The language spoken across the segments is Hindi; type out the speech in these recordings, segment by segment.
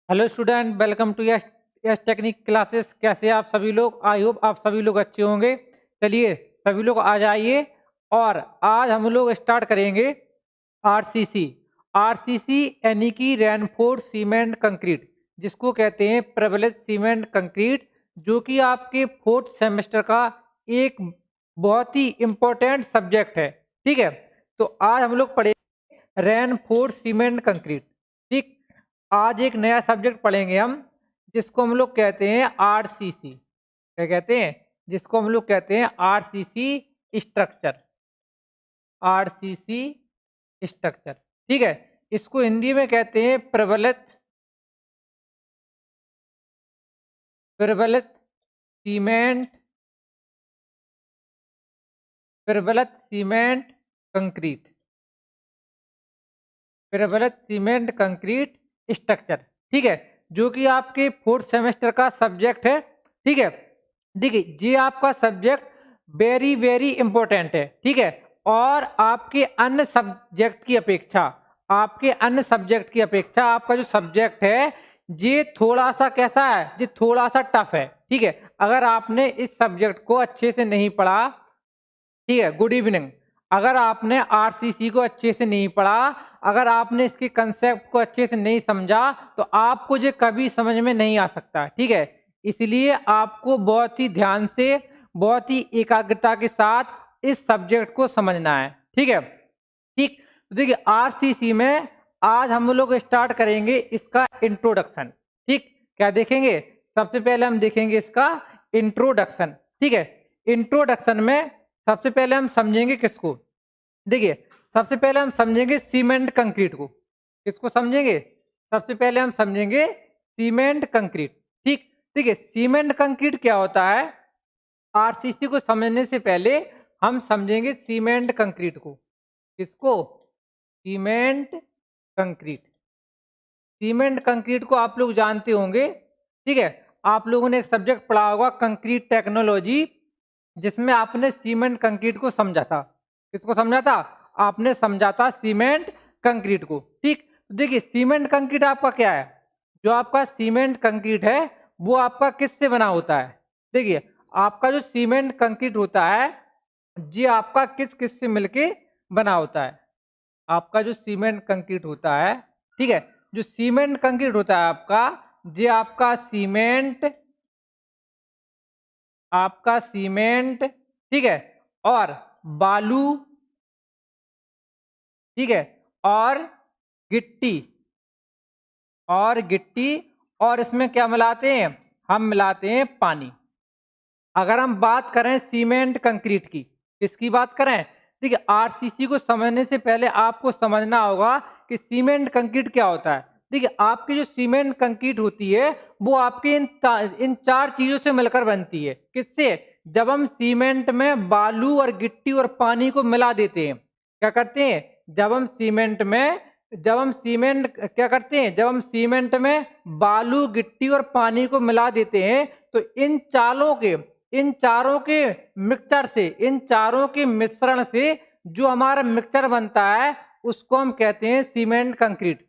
Hello student, welcome to yes yes technique classes. कैसे आप सभी लोग? आई होप आप सभी लोग अच्छे होंगे। चलिए सभी लोग आ जाइए और आज हम लोग स्टार्ट करेंगे आरसीसी। आरसीसी यानी कि रेनफोर्स सीमेंट कंक्रीट, जिसको कहते हैं प्रिविलेज सीमेंट कंक्रीट, जो कि आपके फोर्थ सेमेस्टर का एक बहुत ही इम्पोर्टेंट सब्जेक्ट है। ठीक है, तो आज हम लोग पढ़ेंगे रेनफोर्स सीमेंट कंक्रीट। ठीक, आज एक नया सब्जेक्ट पढ़ेंगे हम, जिसको हम लोग कहते हैं आरसीसी। क्या कहते हैं? जिसको हम लोग कहते हैं आरसीसी स्ट्रक्चर। आरसीसी स्ट्रक्चर, ठीक है। इसको हिंदी में कहते हैं प्रबलित सीमेंट प्रबलित सीमेंट कंक्रीट प्रबलित सीमेंट कंक्रीट स्ट्रक्चर। ठीक है, जो कि आपके फोर्थ सेमेस्टर का सब्जेक्ट है। ठीक है, देखिए ये आपका सब्जेक्ट वेरी वेरी इंपॉर्टेंट है। ठीक है, और आपके अन्य सब्जेक्ट की अपेक्षा आपका जो सब्जेक्ट है ये थोड़ा सा कैसा है, ये थोड़ा सा टफ है। ठीक है, अगर आपने इस सब्जेक्ट को अच्छे से नहीं पढ़ा, ठीक है, गुड इवनिंग, अगर आपने आरसीसी को अच्छे से नहीं पढ़ा, अगर आपने इसके कंसेप्ट को अच्छे से नहीं समझा, तो आपको ये कभी समझ में नहीं आ सकता। ठीक है, इसलिए आपको बहुत ही ध्यान से, बहुत ही एकाग्रता के साथ इस सब्जेक्ट को समझना है। ठीक है, ठीक, तो देखिए आरसीसी में आज हम लोग स्टार्ट करेंगे इसका इंट्रोडक्शन। ठीक, क्या देखेंगे? सबसे पहले हम देखेंगे इसका इंट्रोडक्शन। ठीक है, इंट्रोडक्शन में सबसे पहले हम समझेंगे किसको? देखिए, सबसे पहले हम समझेंगे सीमेंट कंक्रीट को। किसको समझेंगे? सबसे पहले हम समझेंगे सीमेंट कंक्रीट। ठीक, देखिए सीमेंट कंक्रीट क्या होता है? आरसीसी को समझने से पहले हम समझेंगे सीमेंट कंक्रीट को। किसको? Cement concrete. सीमेंट कंक्रीट को आप लोग जानते होंगे। ठीक है, आप लोगों ने एक सब्जेक्ट पढ़ा होगा कंक्रीट टेक्नोलॉजी, जिसमें आपने सीमेंट कंक्रीट को समझा था। किसको समझा था? आपने समझा था सीमेंट कंक्रीट को। ठीक, देखिए सीमेंट कंक्रीट आपका क्या है? जो आपका सीमेंट कंक्रीट है वो आपका किससे बना होता है? देखिए, आपका जो सीमेंट कंक्रीट होता है ये आपका किस किस से मिलके बना होता है? आपका जो सीमेंट कंक्रीट होता है, ठीक है, जो सीमेंट कंक्रीट होता है आपका, ये आपका सीमेंट, ठीक है, और बालू, ठीक है, और गिट्टी और इसमें क्या मिलाते हैं? हम मिलाते हैं पानी। अगर हम बात करें सीमेंट कंक्रीट की, किसकी बात करें? देखिए आरसीसी को समझने से पहले आपको समझना होगा कि सीमेंट कंक्रीट क्या होता है। देखिए आपकी जो सीमेंट कंक्रीट होती है वो आपके इन चार चीजों से मिलकर बनती है। किससे? जब हम सीमेंट में बालू और गिट्टी और पानी को मिला देते हैं। क्या करते हैं? जब हम सीमेंट क्या करते हैं? जब हम सीमेंट में बालू, गिट्टी और पानी को मिला देते हैं तो इन चारों के इन चारों के मिश्रण से जो हमारा मिक्सचर बनता है उसको हम कहते हैं सीमेंट कंक्रीट।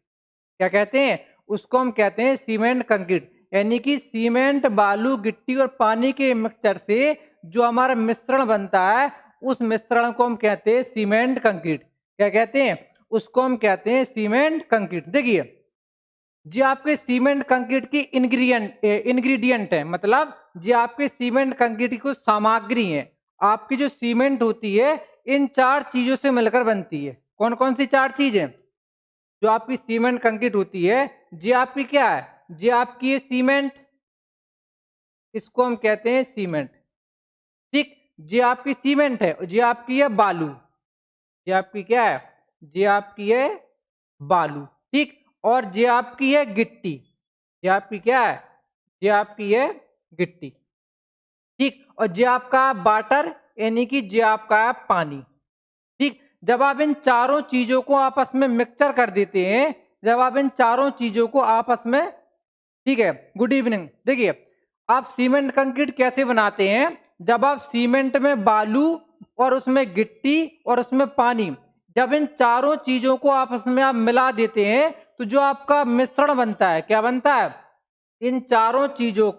क्या कहते हैं? उसको हम कहते हैं सीमेंट कंक्रीट। यानी कि सीमेंट, बालू, गिट्टी और पानी के मिक्सचर से जो हमारा मिश्रण बनता है उस मिश्रण को हम कहते हैं सीमेंट कंक्रीट। क्या कहते हैं? उसको हम कहते हैं सीमेंट कंक्रीट। देखिए जी, आपके सीमेंट कंक्रीट की इंग्रेडिएंट है, मतलब जी आपके सीमेंट कंक्रीट की कुछ सामग्री है। आपकी जो सीमेंट होती है इन चार चीजों से मिलकर बनती है। कौन कौन सी चार चीजें? जो आपकी सीमेंट कंक्रीट होती है जी आपकी क्या है? जी आपकी ये सीमेंट, इसको हम कहते हैं सीमेंट। ठीक, जी आपकी सीमेंट है, जी आपकी है बालू। जी आपकी क्या है? जी आपकी है बालू। ठीक, और जे आपकी है गिट्टी। जे आपकी क्या है? जे आपकी है गिट्टी। ठीक, और जे आपका वाटर, यानी कि जे आपका है पानी। ठीक, जब आप इन चारों चीजों को आपस में मिक्सचर कर देते हैं, जब आप इन चारों चीजों को आपस में, ठीक है, गुड इवनिंग, देखिए आप सीमेंट कंक्रीट कैसे बनाते हैं? जब आप सीमेंट में बालू और उसमें गिट्टी और उसमें पानी, जब इन चारों चीजों को आपस में आप मिला देते हैं तो जो आपका मिश्रण बनता है, क्या बनता है, इन चारों चीजों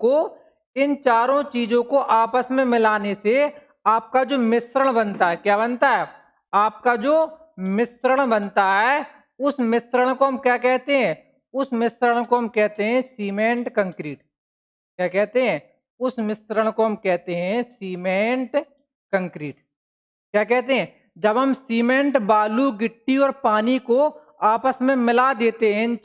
को आपस में मिलाने से आपका जो मिश्रण बनता है, क्या बनता है, आपका जो मिश्रण बनता है, उस मिश्रण को हम क्या कहते हैं, उस मिश्रण को हम कहते हैं सीमेंट कंक्रीट। क्या कहते हैं, उस मिश्रण को हम कहते हैं सीमेंट कंक्रीट। क्या कहते हैं, जब हम सीमेंट, बालू, गिट्टी और पानी को आपस में मिला देते हैं, इन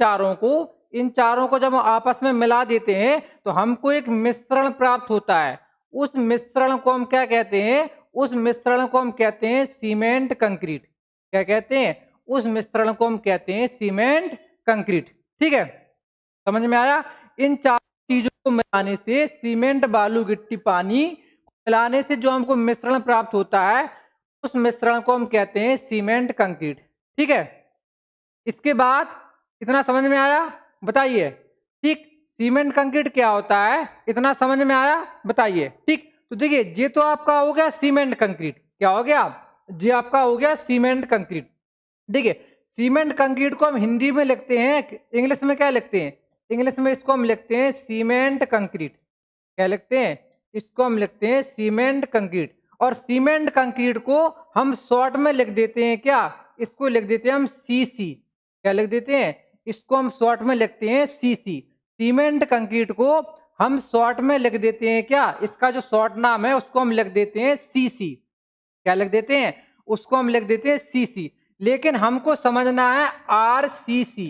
चारों को जब हम आपस में मिला देते हैं तो हमको एक मिश्रण प्राप्त होता है। उस मिश्रण को हम क्या कहते हैं, उस मिश्रण को हम कहते हैं सीमेंट कंक्रीट। क्या कहते हैं, उस मिश्रण को हम कहते हैं सीमेंट कंक्रीट। ठीक है, समझ में आया। इन चार चीजों को मिलाने से, सीमेंट, बालू, गिट्टी, पानी मिलाने से जो हमको मिश्रण प्राप्त होता है, उस मिश्रण को हम कहते हैं सीमेंट कंक्रीट। ठीक है, इसके बाद इतना समझ में आया, बताइए। ठीक, सीमेंट कंक्रीट क्या होता है, इतना समझ में आया, बताइए। ठीक, तो देखिए ये तो आपका हो गया सीमेंट कंक्रीट। क्या हो गया, ये आपका हो गया सीमेंट कंक्रीट। देखिए सीमेंट कंक्रीट को हम हिंदी में लिखते हैं, इंग्लिश में क्या लिखते हैं, इंग्लिश में इसको हम लिखते हैं सीमेंट कंक्रीट। क्या लिखते हैं, इसको हम लिखते हैं सीमेंट कंक्रीट। और सीमेंट कंक्रीट को हम शॉर्ट में लिख देते हैं, क्या, इसको लिख देते हैं हम सीसी। क्या लिख देते हैं, इसको हम शॉर्ट में लिखते हैं सीसी। सीमेंट कंक्रीट को हम शॉर्ट में लिख देते हैं, क्या, इसका जो शॉर्ट नाम है उसको हम लिख देते हैं सीसी। क्या लिख देते हैं, उसको हम लिख देते हैं सीसी। लेकिन हमको समझना है आरसीसी।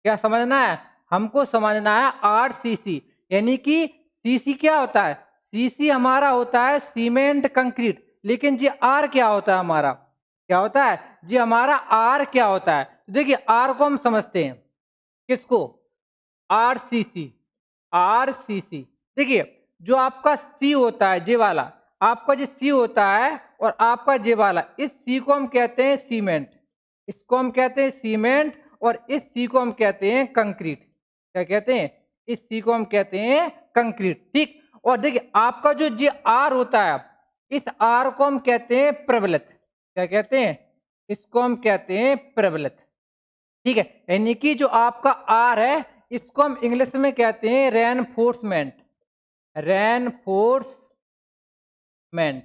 क्या समझना है, हमको समझना है आरसीसी, यानी कि सीसी क्या होता है, सीसी हमारा होता है सीमेंट कंक्रीट। लेकिन जी आर क्या होता है हमारा, क्या होता है जी हमारा आर क्या होता है। देखिए आर को हम समझते हैं, किसको, आरसीसी। आरसीसी, देखिए जो आपका सी होता है, जे वाला आपका जो सी होता है और आपका जे वाला, इस सी को हम कहते हैं सीमेंट, इसको हम कहते हैं सीमेंट, और इस सी को हम कहते हैं कंक्रीट। क्या कहते हैं, इस सी को हम कहते हैं कंक्रीट। ठीक, और देखिए आपका जो जे आर होता है, इस आर को हम कहते हैं प्रबलित। क्या कहते हैं, इसको हम कहते हैं प्रबलित। ठीक है, यानी कि जो आपका आर है, इसको हम इंग्लिश में कहते हैं रेनफोर्समेंट। रेनफोर्समेंट,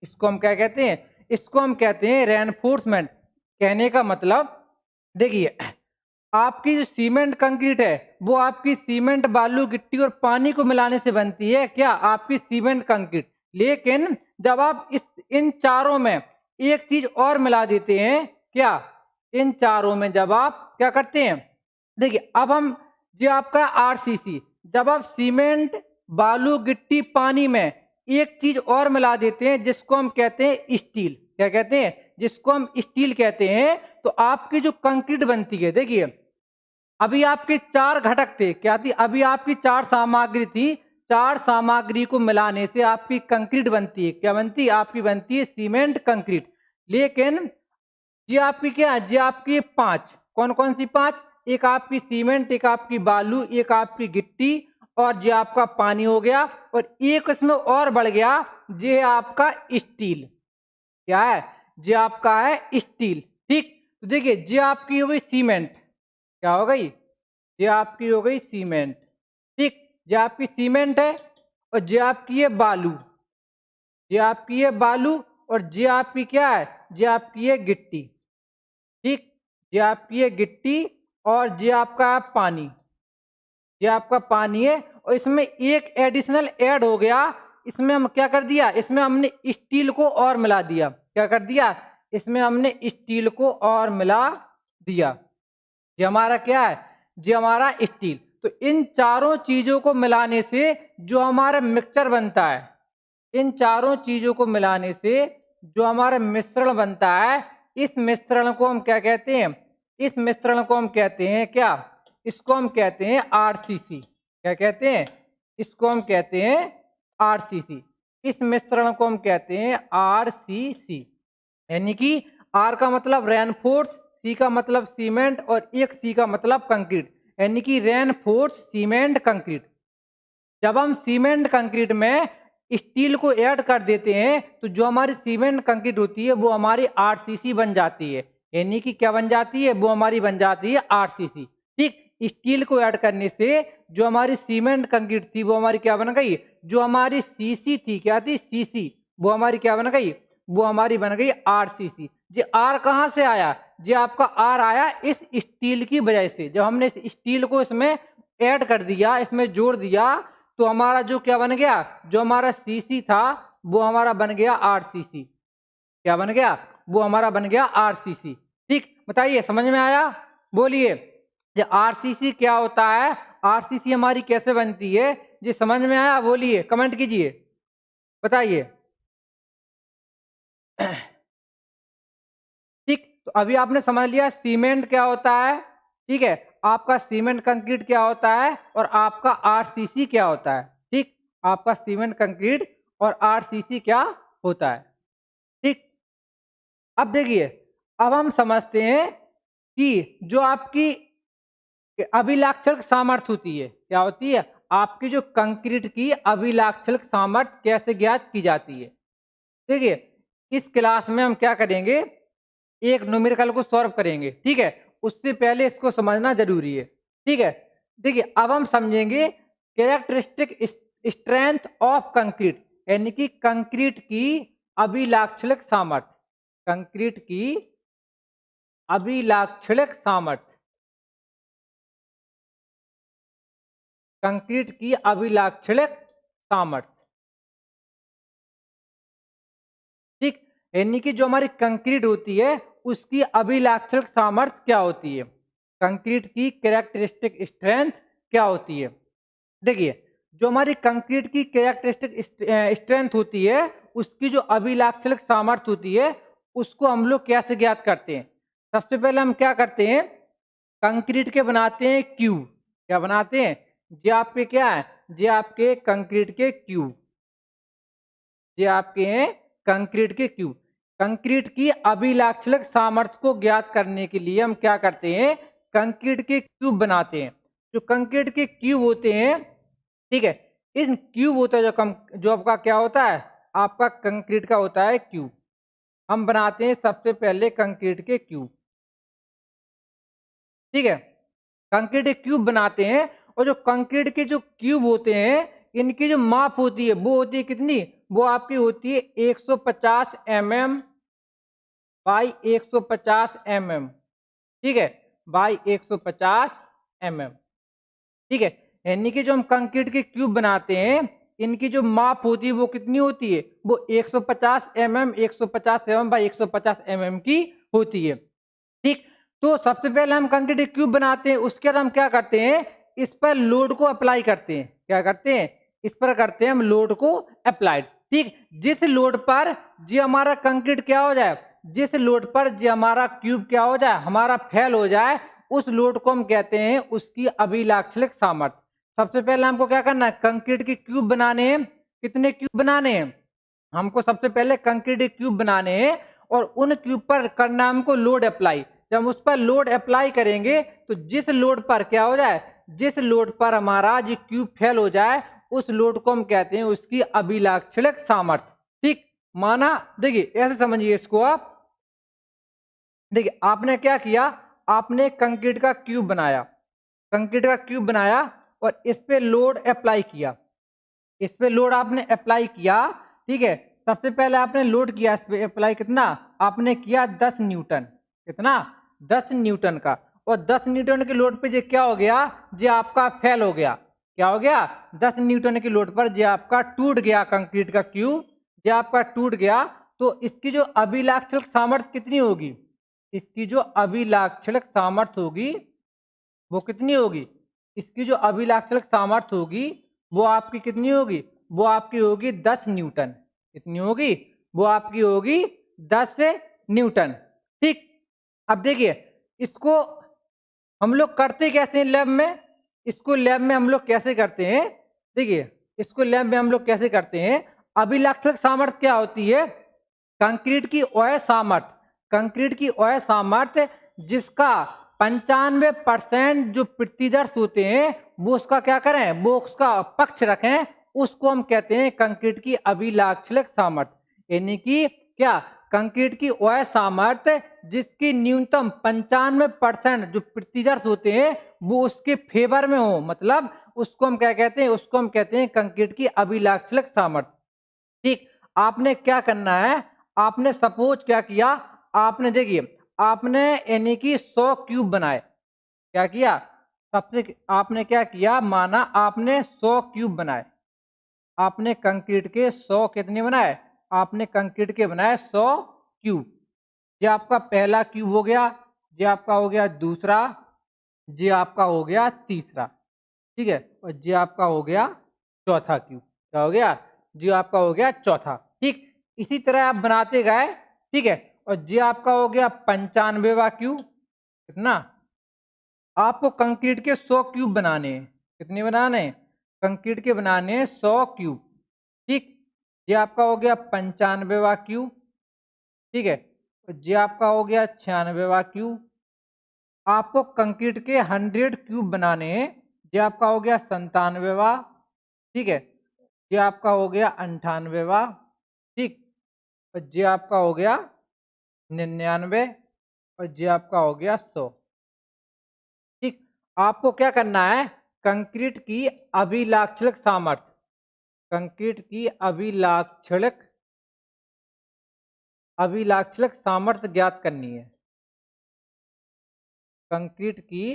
इसको हम क्या कहते हैं, इसको हम कहते हैं रेनफोर्समेंट। कहने का मतलब, देखिए आपकी जो सीमेंट कंक्रीट है, वो आपकी सीमेंट, बालू, गिट्टी और पानी को मिलाने से बनती है, क्या, आपकी सीमेंट कंक्रीट। लेकिन जब आप इन चारों में एक चीज और मिला देते हैं, क्या, इन चारों में जब आप क्या करते हैं, देखिए अब हम, जो आपका आरसीसी, जब आप सीमेंट, बालू, गिट्टी, पानी में एक चीज और मिला देते हैं जिसको हम कहते हैं स्टील। क्या कहते हैं, जिसको हम स्टील कहते हैं, तो आपकी जो कंक्रीट बनती है, देखिए अभी आपके चार घटक थे, क्या थी, अभी आपकी चार सामग्री थी, चार सामग्री को मिलाने से आपकी कंक्रीट बनती है। क्या बनती है, आपकी बनती है सीमेंट कंक्रीट। लेकिन ये आपकी क्या है, ये आपकी पांच, कौन कौन सी पांच, एक आपकी सीमेंट, एक आपकी बालू, एक आपकी गिट्टी, और ये आपका पानी हो गया, और एक इसमें और बढ़ गया, ये है आपका स्टील। क्या है, ये आपका है स्टील। ठीक, तो देखिए ये आपकी हो गई सीमेंट। क्या हो गई, ये आपकी हो गई सीमेंट। ठीक, ये आपकी सीमेंट है, और ये आपकी है बालू, ये आपकी है बालू, और ये आपकी क्या है, ये आपकी है गिट्टी। ठीक, ये आपकी है गिट्टी, और ये आपका है पानी, ये आपका पानी है। और इसमें एक एडिशनल ऐड हो गया, इसमें हम क्या कर दिया, इसमें हमने स्टील को और मिला दिया। क्या कर दिया, इसमें हमने स्टील को और मिला दिया। ये हमारा क्या है, ये हमारा स्टील। तो इन चारों चीजों को मिलाने से जो हमारा मिक्सचर बनता है, इन चारों चीजों को मिलाने से जो हमारा मिश्रण बनता है, इस मिश्रण को हम क्या कहते हैं, इस मिश्रण को हम कहते हैं, क्या, इसको हम कहते हैं आरसीसी। क्या कहते हैं, इसको हम कहते हैं आरसीसी। इस मिश्रण को हम कहते हैं आरसीसी, यानी कि आर का मतलब रेनफोर्स, सी का मतलब सीमेंट, और एक सी का मतलब कंक्रीट, यानी कि रेनफोर्स सीमेंट कंक्रीट। जब हम सीमेंट कंक्रीट में स्टील को ऐड कर देते हैं, तो जो हमारी सीमेंट कंक्रीट होती है वो हमारी आरसीसी बन जाती है। यानी कि क्या बन जाती है, वो हमारी बन जाती है आरसीसी। ठीक, स्टील को ऐड करने से जो हमारी सीमेंट कंक्रीट थी वो हमारी क्या बन गई, जो हमारी सीसी थी, क्या थी सीसी, वो हमारी क्या बन गई, वो हमारी बन गई आरसीसी। ये आर कहाँ से आया, ये आपका आर आया इस स्टील की वजह से। जब हमने इस स्टील को इसमें ऐड कर दिया, इसमें जोड़ दिया, तो हमारा जो क्या बन गया, जो हमारा सीसी था वो हमारा बन गया आरसीसी। क्या बन गया, वो हमारा बन गया आरसीसी। ठीक, बताइए समझ में आया, बोलिए ये आरसीसी क्या होता है, आरसीसी हमारी कैसे बनती है, ये समझ में आया, बोलिए कमेंट कीजिए, बताइए। ठीक, तो अभी आपने समझ लिया सीमेंट क्या होता है, ठीक है, आपका सीमेंट कंक्रीट क्या होता है और आपका आरसीसी क्या होता है। ठीक, आपका सीमेंट कंक्रीट और आरसीसी क्या होता है। ठीक, अब देखिए, अब हम समझते हैं कि जो आपकी अभिलाक्षणिक सामर्थ्य होती है, क्या होती है, आपकी जो कंक्रीट की अभिलाक्षणिक सामर्थ्य कैसे ज्ञात की जाती है। देखिए, इस क्लास में हम क्या करेंगे, एक न्यूमेरिकल को सॉल्व करेंगे, ठीक है, उससे पहले इसको समझना जरूरी है। ठीक है, देखिए अब हम समझेंगे कैरेक्टरिस्टिक स्ट्रेंथ ऑफ कंक्रीट, यानी कि कंक्रीट की अभिलाक्षणिक सामर्थ्य, कंक्रीट की अभिलाक्षणिक सामर्थ्य, कंक्रीट की अभिलाक्षणिक सामर्थ्य। ठीक, यानी कि जो हमारी कंक्रीट होती है उसकी अभिलाक्षणिक सामर्थ्य क्या होती है, कंक्रीट की कैरेक्टरिस्टिक स्ट्रेंथ क्या होती है। देखिए, जो हमारी कंक्रीट की कैरेक्टरिस्टिक स्ट्रेंथ होती है उसकी जो अभिलाक्षणिक सामर्थ्य होती है उसको हम लोग कैसे ज्ञात करते हैं। सबसे पहले हम क्या करते हैं, कंक्रीट के बनाते हैं क्यूब, क्या बनाते हैं, ये आपके क्या है, ये आपके कंक्रीट के क्यूब, ये आपके हैं कंक्रीट के क्यूब। कंक्रीट की अभिलाक्षणिक सामर्थ्य को ज्ञात करने के लिए हम क्या करते हैं, कंक्रीट के क्यूब बनाते हैं। जो कंक्रीट के क्यूब होते हैं, ठीक है, इन क्यूब होता है जो आपका क्या होता है, आपका कंक्रीट का होता है क्यूब। हम बनाते हैं सबसे पहले कंक्रीट के क्यूब, ठीक है, कंक्रीट के क्यूब बनाते हैं। और जो कंक्रीट के जो क्यूब होते हैं इनकी जो माप होती है वो होती है कितनी, वो आपकी होती है 150 mm बाई 150 mm, ठीक है, बाई 150 mm, ठीक है। यानी कि जो हम कंक्रीट के क्यूब बनाते हैं इनकी जो माप होती है वो कितनी होती है, वो 150 mm 150 mm बाई 150 mm की होती है। ठीक, तो सबसे पहले हम कंक्रीट के क्यूब बनाते हैं, उसके बाद हम क्या करते हैं, इस पर लोड को अप्लाई करते हैं, क्या करते हैं, इस पर करते हैं हम लोड को अप्लाइड। ठीक, जिस लोड पर जो हमारा कंक्रीट क्या हो जाए, जिस लोड पर जो हमारा क्यूब क्या हो जाए, हमारा फेल हो जाए, उस लोड को हम कहते हैं उसकी अभिलाक्षणिक सामर्थ्य। सबसे पहले हमको क्या करना है, कंक्रीट के क्यूब बनाने हैं। कितने क्यूब बनाने हैं, हमको सबसे पहले कंक्रीट के क्यूब बनाने हैं और उन क्यूब पर करना हमको लोड अप्लाई। जब हम उस पर लोड अप्लाई करेंगे तो जिस लोड पर क्या हो जाए, जिस लोड पर हमारा जो क्यूब फेल हो जाए उस लोड को हम कहते हैं उसकी अभिलाक्षणिक सामर्थ्य। ठीक, माना, देखिए ऐसे समझिए इसको आप, देखिए आपने क्या किया, आपने कंक्रीट का क्यूब बनाया, कंक्रीट का क्यूब बनाया और इस पे लोड अप्लाई किया, इस पे लोड आपने अप्लाई किया, ठीक है। सबसे पहले आपने लोड किया इस पे अप्लाई, कितना आपने किया 10 न्यूटन, कितना 10 न्यूटन का। और 10 न्यूटन के लोड पे जो क्या हो गया, जो आपका फेल हो गया, क्या हो गया, 10 न्यूटन के लोड पर जो आपका टूट गया कंक्रीट का क्यूब, जो आपका टूट गया, तो इसकी जो अभिलाक्षणिक सामर्थ्य कितनी होगी, इसकी जो अभिलाक्षणिक सामर्थ्य होगी वो कितनी होगी, इसकी जो अभिलाक्षणिक सामर्थ्य होगी वो आपकी कितनी होगी, वो आपकी होगी 10 न्यूटन। कितनी होगी, वो आपकी होगी 10 न्यूटन। ठीक, अब देखिए इसको हम लोग करते कैसे हैं लैब में, इसको लैब में हम लोग कैसे करते हैं, देखिए इसको लैब में हम लोग कैसे करते हैं। अभिलाक्षणिक सामर्थ्य क्या होती है, कंक्रीट की ओए सामर्थ्य, कंक्रीट की ओए सामर्थ्य जिसका 95% जो प्रतिदर्श होते हैं वो उसका क्या करें, वो उसका पक्ष रखें, उसको हम कहते हैं कंक्रीट की अभिलाक्षणिक सामर्थ्य। यानी कि क्या कंक्रीट की वह सामर्थ्य जिसकी न्यूनतम 95% जो प्रतिदर्श होते हैं वो उसके फेवर में हो, मतलब उसको हम क्या कहते हैं, उसको हम कहते हैं कंक्रीट की अभिलाक्षणिक सामर्थ्य। ठीक, आपने क्या करना है, आपने सपोज क्या किया, आपने देखिए आपने यानी कि 100 क्यूब बनाए, क्या किया, सबसे आपने क्या किया, माना आपने 100 क्यूब बनाए, आपने कंक्रीट के 100 कितने बनाए, आपने कंक्रीट के बनाए 100 क्यूब। ये आपका पहला क्यूब हो गया, ये आपका हो गया दूसरा, ये आपका हो गया तीसरा, ठीक है, और ये आपका हो गया चौथा क्यूब। क्या हो गया, ये आपका हो गया चौथा। ठीक, इसी तरह आप बनाते गए, ठीक है, और ये आपका हो गया 95वां क्यूब। कितना, आपको कंक्रीट के 100 क्यूब बनाने हैं, कितने बनाने हैं, कंक्रीट के बनाने हैं 100 क्यूब। ठीक, ये आपका हो गया 95वां क्यूब, ठीक है, ये आपका हो गया 96वां क्यूब। आपको कंक्रीट के 100 क्यूब बनाने हैं, ये आपका हो गया 97वां, ठीक है, ये आपका हो गया 98वां, ठीक, और ये आपका हो गया 99, और ये आपका हो गया 100। ठीक, आपको क्या करना है, कंक्रीट की अभिलाक्षणिक सामर्थ्य, कंक्रीट की अभिलाक्षणिक सामर्थ्य ज्ञात करनी है। कंक्रीट की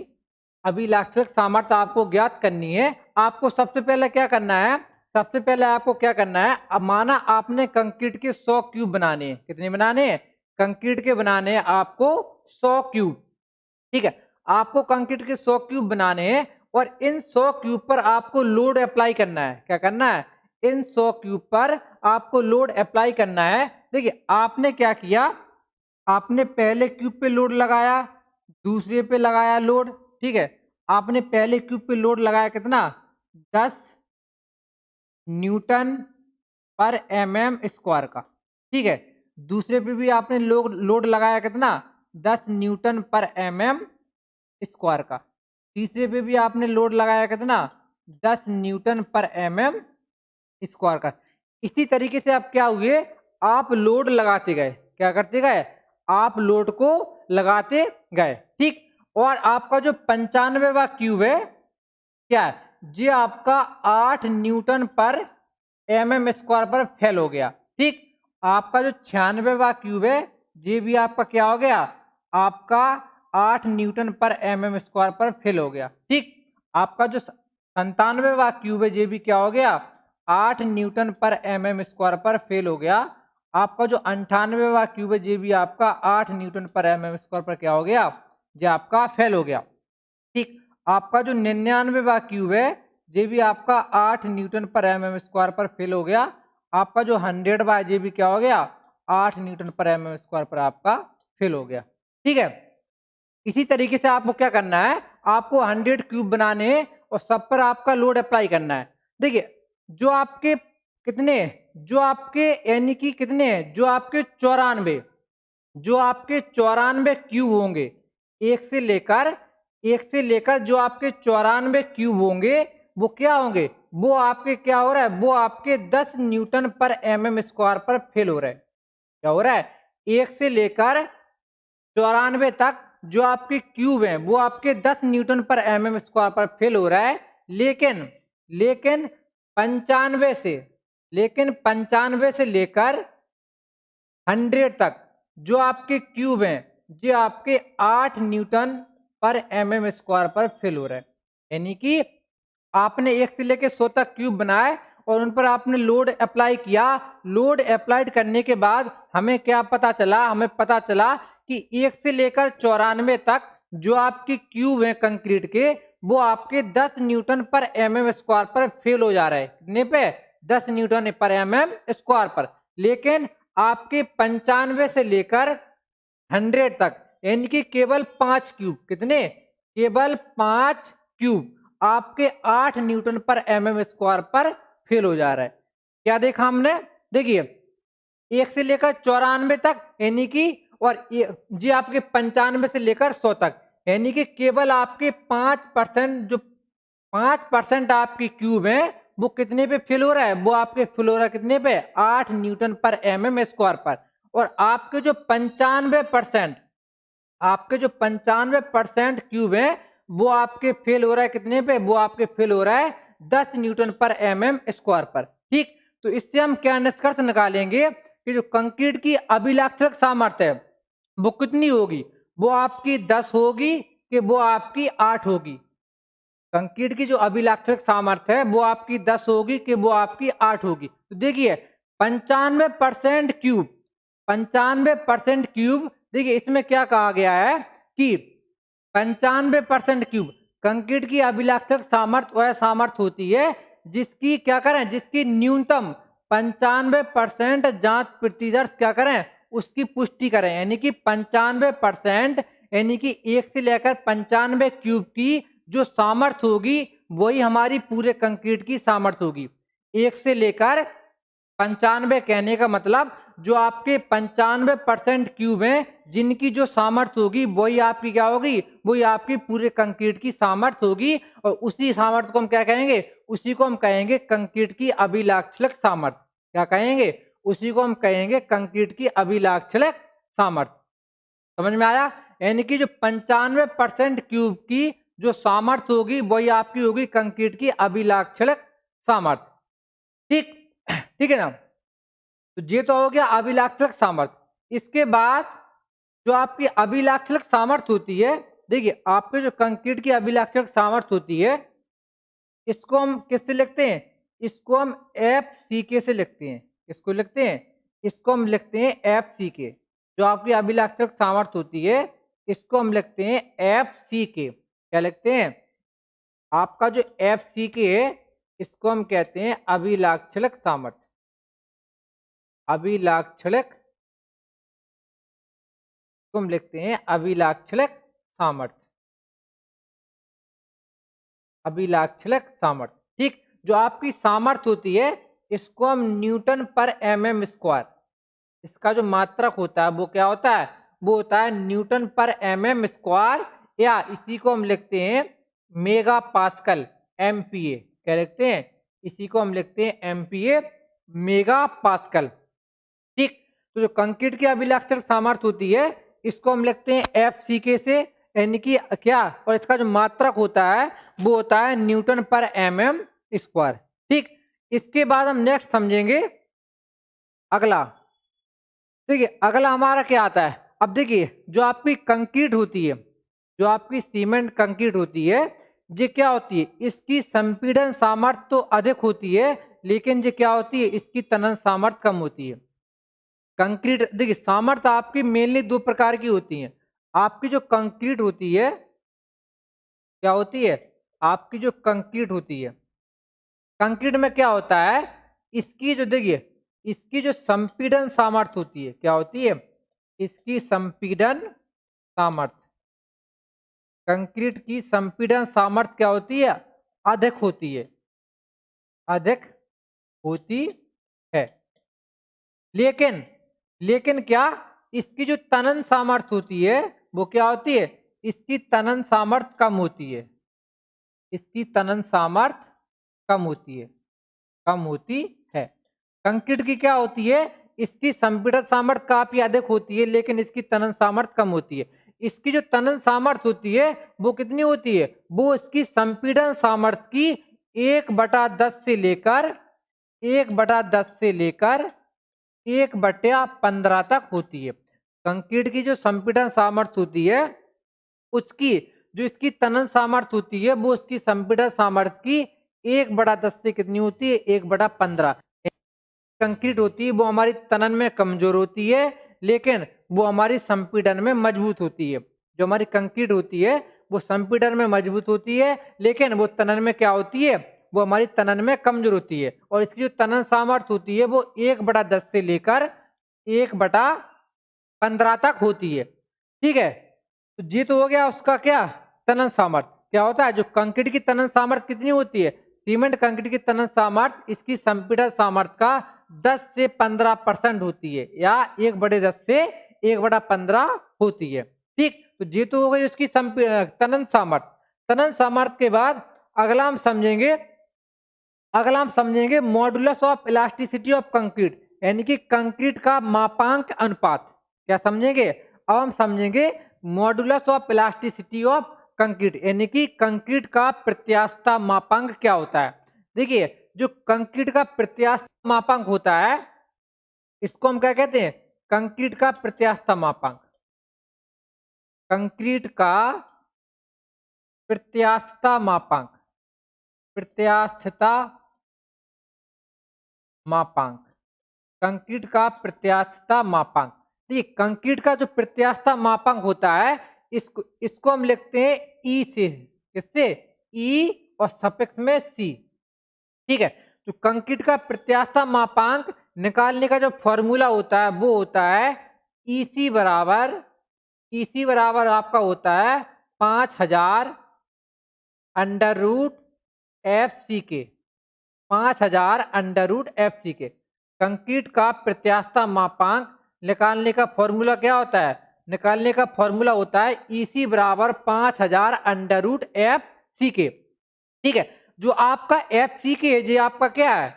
अभिलाक्षणिक सामर्थ्य आपको ज्ञात करनी है। आपको सबसे पहले क्या करना है, सबसे पहले आपको क्या करना है, अब माना आपने कंक्रीट के 100 क्यूब बनाने हैं, कितने बनाने हैं, कंक्रीट के बनाने हैं आपको 100 क्यूब, ठीक है, आपको कंक्रीट के 100 क्यूब बनाने हैं और इन 100 क्यूब पर आपको लोड अप्लाई करना है। क्या करना है, इन 100 क्यूब पर आपको लोड अप्लाई करना है। देखिए आपने क्या किया, आपने पहले क्यूब पे लोड लगाया, दूसरे पे लगाया लोड, ठीक है, आपने पहले क्यूब पे लोड लगाया कितना, 10 न्यूटन पर एमएम स्क्वायर का, ठीक है, दूसरे पे भी आपने लोड लगाया कितना, 10 न्यूटन पर एमएम स्क्वायर का, तीसरे पे भी आपने लोड लगाया कितना, 10 न्यूटन पर एमएम स्क्वायर का। इसी तरीके से आप क्या हुए, आप लोड लगाते गए, क्या करते गए, आप लोड को लगाते गए, ठीक, और आपका जो 95वां क्यूब है क्या है, ये आपका 8 न्यूटन पर एमएम स्क्वायर पर फेल हो गया। ठीक, आपका जो 96वां क्यूब है ये भी आपका क्या हो गया, आपका 8 न्यूटन पर एमएम स्क्वायर पर फेल हो गया। ठीक, आपका जो 97वां क्यूब है ये भी क्या हो गया, 8 न्यूटन पर एमएम स्क्वायर पर फेल हो गया। आपका जो 98वां क्यूब है ये भी आपका 8 न्यूटन पर एमएम स्क्वायर पर क्या हो गया, ये आपका फेल हो गया। ठीक, आपका जो 99वां क्यूब है ये भी आपका 8 न्यूटन पर एमएम स्क्वायर पर फेल हो गया। आपका जो 100वां ये भी क्या हो गया, 8 न्यूटन पर एमएम स्क्वायर पर आपका फेल हो गया। ठीक है, इसी तरीके से आपको क्या करना है, आपको 100 क्यूब बनाने हैं और सब पर आपका लोड अप्लाई करना है। देखिए जो आपके कितने, जो आपके यानी कि कितने, जो आपके 94, जो आपके 94 क्यूब होंगे, एक से लेकर जो आपके 94 क्यूब होंगे वो क्या होंगे, वो आपके क्या हो रहा है, वो आपके 10 न्यूटन पर एमएम स्क्वायर पर फेल हो रहा है। क्या हो रहा है, एक से लेकर 94 तक जो आपके क्यूब हैं वो आपके 10 न्यूटन पर एमएम स्क्वायर पर फेल हो रहा है। लेकिन 95 से लेकर 100 तक जो आपके क्यूब हैं ये आपके 8 न्यूटन पर एमएम स्क्वायर पर फेल हो रहा है। यानी कि आपने 1 से लेकर 100 तक क्यूब बनाए और उन पर आपने लोड अप्लाई किया। लोड अप्लाइड करने के बाद हमें क्या पता चला, हमें पता चला कि 1 से लेकर 94 तक जो आपके क्यूब हैं कंक्रीट के वो आपके 10 न्यूटन पर एमएम स्क्वायर पर फेल हो जा रहे हैं। कितने पे, 10 न्यूटन पर एमएम स्क्वायर पर। लेकिन आपके 95 से लेकर 100 तक यानी कि केवल 5 क्यूब, कितने, केवल 5 क्यूब आपके 8 न्यूटन पर एमएम स्क्वायर पर फेल हो जा रहा है। क्या देखा हमने, देखिए 1 से लेकर 94 तक यानी कि, और ये आपके 95 से लेकर 100 तक यानी कि केवल आपके 5% जो 5% आपकी क्यूब है वो कितने पे फेल हो रहा है, वो आपके फेल हो रहा है कितने पे, 8 न्यूटन पर एमएम स्क्वायर पर। और आपके जो 95% आपके जो 95% क्यूब है वो आपके फेल हो रहा है कितने पे, वो आपके फेल हो रहा है 10 न्यूटन पर एमएम स्क्वायर पर। ठीक, तो इससे हम क्या निष्कर्ष निकालेंगे कि जो कंक्रीट की अभिलाक्षणिक सामर्थ्य है वो कितनी होगी, वो आपकी 10 होगी कि वो आपकी 8 होगी। कंक्रीट की जो अभिलाक्षणिक सामर्थ्य है वो आपकी 10 होगी कि वो आपकी 8 होगी। तो देखिए 95% क्यूब, 95% क्यूब, देखिए इसमें क्या कहा गया है कि 95% क्यूब कंक्रीट की अभिलाक्षणिक सामर्थ्य वह सामर्थ्य होती है जिसकी क्या करें, जिसकी न्यूनतम 95% जांच प्रतिदर्श क्या करें, उसकी पुष्टि करें। यानी कि 95% यानी कि 1 से लेकर 95 क्यूब की जो सामर्थ्य होगी वही हमारी पूरे कंक्रीट की सामर्थ्य होगी। 1 से लेकर 95 कहने का मतलब जो आपके 95% क्यूब हैं जिनकी जो सामर्थ्य होगी वही आपकी क्या होगी, वही आपकी पूरे कंक्रीट की सामर्थ्य होगी। और उसी सामर्थ्य को हम क्या कहेंगे, उसी को हम कहेंगे कंक्रीट की अभिलाक्षणिक सामर्थ्य। क्या कहेंगे, उसी को हम कहेंगे कंक्रीट की अभिलाक्षणिक सामर्थ्य। समझ में आया? यानी कि जो 95% क्यूब की जो सामर्थ्य होगी वही आपकी होगी कंक्रीट की अभिलाक्षणिक सामर्थ्य। ठीक, ठीक है ना। तो ये तो हो गया अभिलाक्षणिक सामर्थ्य। इसके बाद जो आपकी अभिलाक्षणिक सामर्थ्य होती है, देखिए आपके जो कंक्रीट की अभिलाक्षणिक सामर्थ्य होती है इसको हम किससे लिखते हैं, इसको हम एफ सी के से लिखते हैं। इसको लिखते हैं, इसको हम लिखते हैं एफ सी के। जो आपकी अभिलाक्षणिक सामर्थ्य होती है इसको हम लिखते हैं एफ सी के। क्या लिखते हैं, आपका जो एफ सी के है इसको हम कहते हैं अभिलाक्षणिक सामर्थ्य। अभिलाक्षणिक को हम लिखते हैं अभिलाक्षणिक सामर्थ्य। अभिलाक्षणिक सामर्थ्य, ठीक। जो आपकी सामर्थ्य होती है इसको हम न्यूटन पर एमएम स्क्वायर, इसका जो मात्रक होता है वो क्या होता है, वो होता है न्यूटन पर एमएम स्क्वायर, या इसी को हम लिखते हैं मेगा पास्कल एमपीए। क्या लिखते हैं, इसी को हम लिखते हैं एमपीए मेगा पास्कल। ठीक, तो जो कंक्रीट की अभिलाक्षणिक सामर्थ्य होती है इसको हम लिखते हैं एफ सी के से, यानी कि क्या, और इसका जो मात्रक होता है वो होता है न्यूटन पर एमएम स्क्वायर। ठीक, इसके बाद हम नेक्स्ट समझेंगे अगला। देखिए अगला हमारा क्या आता है, अब देखिए जो आपकी कंक्रीट होती है, जो आपकी सीमेंट कंक्रीट होती है, ये क्या होती है, इसकी संपीड़न सामर्थ्य तो अधिक होती है लेकिन ये क्या होती है, इसकी तनन सामर्थ्य कम होती है। कंक्रीट देखिए सामर्थ्य आपकी मेनली दो प्रकार की होती है। आपकी जो कंक्रीट होती है, क्या होती है, आपकी जो कंक्रीट होती है, कंक्रीट में क्या होता है, इसकी जो देखिए इसकी जो संपीड़न सामर्थ्य होती है, क्या होती है, इसकी संपीड़न सामर्थ्य, कंक्रीट की संपीड़न सामर्थ्य क्या होती है, अधिक होती है, अधिक होती है। लेकिन लेकिन क्या, इसकी जो तनन सामर्थ्य होती है वो क्या होती है, इसकी तनन सामर्थ्य कम होती है, इसकी तनन सामर्थ्य कम होती है, कम होती है। कंक्रीट की क्या होती है, इसकी संपीड़न सामर्थ्य काफी अधिक होती है लेकिन इसकी तनन सामर्थ्य कम होती है। इसकी जो तनन सामर्थ्य होती है वो कितनी होती है, वो इसकी संपीड़न सामर्थ्य की 1/10 से लेकर 1/10 से लेकर 1/15 तक होती है। कंक्रीट की जो संपीड़न सामर्थ्य होती है उसकी जो इसकी तनन सामर्थ्य होती है वो उसकी संपीड़न सामर्थ्य की 1/10 से कितनी होती है, 1/15। कंक्रीट होती है वो हमारी तनन में कमजोर होती है लेकिन वो हमारी संपीड़न में मजबूत होती है। जो हमारी कंक्रीट होती है वो संपीड़न में मजबूत होती है लेकिन वो तनन में क्या होती है, वो हमारी तनन में कमजोर होती है। और इसकी जो तनन सामर्थ्य होती है वो 1/10 से लेकर 1/15 तक होती है। ठीक है, तो ये तो हो गया उसका क्या, तनन सामर्थ्य। क्या होता है, जो कंक्रीट की तनन सामर्थ्य कितनी होती है, सीमेंट कंक्रीट की तनन सामर्थ्य इसकी संपीड़न सामर्थ्य का 10 से 15% होती है, या 1/10 से 1/15 होती है। ठीक, तो ये तो हो गई उसकी तनन सामर्थ्य। तनन सामर्थ्य के बाद अगला हम समझेंगे modulus of elasticity of concrete. यानी कि कंक्रीट का मापांक अनुपात। क्या समझेंगे? अब हम समझेंगे modulus of plasticity of concrete, यानी कि कंक्रीट का प्रत्यास्थता मापांक क्या होता है। देखिए, जो कंक्रीट का प्रत्यास्थता मापांक होता है इसको हम क्या कहते हैं? कंक्रीट का प्रत्यास्थता मापांक। कंक्रीट का प्रत्यास्थता मापांक, प्रत्यास्थता मापांक, कंक्रीट का प्रत्यास्थता मापांक। देखिए, कंक्रीट का जो प्रत्यास्थता मापांक होता है इसको हम लिखते हैं ई से। किससे? ई और सफिक्स में सी। ठीक है, तो कंक्रीट का प्रत्यास्थता मापांक निकालने का जो फॉर्मूला होता है वो होता है ईसी बराबर आपका होता है 5000 अंडर रूट एफ सी के। 5000 अंडर रूट एफ सी के। कंक्रीट का प्रत्यास्थता मापांक निकालने का फॉर्मूला क्या होता है? निकालने का फॉर्मूला होता है ईसी बराबर 5000 अंडर रूट एफ सी के। ठीक है, जो आपका एफ सी के जे आपका क्या है?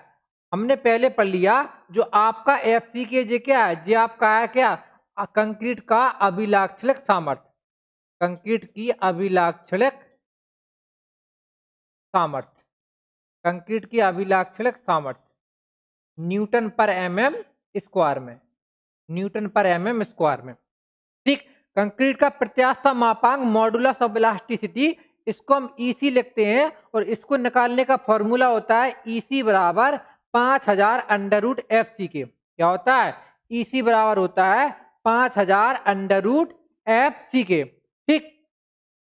हमने पहले पढ़ लिया, जो आपका एफ सी के जे क्या है? जे आपका है क्या? कंक्रीट का अभिलाक्षणिक सामर्थ्य। कंक्रीट की अभिलाक्षणिक सामर्थ्य, कंक्रीट की अभिलाक्षणिक सामर्थ्य न्यूटन पर एमएम स्क्वायर में, न्यूटन पर एमएम स्क्वायर में। ठीक, कंक्रीट का प्रत्यास्थता मापांक मॉडुलस ऑफ इलास्टिसिटी, इसको हम ईसी लिखते हैं और इसको निकालने का फॉर्मूला होता है ईसी बराबर 5000 अंडर रूट एफ सी के। क्या होता है? ईसी बराबर होता है 5000 अंडर रूट एफ सी के। ठीक,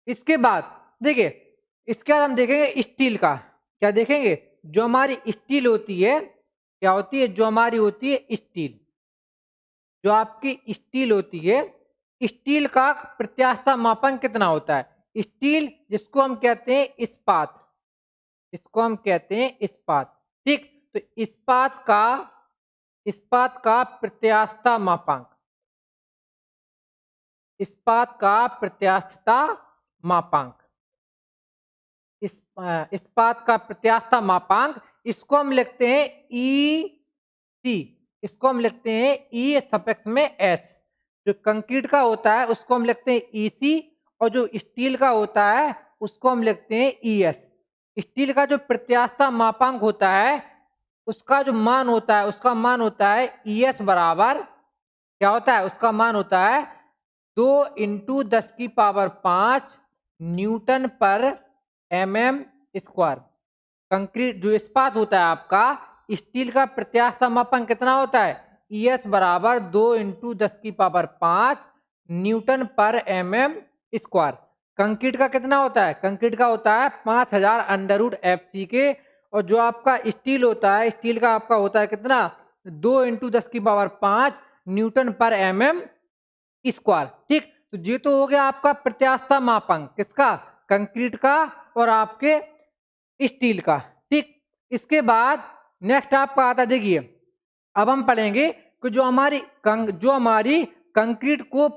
इसके बाद देखिए, इसके बाद हम देखेंगे स्टील का। क्या देखेंगे? जो हमारी स्टील होती है, क्या होती है? जो हमारी होती है स्टील, जो आपकी स्टील होती है, स्टील का प्रत्यास्थता मापन कितना होता है? स्टील जिसको हम कहते हैं इस्पात, इसको हम कहते हैं इस्पात। ठीक, तो इस्पात का प्रत्यास्थता मापांक, इस्पात का प्रत्यास्थता मापांक, इस्पात का प्रत्यास्थता मापांक, इसको हम लिखते हैं ई सी, इसको हम लिखते हैं ई सफिक्स में एस। जो कंक्रीट का होता है उसको हम लिखते हैं ई सी और जो स्टील का होता है उसको हम लिखते हैं ई एस। स्टील का जो प्रत्यास्थता मापांक होता है उसका जो मान होता है, उसका मान होता है ई एस बराबर क्या होता है? उसका मान होता है 2 × 10⁵ न्यूटन पर एमएम स्क्वायर। कंक्रीट जो इस्पात होता है आपका, स्टील का प्रत्यास्थता मापन कितना होता है? ईएस बराबर 2 × 10⁵ न्यूटन पर एमएम स्क्वायर। कंक्रीट का कितना होता है? कंक्रीट का होता है 5000 अंडर रूट एफ सी के। और जो आपका स्टील होता है, स्टील का आपका होता है कितना? 2 × 10⁵ न्यूटन पर एमएम स्क्वायर। ठीक, तो ये तो हो गया आपका प्रत्यास्थता मापांक किसका? कंक्रीट का और आपके स्टील का। ठीक, इसके बाद नेक्स्ट आपका आता, देखिए अब हम पढ़ेंगे कि जो हमारी कंक्रीट को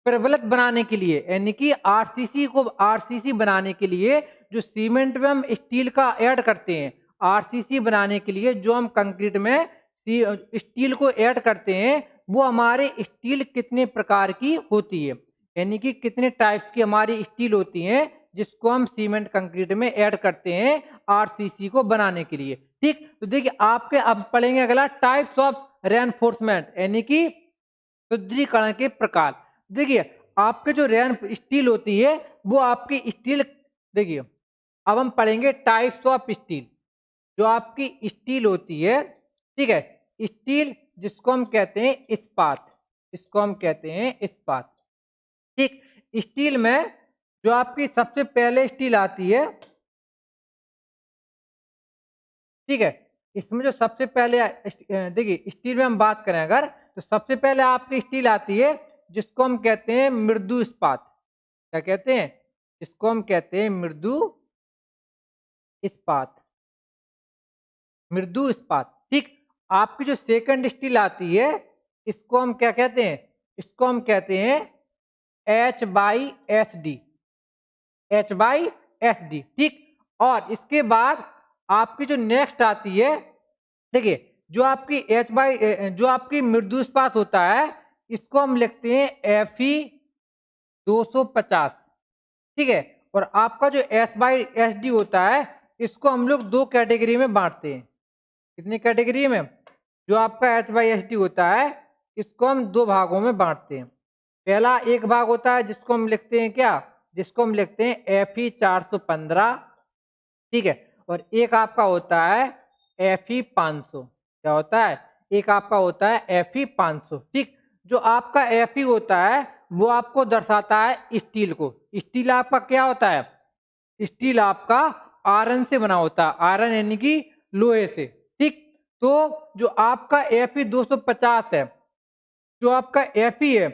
प्रबलित बनाने के लिए, यानी कि आरसीसी बनाने के लिए जो सीमेंट में हम स्टील का ऐड करते हैं, आरसीसी बनाने के लिए जो हम कंक्रीट में स्टील को ऐड करते हैं, वो हमारे स्टील कितने प्रकार की होती है, यानी कि कितने टाइप्स की हमारी स्टील होती हैं जिसको हम सीमेंट कंक्रीट में ऐड करते हैं आरसीसी को बनाने के लिए। ठीक, तो देखिए आपके अब पढ़ेंगे अगला टाइप्स ऑफ रेनफोर्समेंट, यानी कि सुदृढ़ीकरण के प्रकार। देखिए आपके जो रेन स्टील होती है वो आपकी स्टील, देखिए अब हम पढ़ेंगे टाइप्स ऑफ स्टील। जो आपकी स्टील होती है, ठीक है, स्टील जिसको हम कहते हैं इस्पात, इसको हम कहते हैं इस्पात। ठीक, स्टील में जो आपकी सबसे पहले स्टील आती है, ठीक है, इसमें जो सबसे पहले देखिए स्टील में हम बात करें अगर, तो सबसे पहले आपकी स्टील आती है जिसको हम कहते हैं मृदु इस्पात। क्या कहते हैं? इसको हम कहते हैं मृदु इस्पात, मृदु इस्पात। ठीक, आपकी जो सेकंड स्टील आती है इसको हम क्या कहते हैं? इसको हम कहते हैं H/SD, H/SD। ठीक, और इसके बाद आपकी जो नेक्स्ट आती है, देखिए जो आपकी मृदु इस्पात होता है इसको हम लिखते हैं Fe250, ठीक है। और आपका जो S/SD होता है इसको हम लोग दो कैटेगरी में बांटते हैं। कितनी कैटेगरी में? जो आपका H/SD होता है इसको हम दो भागों में बांटते हैं। पहला एक भाग होता है जिसको हम लिखते हैं क्या, जिसको हम लिखते हैं Fe415, ठीक है। और एक आपका होता है Fe500। क्या होता है? एक आपका होता है Fe500, ठीक। जो आपका Fe होता है वो आपको दर्शाता है स्टील को। स्टील आपका क्या होता है? स्टील आपका आयरन से बना होता है, आयरन यानी कि लोहे से, ठीक। तो जो आपका Fe250 है, जो आपका Fe है,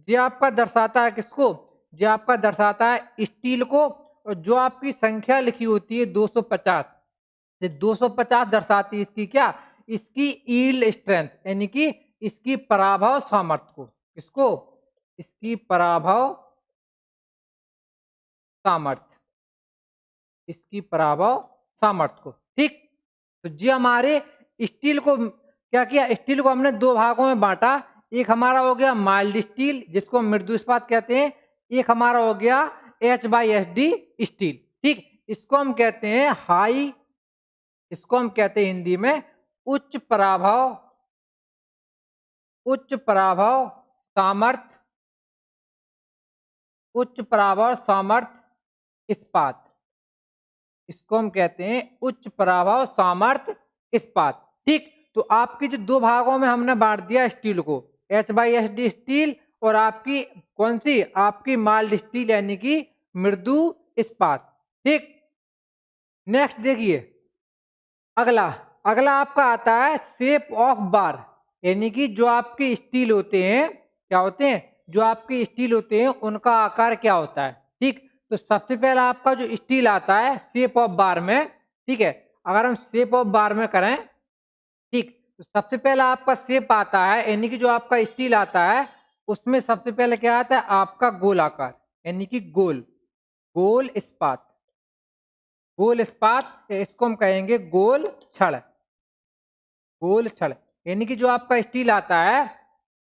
ये आपका दर्शाता है किसको? ये आपका दर्शाता है स्टील को। और जो आपकी संख्या लिखी होती है 250, ये 250 दर्शाती है इसकी क्या? इसकी ईल्ड स्ट्रेंथ यानी कि इसकी पराभव सामर्थ्य को। किसको? इसकी पराभव सामर्थ्य, इसकी पराभव सामर्थ्य को, ठीक। तो जी हमारे स्टील को क्या किया? स्टील को हमने दो भागों में बांटा। एक हमारा हो गया माइल्ड स्टील जिसको हम मृदु इस्पात कहते हैं, एक हमारा हो गया H/SD स्टील, ठीक। इसको हम कहते हैं हाई, इसको हम कहते हैं हिंदी में उच्च पराभव सामर्थ्य, उच्च पराभव सामर्थ्य इस्पात। इसको हम कहते हैं उच्च पराभव सामर्थ्य इस्पात, ठीक। तो आपकी जो दो भागों में हमने बांट दिया स्टील को, H/SD स्टील और आपकी कौन सी? आपकी माइल्ड स्टील यानी कि मृदु इस्पात, ठीक। नेक्स्ट देखिए अगला अगला आपका आता है शेप ऑफ बार, यानी कि जो आपके स्टील होते हैं क्या होते हैं? जो आपके स्टील होते हैं उनका आकार क्या होता है, ठीक। तो सबसे पहला आपका जो स्टील आता है शेप ऑफ बार में, ठीक है। अगर हम शेप ऑफ बार में करें, ठीक, तो सबसे पहला आपका शेप आता है यानी कि जो आपका स्टील आता है उसमें सबसे पहले क्या आता है? आपका गोल आकार यानी कि गोल इस्पात। गोल इस्पात इसको हम कहेंगे गोल छड़ यानी कि जो आपका स्टील आता है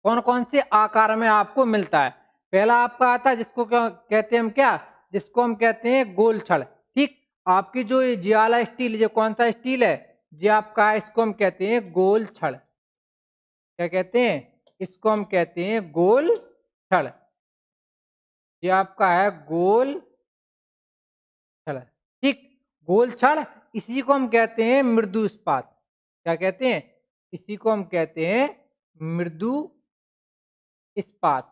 कौन कौन से आकार में आपको मिलता है? पहला आपका आता है जिसको क्या कहते हैं हम? क्या जिसको हम कहते हैं गोल छड़, ठीक। आपकी जो ये वाला स्टील, जो कौन सा स्टील है ये आपका है, इसको हम कहते हैं गोल छड़। क्या कहते हैं? इसको हम कहते हैं गोल छड़। ये आपका है गोल छड़, ठीक। गोल छड़ इसी को हम कहते हैं मृदु इस्पात। क्या कहते हैं? इसी को हम कहते हैं मृदु इस्पात।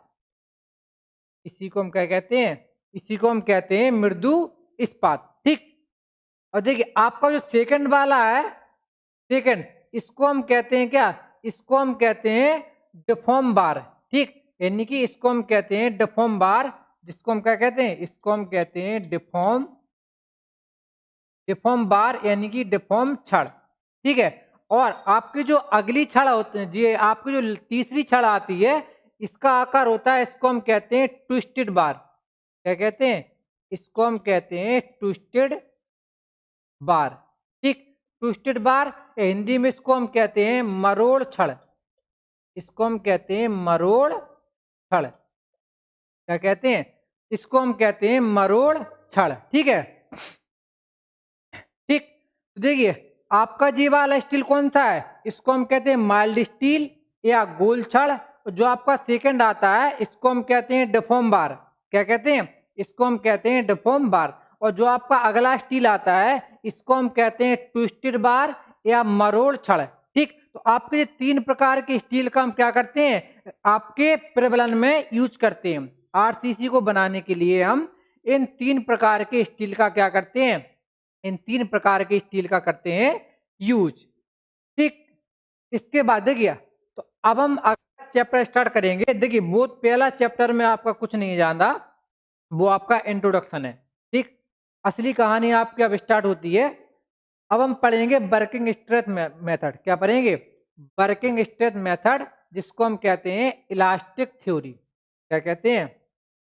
इसी को हम क्या कहते हैं? इसी को हम कहते हैं मृदु इस्पात, ठीक। और देखिए आपका जो सेकंड वाला है, सेकंड, इसको हम कहते हैं क्या? इसको हम कहते हैं डिफॉर्म बार, ठीक। यानी कि इसको हम कहते हैं डिफॉर्म बार, जिसको हम क्या कहते हैं? इसको हम कहते हैं डिफॉर्म बार यानी कि डिफॉर्म छड़, ठीक है। और आपकी जो अगली छड़ होती है, जी आपकी जो तीसरी छड़ आती है, इसका आकार होता है, इसको हम कहते हैं ट्विस्टेड बार। क्या कहते हैं? इसको हम कहते हैं ट्विस्टेड बार, ठीक। ट्विस्टेड बार हिंदी में इसको हम कहते हैं मरोड़ छड़। इसको हम कहते हैं मरोड़ छड़। क्या कहते हैं? इसको हम कहते हैं मरोड़ छड़, ठीक है, ठीक। तो देखिए आपका जी वाला स्टील कौन सा है? इसको हम कहते हैं माइल्ड स्टील या गोल छड़। जो आपका सेकंड आता है इसको हम कहते हैं डिफॉर्म बार। क्या कहते हैं? इसको हम कहते हैं डिफॉर्म बार। और जो आपका अगला स्टील आता है इसको हम कहते हैं ट्विस्टेड बार या मरोड़ छड़, ठीक। तो आपके तीन प्रकार के स्टील का हम क्या करते हैं? आपके प्रबलन में यूज करते हैं। आरसीसी को बनाने के लिए हम इन तीन प्रकार के स्टील का क्या करते हैं? इन तीन प्रकार के स्टील का करते हैं यूज, ठीक। इसके बाद देखिए तो अब हम अगला चैप्टर स्टार्ट करेंगे। देखिए वो पहला चैप्टर में आपका कुछ नहीं जाना, वो आपका इंट्रोडक्शन है, ठीक। असली कहानी आपकी अब स्टार्ट होती है। अब हम पढ़ेंगे वर्किंग स्ट्रेंथ मेथड। क्या पढ़ेंगे? वर्किंग स्ट्रेंथ मेथड, जिसको हम कहते हैं इलास्टिक थ्योरी। क्या कहते हैं?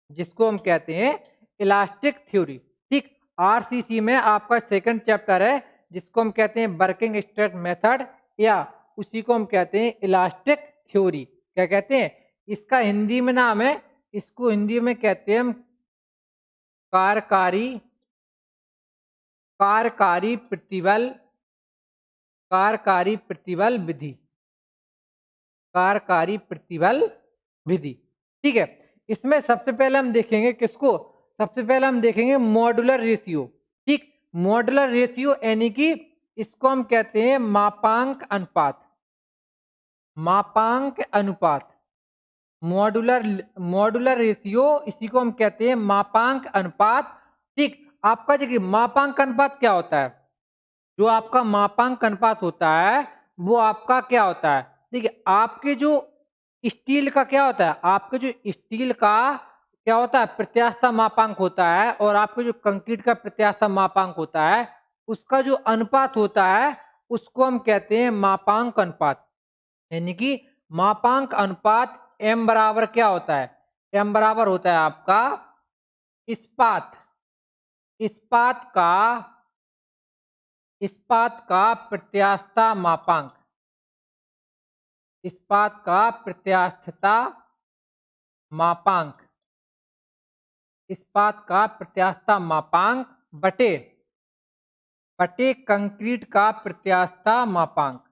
जिसको हम कहते हैं इलास्टिक थ्योरी, ठीक। आरसीसी में आपका सेकंड चैप्टर है जिसको हम कहते हैं वर्किंग स्ट्रेंथ मेथड या उसी को हम कहते हैं इलास्टिक थ्योरी। क्या कहते हैं? इसका हिंदी में नाम है, इसको हिंदी में कहते हैं हम कार्यकारी कार्यकारी प्रतिबल कार्यकारी प्रतिबल विधि कार्यकारी प्रतिबल विधि। ठीक है, इसमें सबसे पहले हम देखेंगे किसको? सबसे पहले हम देखेंगे मॉड्यूलर रेशियो। ठीक, मॉड्यूलर रेशियो यानी कि इसको हम कहते हैं मापांक अनुपात। मापांक अनुपात, मॉड्यूलर मॉड्यूलर रेशियो, इसी को हम कहते हैं मापांक अनुपात। ठीक, आपका देखिए मापांक अनुपात क्या होता है? जो आपका मापांक अनुपात होता है वो आपका क्या होता है? देखिए आपके जो स्टील का क्या होता है? आपके जो स्टील का क्या होता है? प्रत्यास्थता मापांक होता है, और आपके जो कंक्रीट का प्रत्यास्थता मापांक होता है उसका जो अनुपात होता है उसको हम कहते हैं मापांक अनुपात। यानी कि मापांक अनुपात m बराबर क्या होता है? m बराबर होता है आपका इस्पात इस्पात का इस्पात का प्रत्यास्थता मापांक इस्पात का प्रत्यास्थता मापांक इस्पात का प्रत्यास्थता मापांक बटे बटे कंक्रीट का प्रत्यास्थता मापांक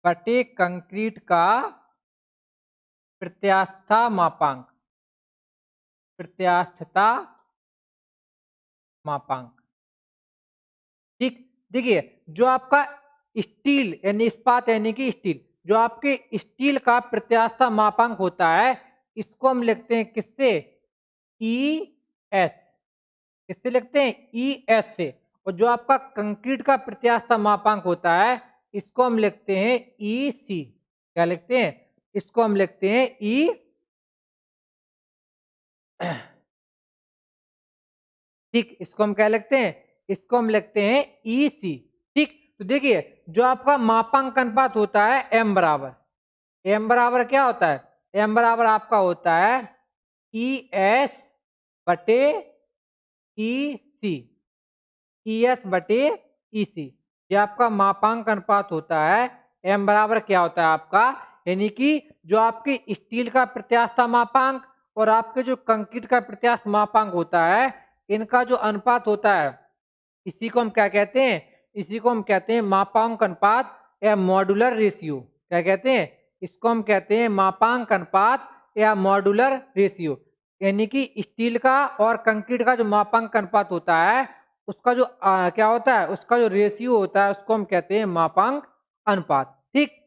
बटे कंक्रीट का प्रत्यास्थता मापांक प्रत्यास्थता मापांक। ठीक, देखिए जो आपका स्टील यानी इस्पात यानी कि स्टील, जो आपके स्टील का प्रत्यास्थता मापांक होता है इसको हम लिखते हैं किससे? E S. किससे लिखते हैं? ई एस से। और जो आपका कंक्रीट का प्रत्यास्थता मापांक होता है इसको हम लिखते हैं ई सी। क्या लिखते हैं? इसको हम लिखते हैं ई ठीक, इसको हम क्या लिखते हैं? इसको हम लिखते हैं ई सी। ठीक, तो देखिए जो आपका मापांक अनुपात होता है एम बराबर क्या होता है? एम बराबर आपका होता है ई एस बटे ई सी। ई एस बटे ई सी, ये आपका मापांक अनुपात होता है। एम बराबर क्या होता है आपका? यानी कि जो आपकी स्टील का प्रत्यास्थता मापांक और आपके जो कंक्रीट का प्रत्यास्थ मापांक होता है इनका जो अनुपात होता है इसी को हम क्या कहते हैं? इसी को हम कहते हैं मापांक अनुपात या मॉड्यूलर रेशियो। क्या कहते हैं? इसको हम कहते हैं मापांक अनुपात या मॉड्यूलर रेशियो। यानी कि स्टील का और कंक्रीट का जो मापांक अनुपात होता है उसका जो क्या होता है? उसका जो रेशियो होता है उसको हम कहते हैं मापांक अनुपात। ठीक,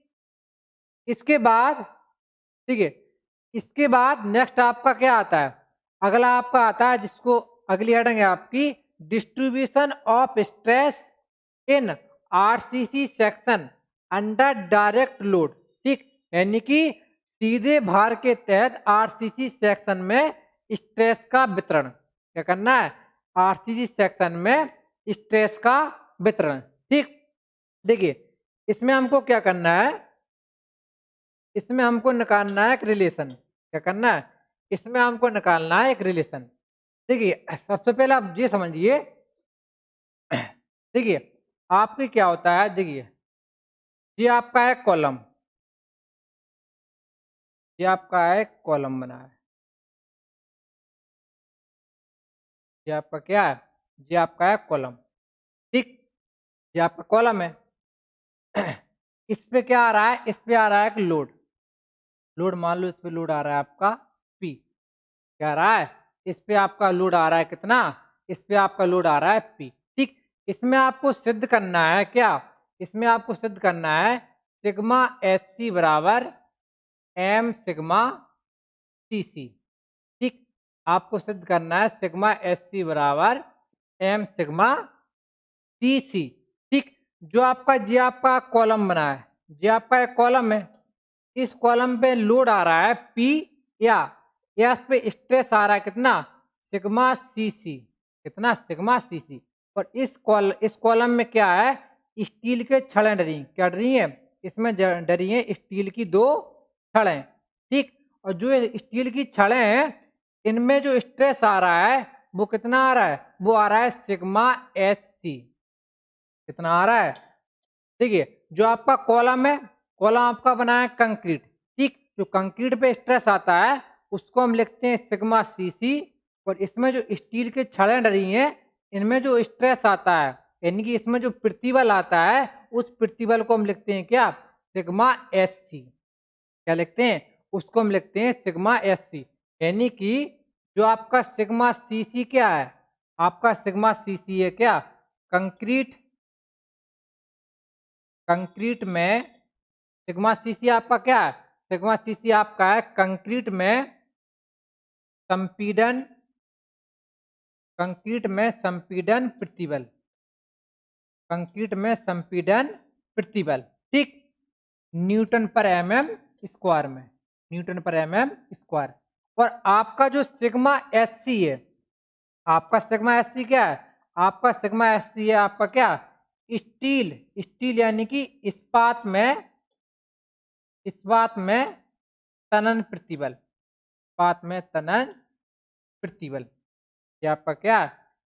इसके बाद ठीक है, इसके बाद नेक्स्ट आपका क्या आता है? अगला आपका आता है जिसको अगली हेडिंग है आपकी distribution of stress in RCC section under direct load. ठीक, यानी कि सीधे भार के तहत आरसीसी सेक्शन में स्ट्रेस का वितरण। क्या करना है? आरसीसी सेक्शन में स्ट्रेस का वितरण। ठीक, देखिए इसमें हमको क्या करना है? इसमें हमको निकालना है एक रिलेशन। क्या करना है? इसमें हमको निकालना है एक रिलेशन। देखिए सबसे पहले आप ये समझिए, देखिए आपके क्या होता है? देखिए ये आपका है कॉलम, ये आपका है कॉलम बना है, ये आपका क्या है? ये आपका है कॉलम। ठीक, ये आपका कॉलम है। इस पे क्या आ रहा है? इस पे आ रहा है एक लोड। लोड मान लो इस पे लोड आ रहा है आपका P। क्या आ रहा है? इस पे आपका लोड आ रहा है कितना? इस पे आपका लोड आ रहा है P। ठीक, इसमें आपको सिद्ध करना है क्या? इसमें आपको सिद्ध करना है सिग्मा एस सी बराबर एम सिग्मा सी सी। ठीक, आपको सिद्ध करना है सिग्मा एस सी बराबर एम सिग्मा सी सी। ठीक, जो आपका ये आपका कॉलम बना है, ये आपका एक कॉलम है, इस कॉलम पे लोड आ रहा है P या इस पे स्ट्रेस आ रहा है कितना? सिग्मा सी सी। कितना? सिग्मा सी सी। और इस कॉलम में क्या है? स्टील के छड़ें डरी। क्या डरी है? इसमें डरी है स्टील की 2 छड़ें। ठीक, और जो स्टील की छड़ें हैं इनमें जो स्ट्रेस आ रहा है वो कितना आ रहा है? वो आ रहा है सिग्मा एस सी। कितना आ रहा है? देखिए जो आपका कॉलम है कॉलम आपका बना है कंक्रीट, ठीक। जो कंक्रीट पे स्ट्रेस आता है उसको हम लिखते हैं सिग्मा सीसी, और इसमें जो स्टील के छड़ें डली हैं इनमें जो स्ट्रेस आता है यानी कि इसमें जो प्रतिबल आता है उस प्रतिबल को हम लिखते हैं क्या, सिग्मा एस सी। क्या लिखते हैं, उसको हम लिखते हैं सिग्मा एस सी। यानी कि जो आपका सिग्मा सी सी क्या है, आपका सिग्मा सी सी है क्या, कंक्रीट, कंक्रीट में सिग्मा सी सी आपका क्या है, सिग्मा सी सी आपका है कंक्रीट में संपीड़न, कंक्रीट में संपीड़न प्रतिबल, कंक्रीट में संपीड़न प्रतिबल, ठीक, न्यूटन पर एमएम स्क्वायर में, न्यूटन पर एमएम स्क्वायर। और आपका जो सिग्मा एस सी है, आपका सिग्मा एस सी क्या है, आपका सिग्मा एस सी है आपका क्या, स्टील, स्टील यानी कि इस्पात में, इस्पात में तनन प्रतिबल, इस्पात में तनन प्रतिबल, ये आपका क्या है,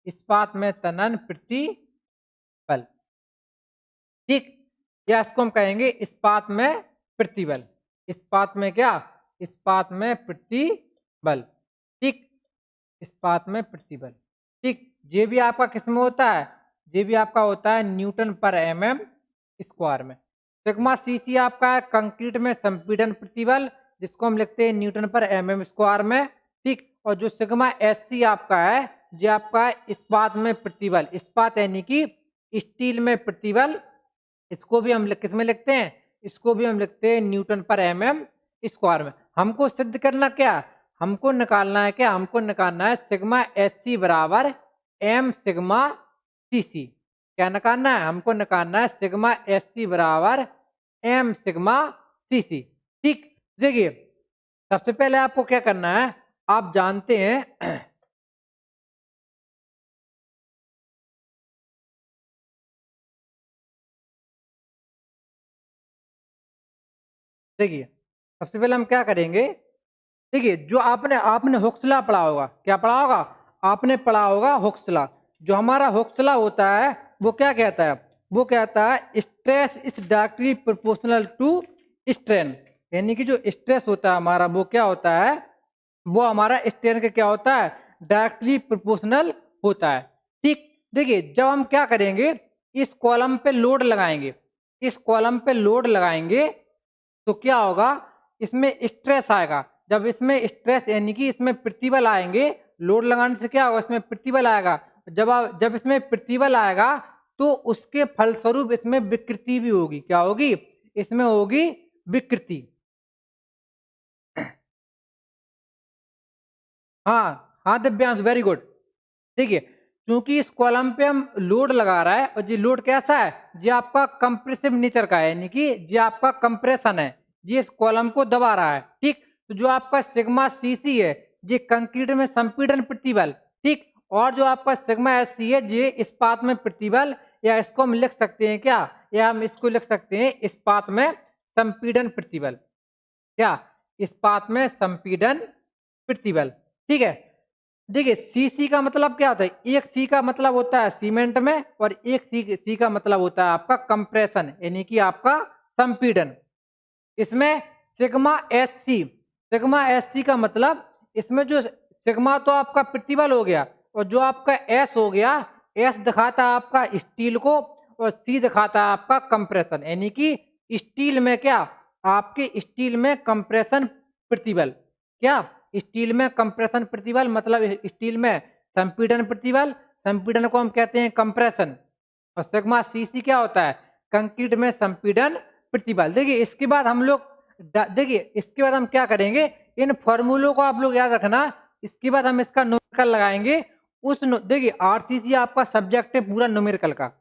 इस्पात में तनन प्रतिबल, ठीक। या इसको हम कहेंगे इस्पात में प्रतिबल, इस्पात में क्या, इस्पात में प्रतिबल, ठीक, इस्पात में प्रतिबल, ठीक। ये भी आपका किस में होता है, ये भी आपका होता है न्यूटन पर एमएम स्क्वायर में। सिग्मा सी सी आपका है कंक्रीट में संपीड़न प्रतिबल, जिसको हम लिखते हैं न्यूटन पर एमएम स्क्वायर में, ठीक। और जो सिग्मा एस सी आपका है, ये आपका है इस्पात में प्रतिबल, इस्पात यानी कि स्टील में प्रतिबल, इसको भी हम किस में लिखते हैं, इसको भी हम लिखते हैं न्यूटन पर एमएम स्क्वायर में। हमको सिद्ध करना क्या, हमको निकालना है क्या, हमको निकालना है सिग्मा एस सी बराबर एम सिग्मा सी सी। क्या निकालना है, हमको निकालना है सिग्मा एस सी बराबर एम सिग्मा सी सी, ठीक। देखिए सबसे पहले आपको क्या करना है, आप जानते हैं देखिए सबसे पहले हम क्या करेंगे, देखिए जो आपने आपने हुक्सला पढ़ा होगा, क्या पढ़ा होगा, आपने पढ़ा होगा हुक्सला। जो हमारा हुक्सला होता है वो क्या कहता है, वो कहता है stress is directly proportional to strain, यानी कि जो स्ट्रेस होता है हमारा वो क्या होता है, वो हमारा स्ट्रेन के क्या होता है, डायरेक्टली प्रोपोर्शनल होता है, ठीक। देखिए जब हम क्या करेंगे, इस कॉलम पे लोड लगाएंगे, इस कॉलम पे लोड लगाएंगे तो क्या होगा, इसमें स्ट्रेस आएगा। जब इसमें स्ट्रेस यानी कि इसमें प्रतिबल आएंगे, लोड लगाने से क्या होगा, इसमें प्रतिबल आएगा। जब इसमें प्रतिबल आएगा तो उसके फलस्वरूप इसमें विकृति भी होगी, क्या होगी, इसमें होगी विकृति। हाँ हाँ दिव्यांश, वेरी गुड। देखिए क्योंकि इस कॉलम पे हम लोड लगा रहा है, और ये लोड कैसा है, ये आपका कंप्रेसिव नेचर का है, यानी कि ये आपका कंप्रेशन है, ये इस कॉलम को दबा रहा है, ठीक। तो जो आपका सिग्मा सी सी है ये कंक्रीट में संपीड़न प्रतिबल, ठीक। और जो आपका सिग्मा एस सी है ये इस्पात में प्रतिबल, या इसको हम लिख सकते हैं क्या, या हम इसको लिख सकते हैं इस्पात में संपीड़न प्रतिबल, क्या, इस्पात में संपीड़न प्रतिबल, ठीक है। देखिए सी का मतलब क्या होता है, एक सी का मतलब होता है सीमेंट में, और एक सी का मतलब होता है आपका कंप्रेशन यानी कि आपका संपीड़न। इसमें सिग्मा एस सी का मतलब, इसमें जो सिग्मा तो आपका प्रतिबल हो गया, और जो आपका एस हो गया, एस दिखाता है आपका स्टील को, और सी दिखाता है आपका कंप्रेशन, यानी कि स्टील में क्या, आपके स्टील में कंप्रेशन प्रतिबल, क्या, स्टील में कंप्रेशन प्रतिबल मतलब स्टील में संपीड़न प्रतिबल, संपीड़न को हम कहते हैं कंप्रेशन। और सिग्मा सी सी क्या होता है, कंक्रीट में संपीड़न प्रतिबल। देखिए इसके बाद हम लोग, देखिए इसके बाद हम क्या करेंगे, इन फॉर्मूलों को आप लोग याद रखना, इसके बाद हम इसका न्यूमेरिकल लगाएंगे। देखिए आरसीसी आपका सब्जेक्ट है पूरा न्यूमेरिकल का,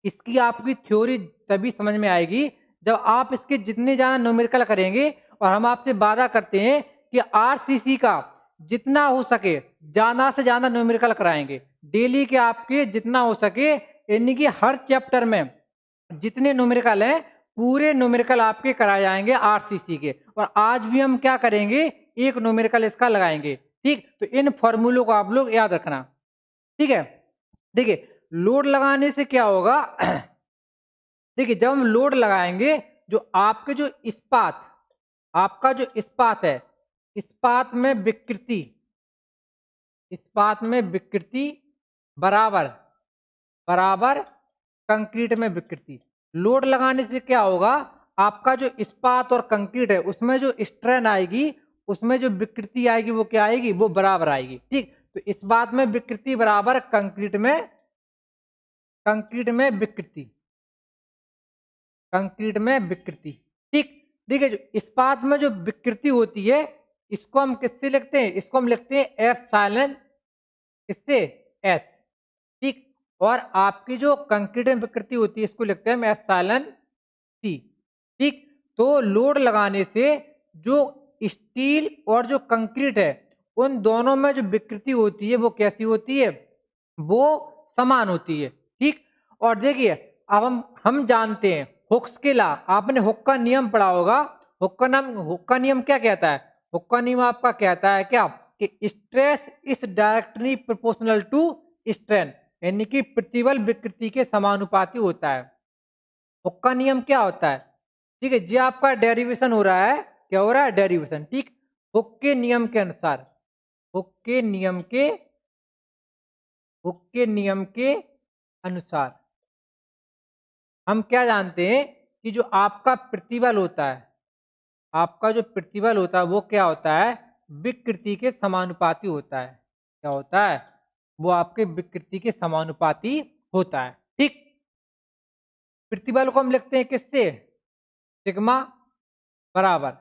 इसकी आपकी थ्योरी तभी समझ में आएगी जब आप इसके जितने ज्यादा न्यूमेरिकल करेंगे। और हम आपसे वादा करते हैं कि आरसीसी का जितना हो सके ज्यादा से ज्यादा न्यूमेरिकल कराएंगे, डेली के आपके जितना हो सके, यानी कि हर चैप्टर में जितने न्यूमेरिकल हैं पूरे न्यूमेरिकल आपके कराए जाएंगे आरसीसी के। और आज भी हम क्या करेंगे, एक न्यूमेरिकल इसका लगाएंगे, ठीक। तो इन फॉर्मूलों को आप लोग याद रखना, ठीक है। देखिए लोड लगाने से क्या होगा देखिए जब हम लोड लगाएंगे जो आपके जो इस्पात, आपका जो इस्पात है, इस्पात में विकृति, इस्पात में विकृति बराबर बराबर कंक्रीट में विकृति। लोड लगाने से क्या होगा, आपका जो इस्पात और कंक्रीट है उसमें जो स्ट्रेन आएगी, उसमें जो विकृति आएगी वो क्या आएगी, वो बराबर आएगी। ठीक, तो इस्पात में विकृति बराबर कंक्रीट में विकृति, कंक्रीट में विकृति। ठीक, देखिए जो इस्पात में जो विकृति होती है इसको हम किससे लिखते हैं, इसको हम लिखते हैं एप्सिलॉन, किससे, एस। ठीक, और आपकी जो कंक्रीट में विकृति होती है इसको लिखते हैं हम एप्सिलॉन सी। ठीक, तो लोड लगाने से जो स्टील और जो कंक्रीट है उन दोनों में जो विकृति होती है वो कैसी होती है, वो समान होती है। ठीक, और देखिए अब हम जानते हैं हुक्स के लॉ, आपने हुक का नियम पढ़ा होगा। हुक का नियम क्या कहता है, हुक का नियम आपका कहता है क्या कि stress is directly proportional to strain, यानी कि प्रतिबल विकृति के समानुपाती होता है। हुक का नियम क्या होता है, ठीक है, जी आपका डेरिवेशन हो रहा है, क्या हो रहा है, डेरिवेशन। ठीक, हुक के नियम के अनुसार, हुक के नियम के अनुसार हम क्या जानते हैं कि जो आपका प्रतिबल होता है, आपका जो प्रतिबल होता है वो क्या होता है, विकृति के समानुपाती होता है। क्या होता है, वो आपके विकृति के समानुपाती होता है। ठीक, प्रतिबल को हम लिखते हैं किससे, सिग्मा बराबर,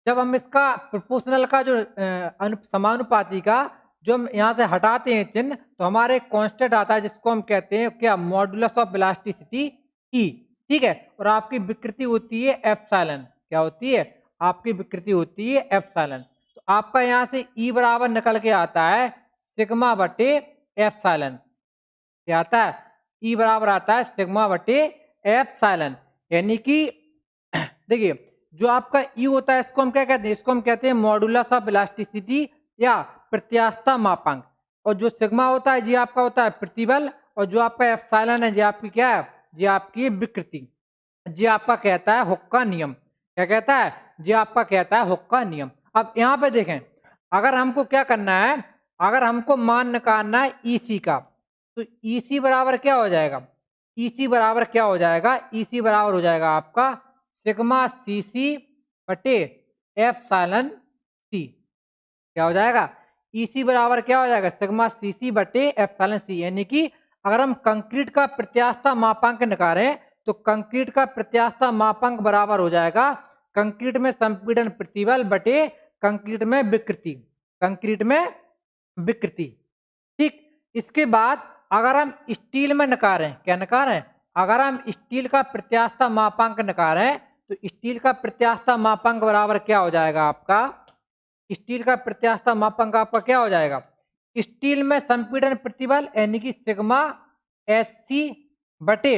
जब हम इसका प्रोपोर्शनल का जो समानुपाती का जो हम यहाँ से हटाते हैं चिन्ह तो हमारे कांस्टेंट आता है जिसको हम कहते हैं क्या, मॉडुलस ऑफ इलास्टिसिटी ई। ठीक है, और आपकी विकृति होती है एप्सिलॉन, क्या होती है, आपकी विकृति होती है एप्सिलॉन। तो आपका यहाँ से ई बराबर निकल के आता है सिग्मा बटे एप्सिलॉन, क्या आता है, ई बराबर आता है सिग्मा बटे एप्सिलॉन। यानी कि देखिए जो आपका ई होता है इसको हम क्या कहते हैं, इसको हम कहते हैं मॉडुलस ऑफ इलास्टिसिटी या प्रत्यास्थता मापांक, और जो सिग्मा होता है जी आपका होता है प्रतिबल, और जो आपका एप्सिलॉन है जी आपकी क्या है, जी आपकी विकृति। जी आपका कहता है हुक का नियम, क्या कहता है, जी आपका कहता है हुक का नियम। अब यहाँ पे देखें, अगर हमको क्या करना है, अगर हमको मान निकालना है ईसी का, तो ईसी बराबर क्या हो जाएगा, ईसी बराबर क्या हो जाएगा, ईसी बराबर हो जाएगा आपका सिग्मा सीसी बटे एप्सिलॉन सी। क्या हो जाएगा, ईसी बराबर क्या हो जाएगा, सिग्मा सीसी बटे एप्सिलॉन सी। यानी कि अगर हम कंक्रीट का प्रत्यास्थता मापांक निकालें तो कंक्रीट का प्रत्यास्थता मापांक बराबर हो जाएगा कंक्रीट में संपीड़न प्रतिबल बटे कंक्रीट में विकृति, कंक्रीट में विकृति। ठीक, इसके बाद अगर हम स्टील में निकालें, क्या निकालें, अगर हम स्टील का प्रत्यास्थता मापांक निकालें तो स्टील का प्रत्यास्थता मापांक बराबर क्या हो जाएगा आपका, स्टील का प्रत्यास्थता मापांक आपका क्या हो जाएगा, स्टील में संपीड़न प्रतिबल यानी कि सिग्मा एस सी बटे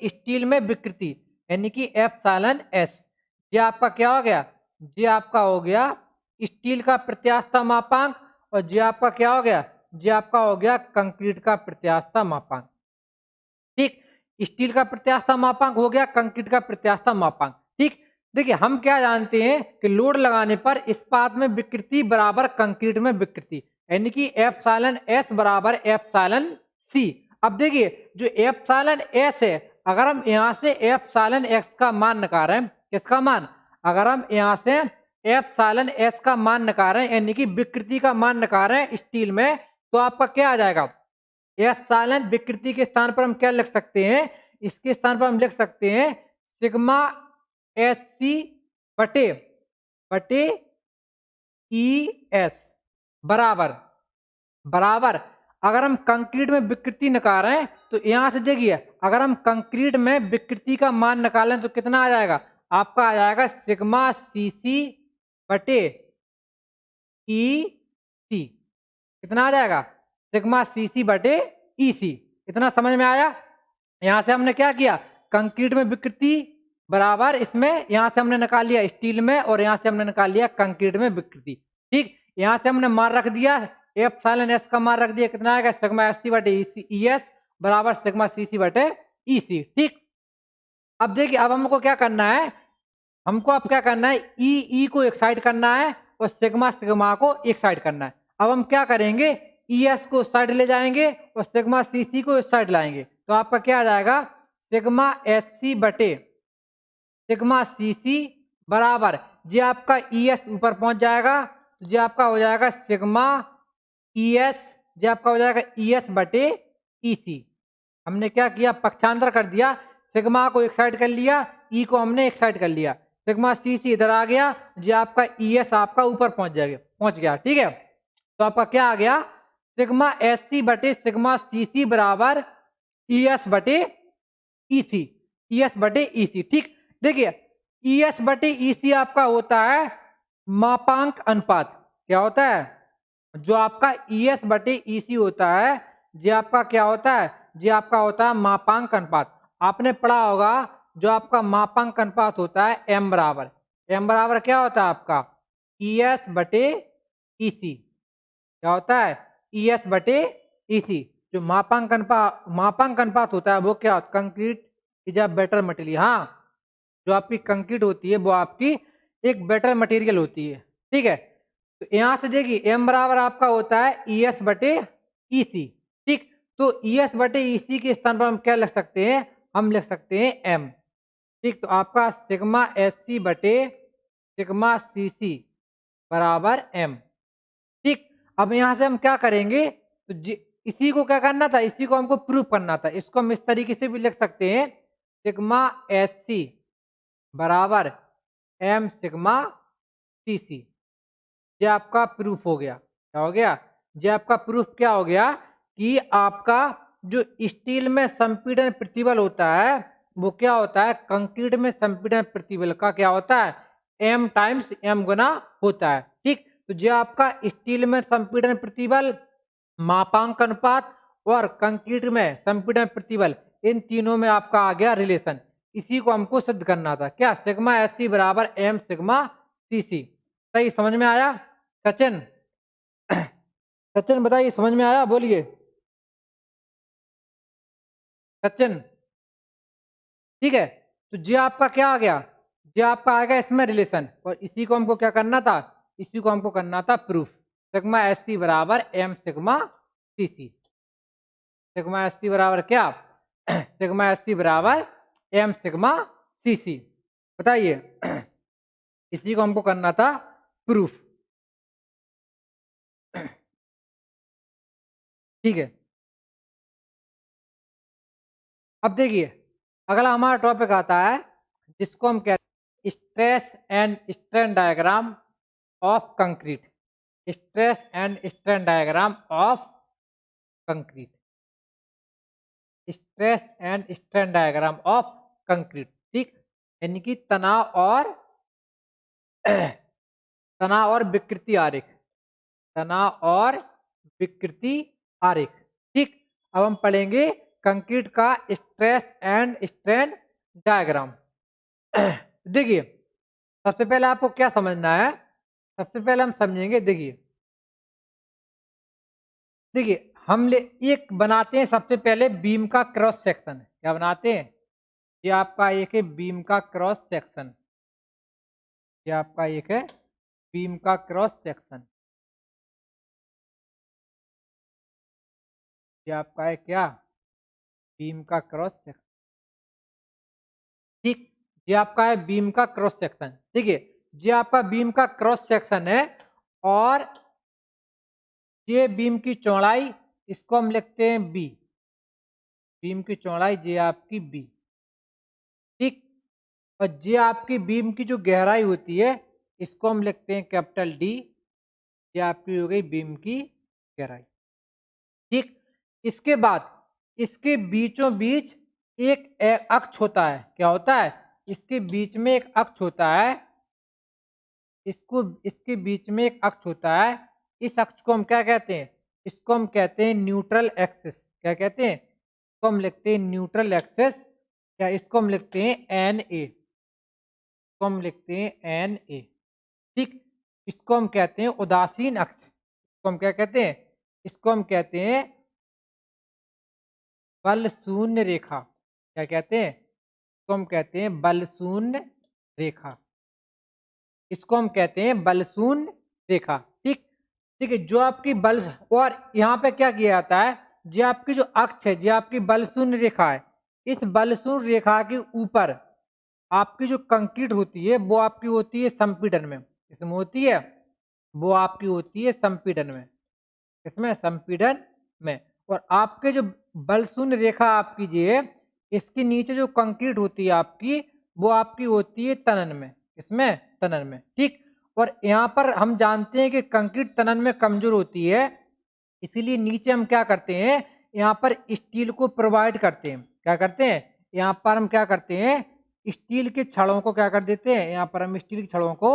स्टील में विकृति यानी कि एप्सिलॉन एस। ये आपका क्या हो गया, ये आपका हो गया स्टील का प्रत्यास्थता मापांक, और ये आपका क्या हो गया, ये आपका हो गया कंक्रीट का प्रत्यास्थता मापांक। ठीक, स्टील का प्रत्यास्थता मापांक हो गया कंक्रीट का प्रत्यास्थता मापांक। ठीक, देखिए हम क्या जानते हैं कि लोड लगाने पर इस्पात में विकृति बराबर कंक्रीट में विकृति, यानी कि एप्सिलॉन एस बराबर एप्सिलॉन सी। अब देखिए जो एप्सिलॉन एस है, अगर हम यहाँ से एप्सिलॉन एक्स का मान निकालें, किसका मान, अगर हम यहाँ से एप्सिलॉन एस का मान निकालें यानी कि विकृति का मान निकालें स्टील में, तो आपका क्या आ जाएगा, एप्सिलॉन विकृति के स्थान पर हम क्या लिख सकते हैं, इसके स्थान पर हम लिख सकते हैं सिग्मा एस सी बटे ई एस बराबर अगर हम कंक्रीट में विकृति निकालें तो यहां से देखिए अगर हम कंक्रीट में विकृति का मान निकालें तो कितना आ जाएगा, आपका आ जाएगा सिग्मा सी सी बटे ई सी। कितना आ जाएगा, सिग्मा सी सी बटे ई सी। इतना समझ में आया। यहां से हमने क्या किया, कंक्रीट में विकृति बराबर इसमें यहां से हमने निकाल लिया स्टील में, और यहां से हमने निकाल लिया कंक्रीट में विकृति। ठीक, यहां से हमने मान रख दिया एप्सिलॉन एस का मान रख दिया, कितना आएगा सिग्मा एस सी बटे ई एस बराबर सिग्मा सी सी बटे ई सी। ठीक, अब देखिए, अब हमको क्या करना है, हमको अब क्या करना है, ई को एक साइड करना है और सिग्मा सिग्मा को एक साइड करना है। अब हम क्या करेंगे, ई एस को उस साइड ले जाएंगे और सिग्मा सी सी को इस साइड लाएंगे, तो आपका क्या आ जाएगा, सिग्मा एस सी बटे सिग्मा सी सी बराबर, ये आपका ई एस ऊपर पहुंच जाएगा, तो ये आपका हो जाएगा सिग्मा ई एस, ये आपका हो जाएगा ई एस बटे ई सी। हमने क्या किया, पक्षांतर कर दिया, सिग्मा को एक साइड कर लिया, ई को हमने एक साइड कर लिया, सिग्मा सी सी इधर आ गया, ये आपका ई एस आपका ऊपर पहुंच गया, ठीक है। तो आपका क्या आ गया, सिग्मा एस सी बटे सिग्मा सी सी बराबर ई एस बटे ई सी, ई एस बटे ई सी, ठीक। देखिए, ई एस बटे ई सी आपका होता है मापांक अनुपात, क्या होता है, जो आपका ई एस बटे ई सी होता है, ये आपका क्या होता है, ये आपका होता है मापांक अनुपात। आपने पढ़ा होगा, जो आपका मापांक अनुपात होता है एम बराबर क्या होता है आपका, ई एस बटे ई सी, क्या होता है, ई एस बटे ई सी। जो मापांक अनुपात होता है वो क्या होता है, concrete is a better material. हाँ, जो आपकी कंक्रीट होती है वो आपकी एक बेटर मटेरियल होती है, ठीक है। तो यहां से देखिए, एम बराबर आपका होता है ई एस बटे ई सी, ठीक। तो ई एस बटे ई सी के स्थान पर हम क्या लिख सकते हैं, हम लिख सकते हैं एम, ठीक। तो आपका सिग्मा एस सी बटे सिग्मा सी सी बराबर एम, ठीक। अब यहां से हम क्या करेंगे, तो इसी को क्या करना था, इसी को हमको प्रूफ करना था, इसको हम इस तरीके से भी लिख सकते हैं, सिग्मा एस सी बराबर एम सिग्मा सी सी। ये आपका प्रूफ हो गया, क्या हो गया, ये आपका प्रूफ क्या हो गया, कि आपका जो स्टील में संपीड़न प्रतिबल होता है वो क्या होता है, कंक्रीट में संपीड़न प्रतिबल का क्या होता है, एम टाइम्स एम गुना होता है, ठीक। तो जो आपका स्टील में संपीड़न प्रतिबल, मापांक अनुपात और कंक्रीट में संपीड़न प्रतिबल, इन तीनों में आपका आ गया रिलेशन। इसी को हमको सिद्ध करना था, क्या, सिग्मा एस सी बराबर एम सिग्मा सी सी। सही समझ में आया सचिन? सचिन बताइए, समझ में आया, बोलिए सचिन, ठीक है। तो ये आपका क्या आ गया, ये आपका आ गया इसमें रिलेशन, और इसी को हमको क्या करना था, इसी को हमको करना था प्रूफ। सिग्मा एस सी बराबर एम सिग्मा सी सी, सिग्मा एस सी बराबर क्या, सिग्मा एस सी बराबर एम सिग्मा सी सी। बताइए, इसी को हमको करना था प्रूफ, ठीक है। अब देखिए, अगला हमारा टॉपिक आता है जिसको हम कहते हैं stress and strain diagram of concrete, stress and strain diagram of concrete, stress and strain diagram of concrete, ठीक। यानी कि तनाव और विकृति आरेख, तनाव और विकृति आरेख, ठीक। अब हम पढ़ेंगे कंक्रीट का स्ट्रेस एंड स्ट्रेन डायग्राम। देखिए, सबसे पहले आपको क्या समझना है, सबसे पहले हम समझेंगे, देखिए देखिए हम ले एक बनाते हैं, सबसे पहले बीम का क्रॉस सेक्शन, क्या बनाते हैं, ये आपका एक है बीम का क्रॉस सेक्शन, ये आपका एक है बीम का क्रॉस सेक्शन, ये आपका है क्या, बीम का क्रॉस सेक्शन, ठीक। ये आपका है बीम का क्रॉस सेक्शन, देखिए ये आपका बीम का क्रॉस सेक्शन है, और ये बीम की चौड़ाई, इसको हम लिखते हैं बी, बीम की चौड़ाई ये आपकी बी, ठीक। और ये आपकी बीम की जो गहराई होती है इसको हम लिखते हैं कैपिटल डी, ये आपकी हो गई बीम की गहराई, ठीक। इसके बाद इसके बीचों बीच एक अक्ष होता है, क्या होता है, इसके बीच में एक अक्ष होता है, इसके बीच में एक अक्ष होता है, इस अक्ष को हम क्या कहते हैं, इसको हम कहते हैं न्यूट्रल एक्सिस, क्या कहते हैं, इसको हम लिखते हैं न्यूट्रल एक्सिस, या इसको हम लिखते हैं एन ए, इसको हम लिखते हैं एन ए, ठीक। इसको हम कहते हैं उदासीन अक्ष, इसको हम क्या कहते हैं, इसको हम कहते हैं बल शून्य रेखा, क्या कहते हैं, इसको हम कहते हैं बल शून्य रेखा, इसको हम कहते हैं बल शून्य रेखा। ठीक, ठीक है। जो आपकी बल, और यहाँ पे क्या किया जाता है, जो आपकी जो अक्ष है, जो आपकी बल शून्य रेखा है, इस बल शून्य रेखा के ऊपर आपकी जो कंक्रीट होती है वो आपकी होती है संपीड़न में। इसमें होती है, वो आपकी होती है संपीड़न में, इसमें संपीड़न में। और आपके जो बल शून्य रेखा आपकी जी है, इसके नीचे जो कंक्रीट होती है आपकी, वो आपकी होती है तनन में, इसमें तनन में। ठीक, और यहाँ पर हम जानते हैं कि कंक्रीट तनन में कमजोर होती है, इसीलिए नीचे हम क्या करते हैं, यहाँ पर स्टील को प्रोवाइड करते हैं। क्या करते हैं, यहाँ पर हम क्या करते हैं, स्टील के छड़ों को क्या कर देते हैं, यहाँ पर हम स्टील के छड़ों को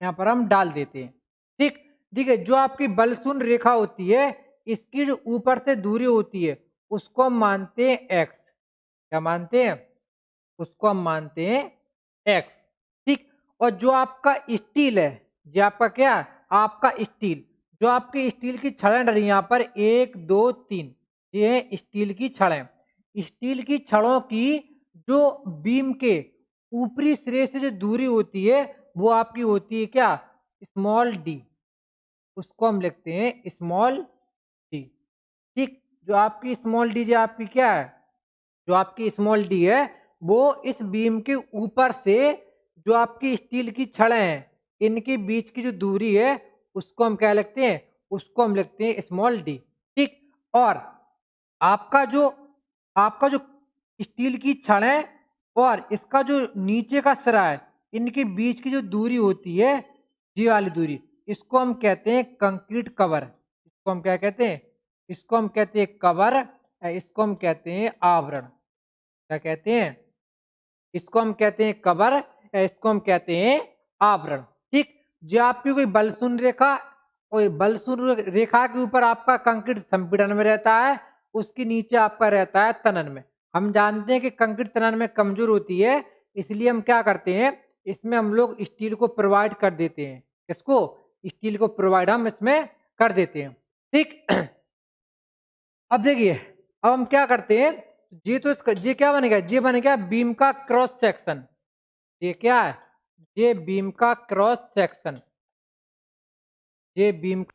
यहाँ पर हम डाल देते हैं। ठीक, ठीक है। जो आपकी बल शून्य रेखा होती है, इसकी जो ऊपर से दूरी होती है उसको हम मानते हैं एक्स। क्या मानते हैं, उसको हम मानते हैं एक्स। ठीक, और जो आपका स्टील है, जो आपका क्या, आपका स्टील, जो आपकी स्टील की छड़ें डली यहाँ पर 1 2 3, ये स्टील की छड़ें, स्टील की छड़ों की जो बीम के ऊपरी सिरे से जो दूरी होती है वो आपकी होती है क्या, स्मॉल डी, उसको हम लिखते हैं स्मॉल डी। ठीक, जो आपकी स्मॉल डी, जो आपकी क्या है, जो आपकी स्मॉल डी है, वो इस बीम के ऊपर से जो आपकी स्टील की छड़ें हैं, इनके बीच की जो दूरी है उसको हम क्या लिखते हैं, उसको हम लिखते हैं स्मॉल डी। ठीक, और आपका जो स्टील की छड़ें और इसका जो नीचे का सिरा है, इनके बीच की जो दूरी होती है, ये वाली दूरी, इसको हम कहते हैं कंक्रीट कवर। इसको हम क्या कहते हैं, इसको हम कहते हैं कवर, इसको हम कहते हैं आवरण। क्या कहते हैं, इसको हम कहते हैं कवर, इसको हम कहते हैं आवरण। ठीक, जो आपकी कोई बल शून्य रेखा, कोई बल शून्य रेखा के ऊपर आपका कंक्रीट संपीड़न में रहता है, उसके नीचे आपका रहता है तनन में। हम जानते हैं कि कंक्रीट तनन में कमजोर होती है, इसलिए हम क्या करते हैं, इसमें हम लोग स्टील को प्रोवाइड कर देते हैं। इसको स्टील को प्रोवाइड हम इसमें कर देते हैं। ठीक, अब देखिए, अब हम क्या करते हैं, ये तो इसका ये क्या बनेगा, ये बनेगा बीम का क्रॉस सेक्शन। ये क्या है, ये बीम का क्रॉस सेक्शन, ये बीम।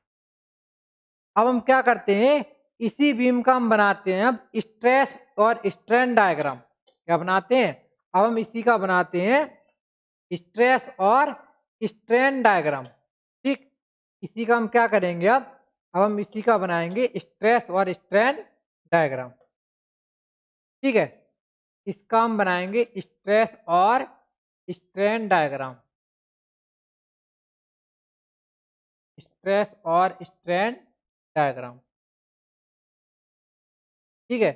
अब हम क्या करते हैं, इसी बीम का हम बनाते हैं अब स्ट्रेस और स्ट्रेन डायग्राम। क्या बनाते हैं, अब हम इसी का बनाते हैं स्ट्रेस और स्ट्रेन डायग्राम। ठीक, इसी का हम क्या करेंगे, अब हम इसी का बनाएंगे स्ट्रेस और स्ट्रेन डायग्राम। ठीक है, इसका हम बनाएंगे स्ट्रेस और स्ट्रेन डायग्राम, स्ट्रेस और स्ट्रेन डायग्राम। ठीक है,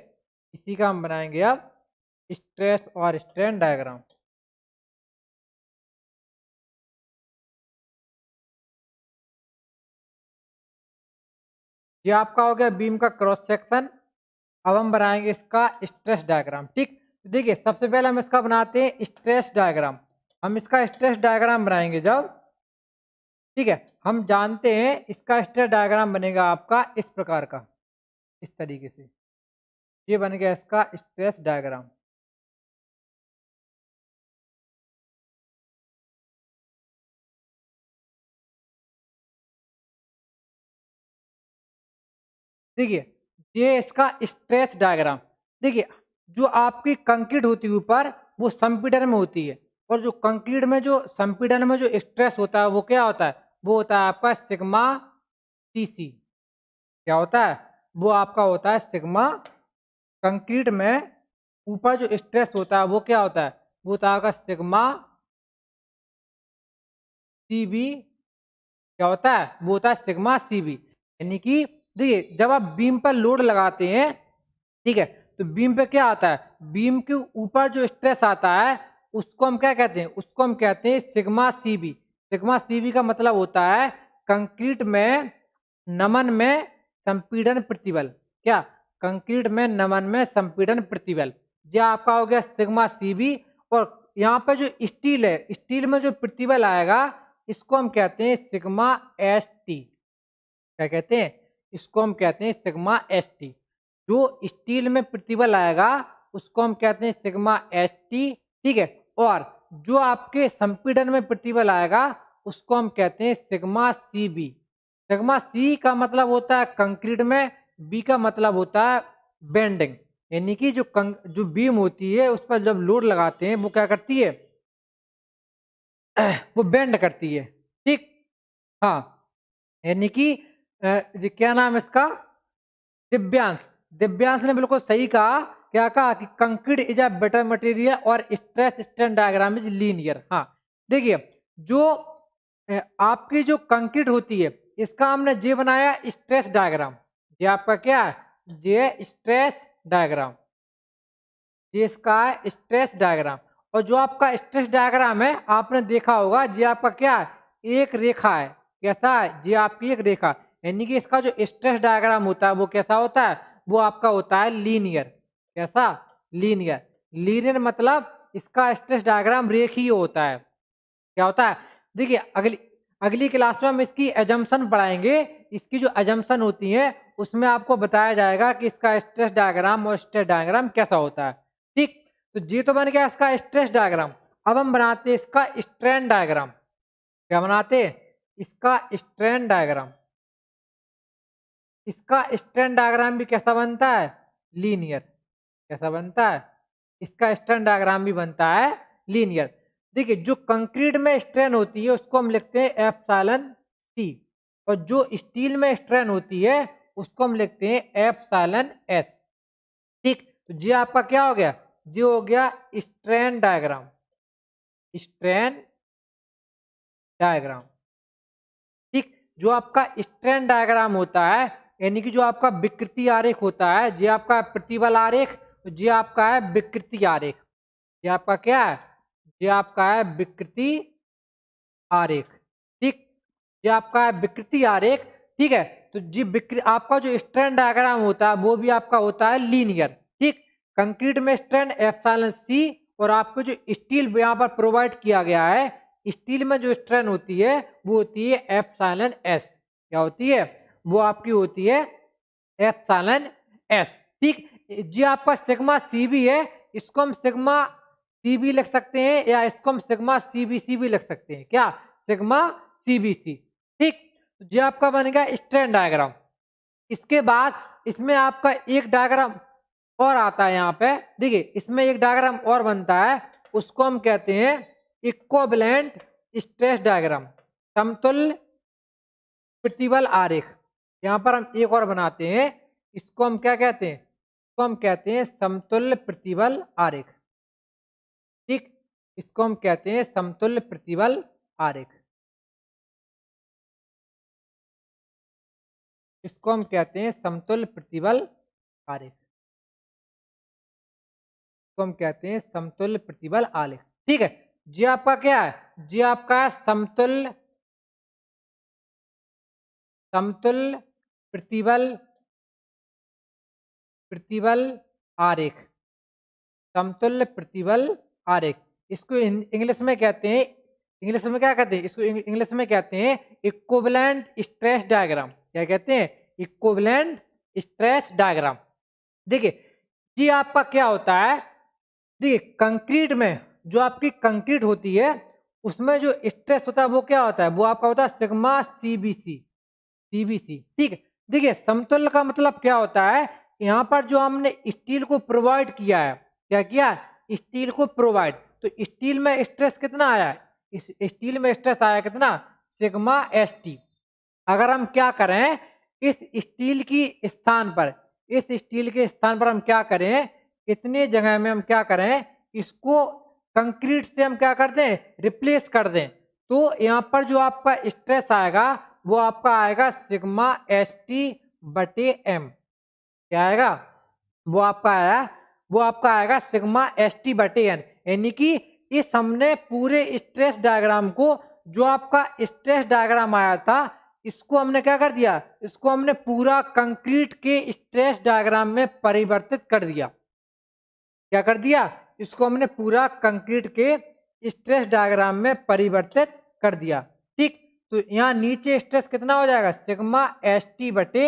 इसी का हम बनाएंगे अब स्ट्रेस और स्ट्रेन डायग्राम। ये आपका हो गया बीम का क्रॉस सेक्शन। अब हम बनाएंगे इसका स्ट्रेस डायग्राम। ठीक, तो देखिए सबसे पहले हम इसका बनाते हैं स्ट्रेस डायग्राम। हम इसका स्ट्रेस डायग्राम बनाएंगे जब, ठीक है, हम जानते हैं इसका स्ट्रेस डायग्राम बनेगा आपका इस प्रकार का, इस तरीके से। ये बन गया इसका स्ट्रेस डायग्राम। देखिए, ये इसका स्ट्रेस डायग्राम। देखिए, जो आपकी कंक्रीट होती है ऊपर, वो संपीड़न में होती है, और जो कंक्रीट में जो संपीड़न में जो स्ट्रेस होता है वो क्या होता है, वो होता है आपका सिग्मा सीसी। क्या होता है, वो आपका होता है सिग्मा। कंक्रीट में ऊपर जो स्ट्रेस होता है वो क्या होता है, वो होता है आपका सिग्मा सीबी। क्या होता है, वो होता है सिग्मा सीबी। यानी कि देखिए, जब आप बीम पर लोड लगाते हैं, ठीक है, तो बीम पे क्या आता है, बीम के ऊपर जो स्ट्रेस आता है उसको हम क्या कहते हैं, उसको हम कहते हैं सिग्मा सीबी। सिग्मा सीबी का मतलब होता है कंक्रीट में नमन में संपीड़न प्रतिबल। क्या, कंक्रीट में नमन में संपीड़न प्रतिबल, यह आपका हो गया सिग्मा सीबी। और यहाँ पे जो स्टील है, स्टील में जो प्रतिबल आएगा इसको हम कहते हैं सिग्मा एस टी। क्या कहते हैं, इसको हम कहते हैं सिग्मा एस टी। जो स्टील में प्रतिबल आएगा उसको हम कहते हैं सिग्मा एस टी, ठीक है। और जो आपके संपीड़न में प्रतिबल आएगा उसको हम कहते हैं sigma c b. Sigma c का मतलब होता है कंक्रीट में, बी का मतलब होता है बेंडिंग, यानी कि जो बीम होती है उस पर जब लोड लगाते हैं वो क्या करती है, वो बेंड करती है। ठीक, हाँ, यानी कि ये क्या नाम है इसका, दिव्यांश। दिव्यांश ने बिल्कुल सही कहा। क्या कहा कि concrete is a better material और stress strain diagram is linear. हाँ, देखिए जो आपकी जो कंक्रीट होती है इसका हमने जे बनाया स्ट्रेस डायग्राम। ये आपका क्या है, जे स्ट्रेस डायग्राम, ये इसका है स्ट्रेस डायग्राम। और जो आपका स्ट्रेस डायग्राम है आपने देखा होगा, ये आपका क्या है, एक रेखा है। कैसा है, ये आपकी एक रेखा, यानी कि इसका जो स्ट्रेस डायग्राम होता है वो कैसा होता है, वो आपका होता है लीनियर। कैसा, लीनियर। लीनियर मतलब इसका स्ट्रेस डायग्राम रेखीय होता है। क्या होता है, देखिए अगली अगली क्लास में हम इसकी एजम्पशन पढ़ाएंगे। इसकी जो एजम्पशन होती है उसमें आपको बताया जाएगा कि इसका स्ट्रेस डायग्राम और स्ट्रेस डायग्राम कैसा होता है। ठीक, तो ये तो बन गया इसका स्ट्रेस डायग्राम। अब हम बनाते हैं इसका स्ट्रेन डायग्राम। क्या बनाते हैं, इसका स्ट्रेन डायग्राम। इसका स्ट्रेन डायग्राम भी कैसा बनता है, लीनियर। कैसा बनता है, इसका स्ट्रेन डायग्राम भी बनता है लीनियर। देखिए जो कंक्रीट में स्ट्रेन होती है उसको हम लिखते हैं एप्सिलॉन सी, और जो स्टील में स्ट्रेन होती है उसको हम लिखते हैं एप्सिलॉन एस। ठीक, तो ये आपका क्या हो गया, ये हो गया स्ट्रेन डायग्राम। Strain diagram. ठीक, जो आपका स्ट्रेन डायग्राम होता है, यानी कि जो आपका विकृति आरेख होता है, ये आपका प्रतिबल आरेख, ये आपका है विकृति आरेख। ये आपका क्या है, ये आपका है विकृति आरेख। ठीक, ये आपका है विकृति आरेख। ठीक है, तो जी आपका जो स्ट्रेन डायग्राम होता है वो भी आपका होता है लीनियर। ठीक, कंक्रीट में स्ट्रेन एप्सिलॉन सी, और आपको जो स्टील यहाँ पर प्रोवाइड किया गया है, स्टील में जो स्ट्रेन होती है वो होती है एप्सिलॉन एस। क्या होती है, वो आपकी होती है एप्सिलॉन एस। ठीक, जी आपका सिग्मा सी भी है, इसको हम सिग्मा सी भी लिख सकते हैं या इसको हम सिग्मा सीबीसी भी लिख सकते हैं। क्या, सिग्मा सीबीसी। ठीक, तो ये आपका बन गया स्ट्रेन डायग्राम। इसके बाद इसमें आपका एक डायग्राम और आता है यहाँ पे। देखिए इसमें एक डायग्राम और बनता है, उसको हम कहते हैं इक्विवेलेंट स्ट्रेस डायग्राम, समतुल्य प्रतिबल आरेख। यहाँ पर हम एक और बनाते हैं, इसको हम क्या कहते हैं, इसको हम कहते हैं समतुल्य प्रतिबल आरेख। ठीक, इसको हम कहते हैं समतुल्य प्रतिबल आरेख। इसको हम कहते हैं समतुल्य प्रतिबल आरेख। इसको हम कहते हैं समतुल्य प्रतिबल आलेख। ठीक है, जी आपका क्या है, जी आपका समतुल्य समतुल्य प्रतिबल प्रतिबल आरेख। समतुल्य प्रतिबल आरेख, इसको इंग्लिश में कहते हैं, इंग्लिश में क्या कहते हैं, इसको इंग्लिश में कहते हैं इक्विवेलेंट स्ट्रेस डायग्राम। क्या कहते हैं, इक्विवेलेंट स्ट्रेस डायग्राम। देखिए जी आपका क्या होता है, देखिए कंक्रीट में जो आपकी कंक्रीट होती है उसमें जो स्ट्रेस होता है वो क्या होता है, वो आपका होता है सिग्मा सीबीसी। सीबीसी। ठीक है, देखिए समतुल्य का मतलब क्या होता है, यहाँ पर जो हमने स्टील को प्रोवाइड किया है, क्या किया, स्टील को प्रोवाइड, तो स्टील में स्ट्रेस कितना आया, इस स्टील में स्ट्रेस आया कितना, सिग्मा एस टी। अगर हम क्या करें, इस स्टील की स्थान पर, इस स्टील के स्थान पर हम क्या करें, इतने जगह में हम क्या करें, इसको कंक्रीट से हम क्या कर दें, रिप्लेस कर दें, तो यहाँ पर जो आपका स्ट्रेस आएगा वो आपका आएगा सिग्मा एस टी बटे एम। क्या आएगा, वो आपका आया, वो आपका आएगा सिग्मा एस टी बटे एन। यानी कि इस हमने पूरे स्ट्रेस डायग्राम को, जो आपका स्ट्रेस डायग्राम आया था, इसको हमने क्या कर दिया, इसको हमने पूरा कंक्रीट के स्ट्रेस डायग्राम में परिवर्तित कर दिया। क्या कर दिया, इसको हमने पूरा कंक्रीट के स्ट्रेस डायग्राम में परिवर्तित कर दिया। ठीक, तो यहाँ नीचे स्ट्रेस कितना हो जाएगा, सिग्मा एस टी बटे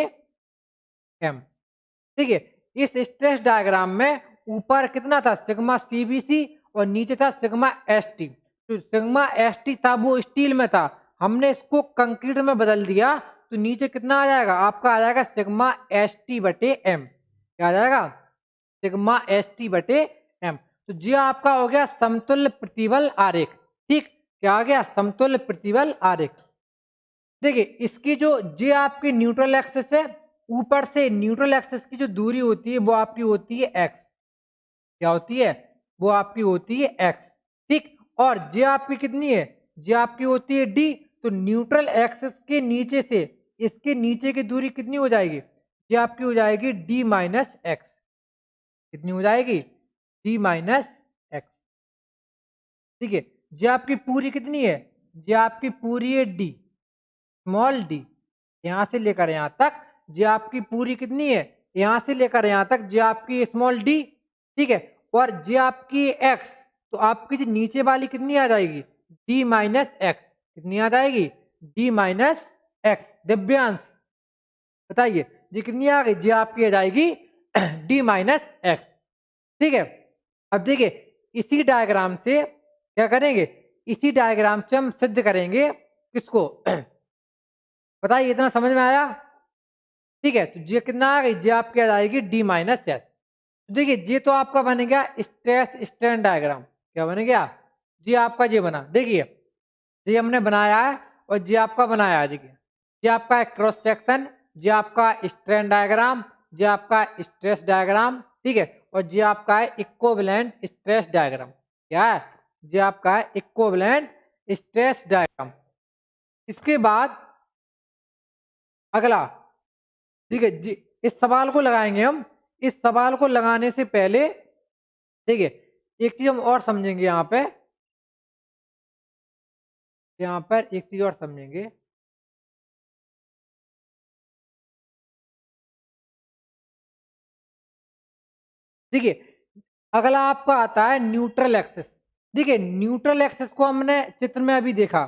एम। ठीक है, इस स्ट्रेस डायग्राम में ऊपर कितना था, सिग्मा सीबीसी, और नीचे था सिग्मा एस टी। तो सिग्मा एस टी था वो स्टील में था, हमने इसको कंक्रीट में बदल दिया, तो नीचे कितना आ जाएगा आपका, आ जाएगा सिग्मा एस टी बटे एम। क्या आ जाएगा, सिग्मा एस टी बटे एम। तो ये आपका हो गया समतुल्य प्रतिबल आरेख। ठीक, क्या आ गया, समतुल्य प्रतिबल आरेख। देखिए इसकी जो जे आपकी न्यूट्रल एक्सिस है, ऊपर से न्यूट्रल एक्सिस की जो दूरी होती है वो आपकी होती है एक्स। क्या होती है, वो आपकी होती है एक्स। ठीक, और जे आपकी कितनी है, जे आपकी होती है डी। तो न्यूट्रल एक्सिस के नीचे से इसके नीचे की दूरी कितनी हो जाएगी, जे आपकी हो जाएगी डी माइनस एक्स। कितनी हो जाएगी, डी माइनस एक्स। ठीक है, जे आपकी पूरी कितनी है, जे आपकी पूरी है डी, स्मॉल डी, यहां से लेकर यहां तक जे आपकी पूरी कितनी है, यहां से लेकर यहां तक जे आपकी स्मॉल डी। ठीक है, और जे आपकी एक्स, तो आपकी जो नीचे वाली कितनी आ जाएगी, डी माइनस एक्स। कितनी आ जाएगी, डी माइनस एक्स। दिव्यांश बताइए जी कितनी आ गई, जे आपकी आ जाएगी डी माइनस एक्स। ठीक है, अब देखिए इसी डायग्राम से क्या करेंगे, इसी डायग्राम से हम सिद्ध करेंगे किसको बताइए, इतना समझ में आया। ठीक है, तो जे कितना आ गई, जे आपकी आ जाएगी डी माइनस एस। देखिए जे तो आपका बन गया स्ट्रेस स्ट्रेन डायग्राम। क्या बन गया, जे आपका जे बना। देखिए जे हमने बनाया है और जे आपका बनाया है। देखिए जे आपका है क्रॉस सेक्शन, जे आपका स्ट्रेन डायग्राम, जे आपका स्ट्रेस डायग्राम। ठीक है, और जे आपका है इक्विवेलेंट स्ट्रेस डायग्राम। क्या है, जे आपका है इक्विवेलेंट स्ट्रेस डायग्राम। इसके बाद अगला, ठीक है जी, इस सवाल को लगाएंगे हम। इस सवाल को लगाने से पहले ठीक है एक चीज हम और समझेंगे यहाँ पे, यहाँ पर एक चीज और समझेंगे। देखिए अगला आपका आता है न्यूट्रल एक्सिस। देखिए न्यूट्रल एक्सिस को हमने चित्र में अभी देखा,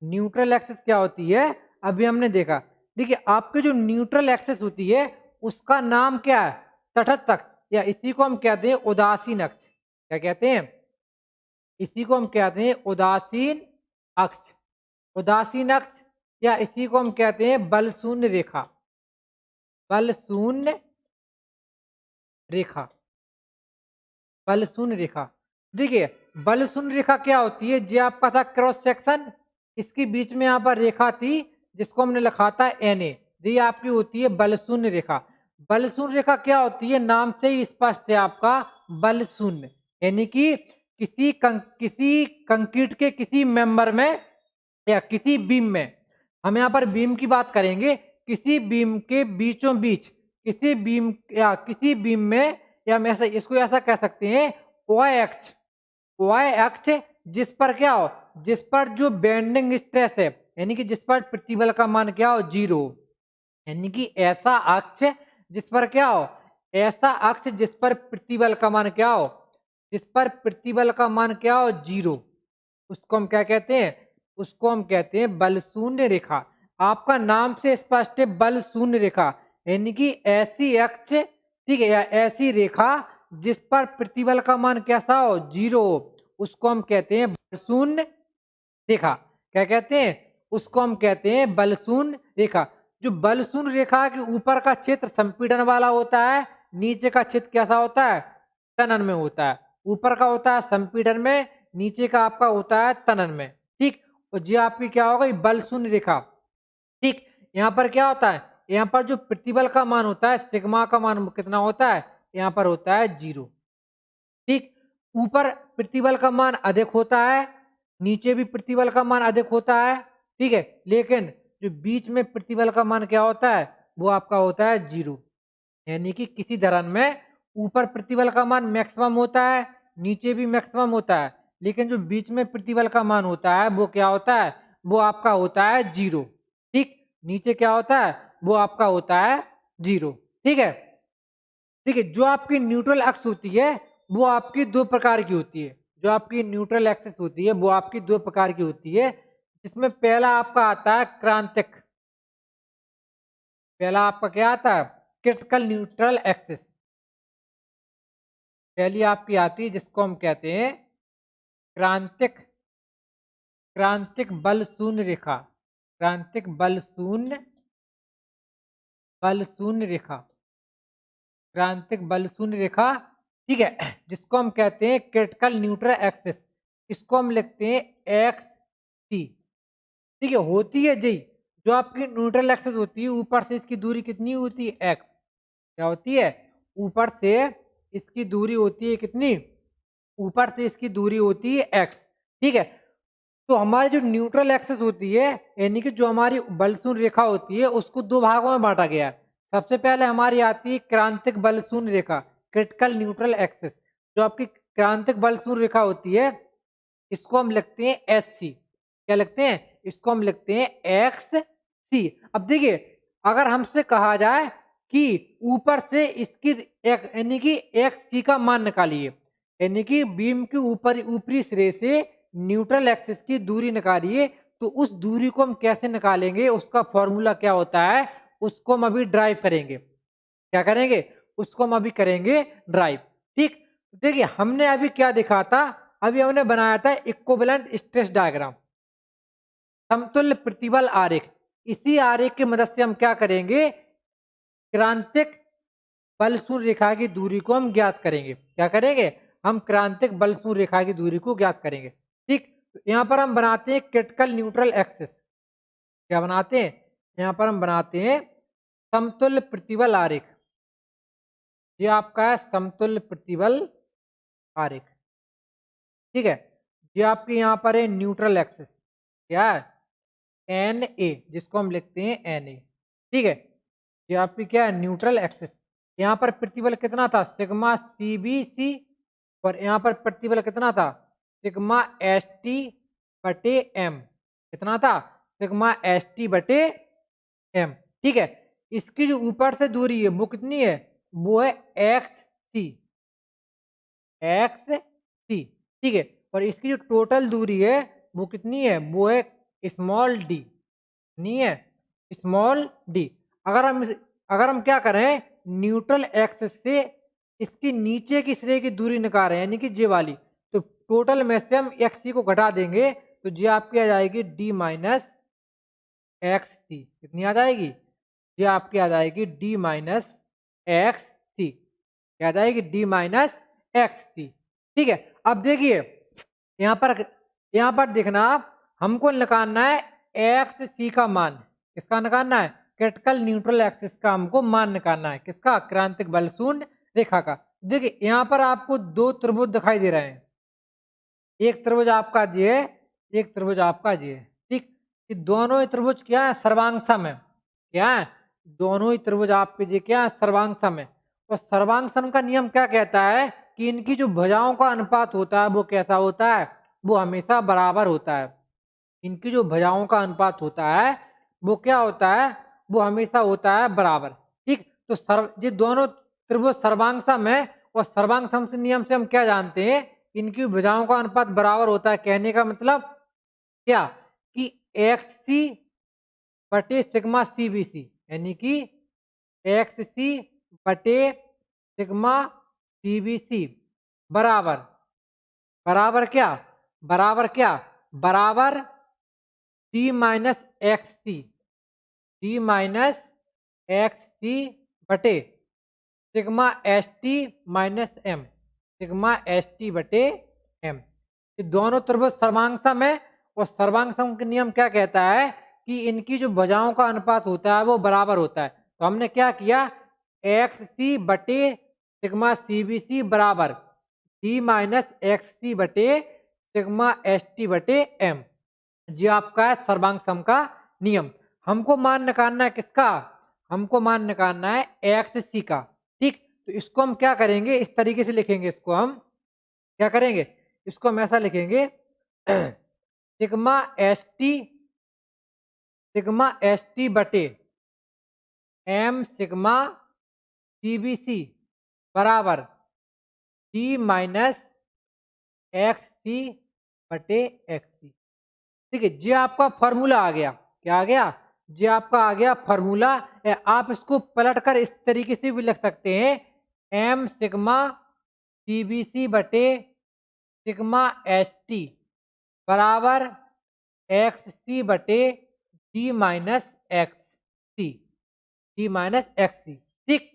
न्यूट्रल एक्सिस क्या होती है अभी हमने देखा। देखिए आपके जो न्यूट्रल एक्सिस होती है उसका नाम क्या है, तटस्थ अक्ष, या इसी को हम कहते हैं उदासीन अक्ष। क्या कहते हैं, इसी को हम कहते हैं उदासीन अक्ष। उदासीन अक्ष, या इसी को हम कहते हैं बल शून्य रेखा। बल शून्य रेखा, बल शून्य रेखा। देखिए बल शून्य रेखा क्या होती है, जो आपका था क्रॉस सेक्शन, इसके बीच में यहाँ पर रेखा थी जिसको हमने लिखा था एन ए। ये आपकी होती है बल शून्य रेखा। बल शून्य रेखा क्या होती है, नाम से ही स्पष्ट है आपका, बल शून्य। यानी कि किसी कंक्रीट के किसी मेंबर में या किसी बीम में, हम यहाँ पर बीम की बात करेंगे, किसी बीम के बीचों बीच, किसी बीम या किसी बीम में, या हम ऐसा इसको ऐसा कह सकते हैं वाई अक्ष, वाई अक्ष जिस पर क्या हो, जिस पर जो बेंडिंग स्ट्रेस है, यानी कि जिस पर प्रतिबल का मान क्या हो, जीरो। यानी कि ऐसा अक्ष जिस पर क्या हो, ऐसा अक्ष जिस पर प्रतिबल का मान क्या हो, जिस पर प्रतिबल का मान क्या हो, जीरो, उसको हम क्या कहते हैं, उसको हम कहते हैं बल शून्य रेखा। आपका नाम से स्पष्ट है बल शून्य रेखा, यानी कि ऐसी अक्ष, ठीक है, या ऐसी रेखा जिस पर प्रतिबल का मान कैसा हो, जीरो हो, उसको हम कहते हैं बल शून्य रेखा। क्या कहते हैं, उसको हम कहते हैं बल शून्य रेखा। जो बल शून्य रेखा के ऊपर का क्षेत्र संपीड़न वाला होता है, नीचे का क्षेत्र कैसा होता है, तनन में होता है। ऊपर का होता है संपीड़न में, नीचे का आपका होता है तनन में। ठीक, और जी आपकी क्या होगा, बल शून्य रेखा। ठीक, यहाँ पर क्या होता है, यहाँ पर जो प्रतिबल का मान होता है, सिग्मा का मान कितना होता है, यहाँ पर होता है जीरो। ठीक, ऊपर प्रतिबल का मान अधिक होता है, नीचे भी प्रतिबल का मान अधिक होता है। ठीक है, लेकिन जो बीच में प्रतिबल का मान क्या होता है, वो आपका होता है जीरो। यानी कि किसी धरन में ऊपर प्रतिबल का मान मैक्सिमम होता है, नीचे भी मैक्सिमम होता है, लेकिन जो बीच में प्रतिबल का मान होता है वो क्या होता है, वो आपका होता है जीरो। ठीक, नीचे क्या होता है, वो आपका होता है जीरो। ठीक है, ठीक है, जो आपकी न्यूट्रल अक्ष होती है वो आपकी दो प्रकार की होती है। जो आपकी न्यूट्रल एक्सिस होती है वो आपकी दो प्रकार की होती है, जिसमें पहला आपका आता है क्रांतिक, पहला आपका क्या आता है, क्रिटिकल न्यूट्रल एक्सिस। पहली आपकी आती है जिसको हम कहते हैं क्रांतिक क्रांतिक बल शून्य रेखा, क्रांतिक बल शून्य रेखा, क्रांतिक बल शून्य रेखा, ठीक है, जिसको हम कहते हैं क्रिटिकल न्यूट्रल एक्सिस, इसको हम लिखते हैं एक्स सी। ठीक है, होती है जी, जो आपकी न्यूट्रल एक्सिस होती है ऊपर से इसकी दूरी कितनी होती है एक्स, क्या होती है, ऊपर से इसकी दूरी होती है कितनी, ऊपर से इसकी दूरी होती है एक्स। ठीक है, तो हमारी जो न्यूट्रल एक्सिस होती है, यानी कि जो हमारी बलशून्य रेखा होती है, उसको दो भागों में बांटा गया है। सबसे पहले हमारी आती है क्रांतिक बलशून्य रेखा, क्रिटिकल न्यूट्रल एक्सिस। जो आपकी क्रांतिक बलशून्य रेखा होती है, इसको हम लिखते हैं एस सी। क्या लिखते हैं, इसको हम लिखते हैं एक्स सी। अब देखिए, अगर हमसे कहा जाए कि ऊपर से इसकी यानी कि एक्स सी का मान निकालिए, यानी कि बीम के ऊपरी सिरे से न्यूट्रल एक्सिस की दूरी निकालिए, तो उस दूरी को हम कैसे निकालेंगे, उसका फॉर्मूला क्या होता है, उसको हम अभी ड्राइव करेंगे। क्या करेंगे, उसको हम अभी करेंगे ड्राइव। ठीक, देखिए हमने अभी क्या देखा था, अभी हमने बनाया था इक्विवेलेंट स्ट्रेस डायग्राम, समतुल्य प्रतिबल आरेख। इसी आरेख की मदद से हम क्या करेंगे, क्रांतिक बलशून्य रेखा की दूरी को हम ज्ञात करेंगे। क्या करेंगे, हम क्रांतिक बलशून्य रेखा की दूरी को ज्ञात करेंगे। ठीक, यहाँ पर हम बनाते हैं क्रिटिकल न्यूट्रल एक्सिस। क्या बनाते हैं, यहाँ पर हम बनाते हैं समतुल्य प्रतिबल आरेख। ये आपका है समतुल्य प्रतिबल आरेख। ठीक है, ये आपके यहाँ पर है न्यूट्रल एक्सिस, क्या है, एन ए, जिसको हम लिखते हैं एन ए। ठीक है, ये आपकी क्या है, न्यूट्रल एक्सिस। यहाँ पर प्रतिबल कितना था, सिग्मा सी बी सी, और यहाँ पर प्रतिबल कितना था, सिग्मा एस टी बटे एम। कितना था, सिग्मा एस टी बटे एम। ठीक है, इसकी जो ऊपर से दूरी है वो कितनी है, वो है एक्स सी, एक्स सी। ठीक है, और इसकी जो टोटल दूरी है वो कितनी है, वो है स्मॉल डी, नहीं है, स्मॉल डी। अगर हम क्या करें, न्यूट्रल एक्सिस से इसकी नीचे की सिरे की दूरी निकाल रहे हैं, यानी कि जे वाली, तो टोटल में से हम एक्स सी को घटा देंगे, तो जे आपकी आ जाएगी डी माइनस एक्स सी। कितनी आ जाएगी, जे आपकी आ जाएगी डी माइनस एक्स सी। क्या आ जाएगी, डी माइनस एक्स सी। ठीक है, अब देखिए यहाँ पर देखना आप, हमको निकालना है एक्स सी का मान। किसका निकालना है, क्रिटिकल न्यूट्रल एक्सिस का हमको मान निकालना है, किसका, क्रांतिक बलशून्य रेखा का। देखिए यहाँ पर आपको दो त्रिभुज दिखाई दे रहे हैं, एक त्रिभुज आपका ये है, एक त्रिभुज आपका ये है। ठीक, ये दोनों ही त्रिभुज क्या है, सर्वांगसम है। क्या है, दोनों ही त्रिभुज आपके ये क्या है, सर्वांगसम है। और सर्वांगसम का नियम क्या कहता है कि इनकी जो भुजाओं का अनुपात होता है वो कैसा होता है, वो हमेशा बराबर होता है। इनकी जो भुजाओं का अनुपात होता है वो क्या होता है, वो हमेशा होता है बराबर। ठीक, तो ये दोनों त्रिभुज सर्वांगसम है, और सर्वांगसम से नियम से हम क्या जानते हैं, इनकी भुजाओं का अनुपात बराबर होता है। कहने का मतलब क्या, कि एक्स सी बटे सिग्मा सी बी सी, यानी कि एक्स सी बटे सिग्मा सी बी सी बराबर, बराबर क्या, बराबर क्या, बराबर t minus x c, t minus x c बटे sigma s t minus m, sigma s t बटे एम। ये दोनों त्रिभुज सर्वांगसम है, और सर्वांगसम का नियम क्या कहता है कि इनकी जो भुजाओं का अनुपात होता है वो बराबर होता है। तो हमने क्या किया, एक्स सी बटे सिग्मा सी बी सी बराबर टी माइनस एक्स सी बटे सिग्मा एस टी बटे एम। ये आपका है सर्वांगसम का नियम। हमको मान निकालना है किसका, हमको मान निकालना है एक्स सी का। ठीक, तो इसको हम क्या करेंगे, इस तरीके से लिखेंगे, इसको हम क्या करेंगे, इसको हम ऐसा लिखेंगे सिग्मा एस टी बटे m sigma c b c बराबर टी माइनस एक्स सी बटे एक्स सी। ठीक है, ये आपका फॉर्मूला आ गया। क्या आ गया, ये आपका आ गया फॉर्मूला। आप इसको पलटकर इस तरीके से भी लिख सकते हैं, m sigma c b c बटे सिग्मा एस टी बराबर एक्स सी बटे d minus x c, d minus x c. ठीक,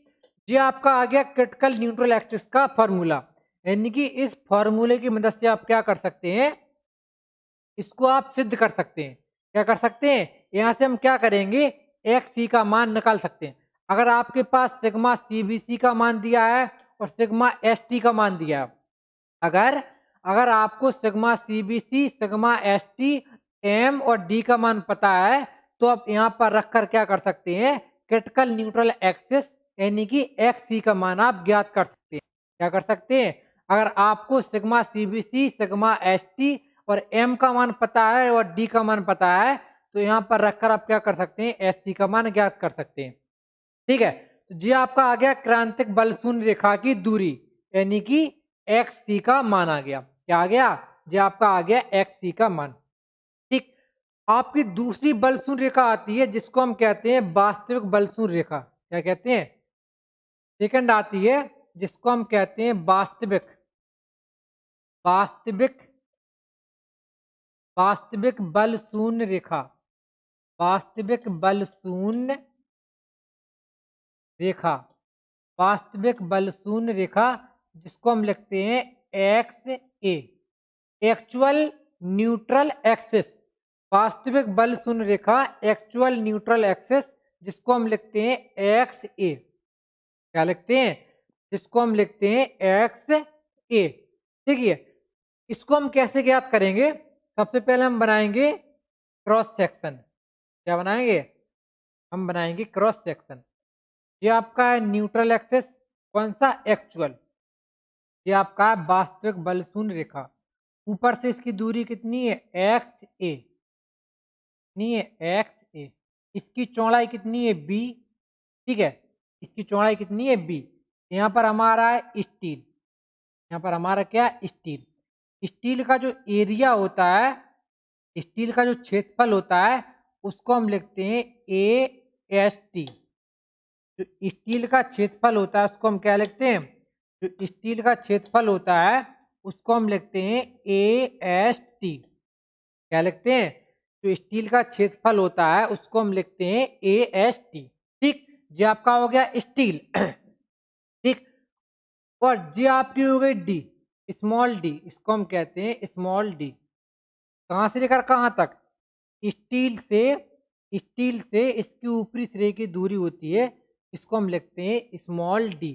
ये आपका आ गया क्रिटिकल न्यूट्रल एक्सिस का फॉर्मूला। यानी कि इस फॉर्मूले की मदद से आप क्या कर सकते हैं, इसको आप सिद्ध कर सकते हैं। क्या कर सकते हैं, यहाँ से हम क्या करेंगे, एक्स सी का मान निकाल सकते हैं। अगर आपके पास सिग्मा सीबीसी का मान दिया है और सिग्मा एसटी का मान दिया है, अगर अगर आपको sigma CBC, sigma ST, m और डी का मान पता है, तो आप यहाँ पर रखकर क्या कर सकते हैं, क्रिटिकल न्यूट्रल एक्सिस यानी कि एक्स सी का मान आप ज्ञात कर सकते हैं। क्या कर सकते हैं, अगर आपको सिग्मा सीबीसी, सिग्मा एसटी और एम का मान पता है और डी का मान पता है, तो यहाँ पर रखकर आप क्या कर सकते हैं, एस सी का मान ज्ञात कर सकते हैं। ठीक है, तो जी आपका आ गया क्रांतिक बल शून्य रेखा की दूरी, यानी कि एक्स सी का मान आ गया। क्या आ गया, जी आपका आ गया एक्स सी का मान। ठीक, आपकी दूसरी बल शून्य रेखा आती है जिसको हम कहते हैं वास्तविक बल शून्य रेखा। क्या कहते हैं, सेकंड आती है जिसको हम कहते हैं वास्तविक वास्तविक वास्तविक बल शून्य रेखा, वास्तविक बल शून्य रेखा, वास्तविक बल शून्य रेखा जिसको हम लिखते हैं एक्स ए, एक्चुअल न्यूट्रल एक्सिस। वास्तविक बल शून्य रेखा एक्चुअल न्यूट्रल एक्सिस जिसको हम लिखते हैं एक्स ए। क्या लिखते हैं, जिसको हम लिखते हैं एक्स ए। ठीक है, इसको हम कैसे ज्ञात करेंगे, सबसे पहले हम बनाएंगे क्रॉस सेक्शन। क्या बनाएंगे, हम बनाएंगे क्रॉस सेक्शन। ये आपका है न्यूट्रल एक्सिस, कौन सा, एक्चुअल। ये आपका है वास्तविक बल शून्य रेखा। ऊपर से इसकी दूरी कितनी है, एक्स ए, कितनी है, एक्स ए। इसकी चौड़ाई कितनी है, बी। ठीक है, इसकी चौड़ाई कितनी है, बी। यहाँ पर हमारा है स्टील, यहाँ पर हमारा क्या है, स्टील। स्टील का जो एरिया होता है, स्टील का जो क्षेत्रफल होता है, उसको हम लिखते हैं ए एस टी। जो स्टील का क्षेत्रफल होता है उसको हम क्या लिखते हैं, जो स्टील का क्षेत्रफल होता है उसको हम लिखते हैं ए एस टी। क्या लिखते हैं, जो स्टील का क्षेत्रफल होता है उसको हम लिखते हैं ए एस टी। ठीक, ये आपका हो गया स्टील। ठीक, और ये आपकी हो गई डी, स्मॉल डी, इसको हम कहते हैं स्मॉल डी। कहाँ से लेकर कहाँ तक, स्टील से इसकी ऊपरी सिरे की दूरी होती है, इसको हम लिखते हैं स्मॉल डी।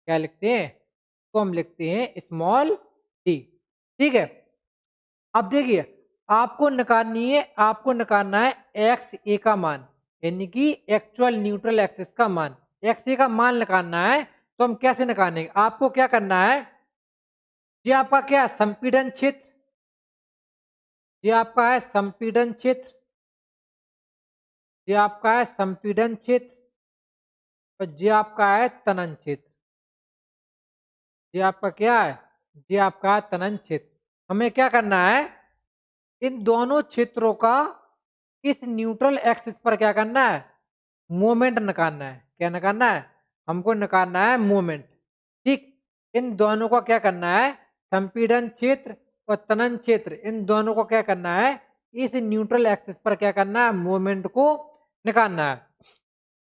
क्या लिखते हैं, इसको हम लिखते हैं स्मॉल डी। ठीक है, अब देखिए आपको निकालना है एक्स ए का मान, यानी कि एक्चुअल न्यूट्रल एक्सिस का मान। एक्स ए का मान निकालना है, तो हम कैसे निकालेंगे, आपको क्या करना है, ये आपका क्या है, संपीड़न क्षेत्र, ये आपका है संपीड़न क्षेत्र, ये आपका है संपीड़न क्षेत्र, और ये आपका है तनन क्षेत्र। ये आपका क्या है, ये आपका है तनन क्षेत्र। हमें क्या करना है, इन दोनों क्षेत्रों का इस न्यूट्रल एक्सिस पर क्या करना है, मोमेंट निकालना है। क्या निकालना है, हमको निकालना है मोमेंट। ठीक, इन दोनों का क्या करना है, संपीड़न क्षेत्र और तनन क्षेत्र, इन दोनों को क्या करना है, इस न्यूट्रल एक्सिस पर क्या करना है, मोमेंट को निकालना है।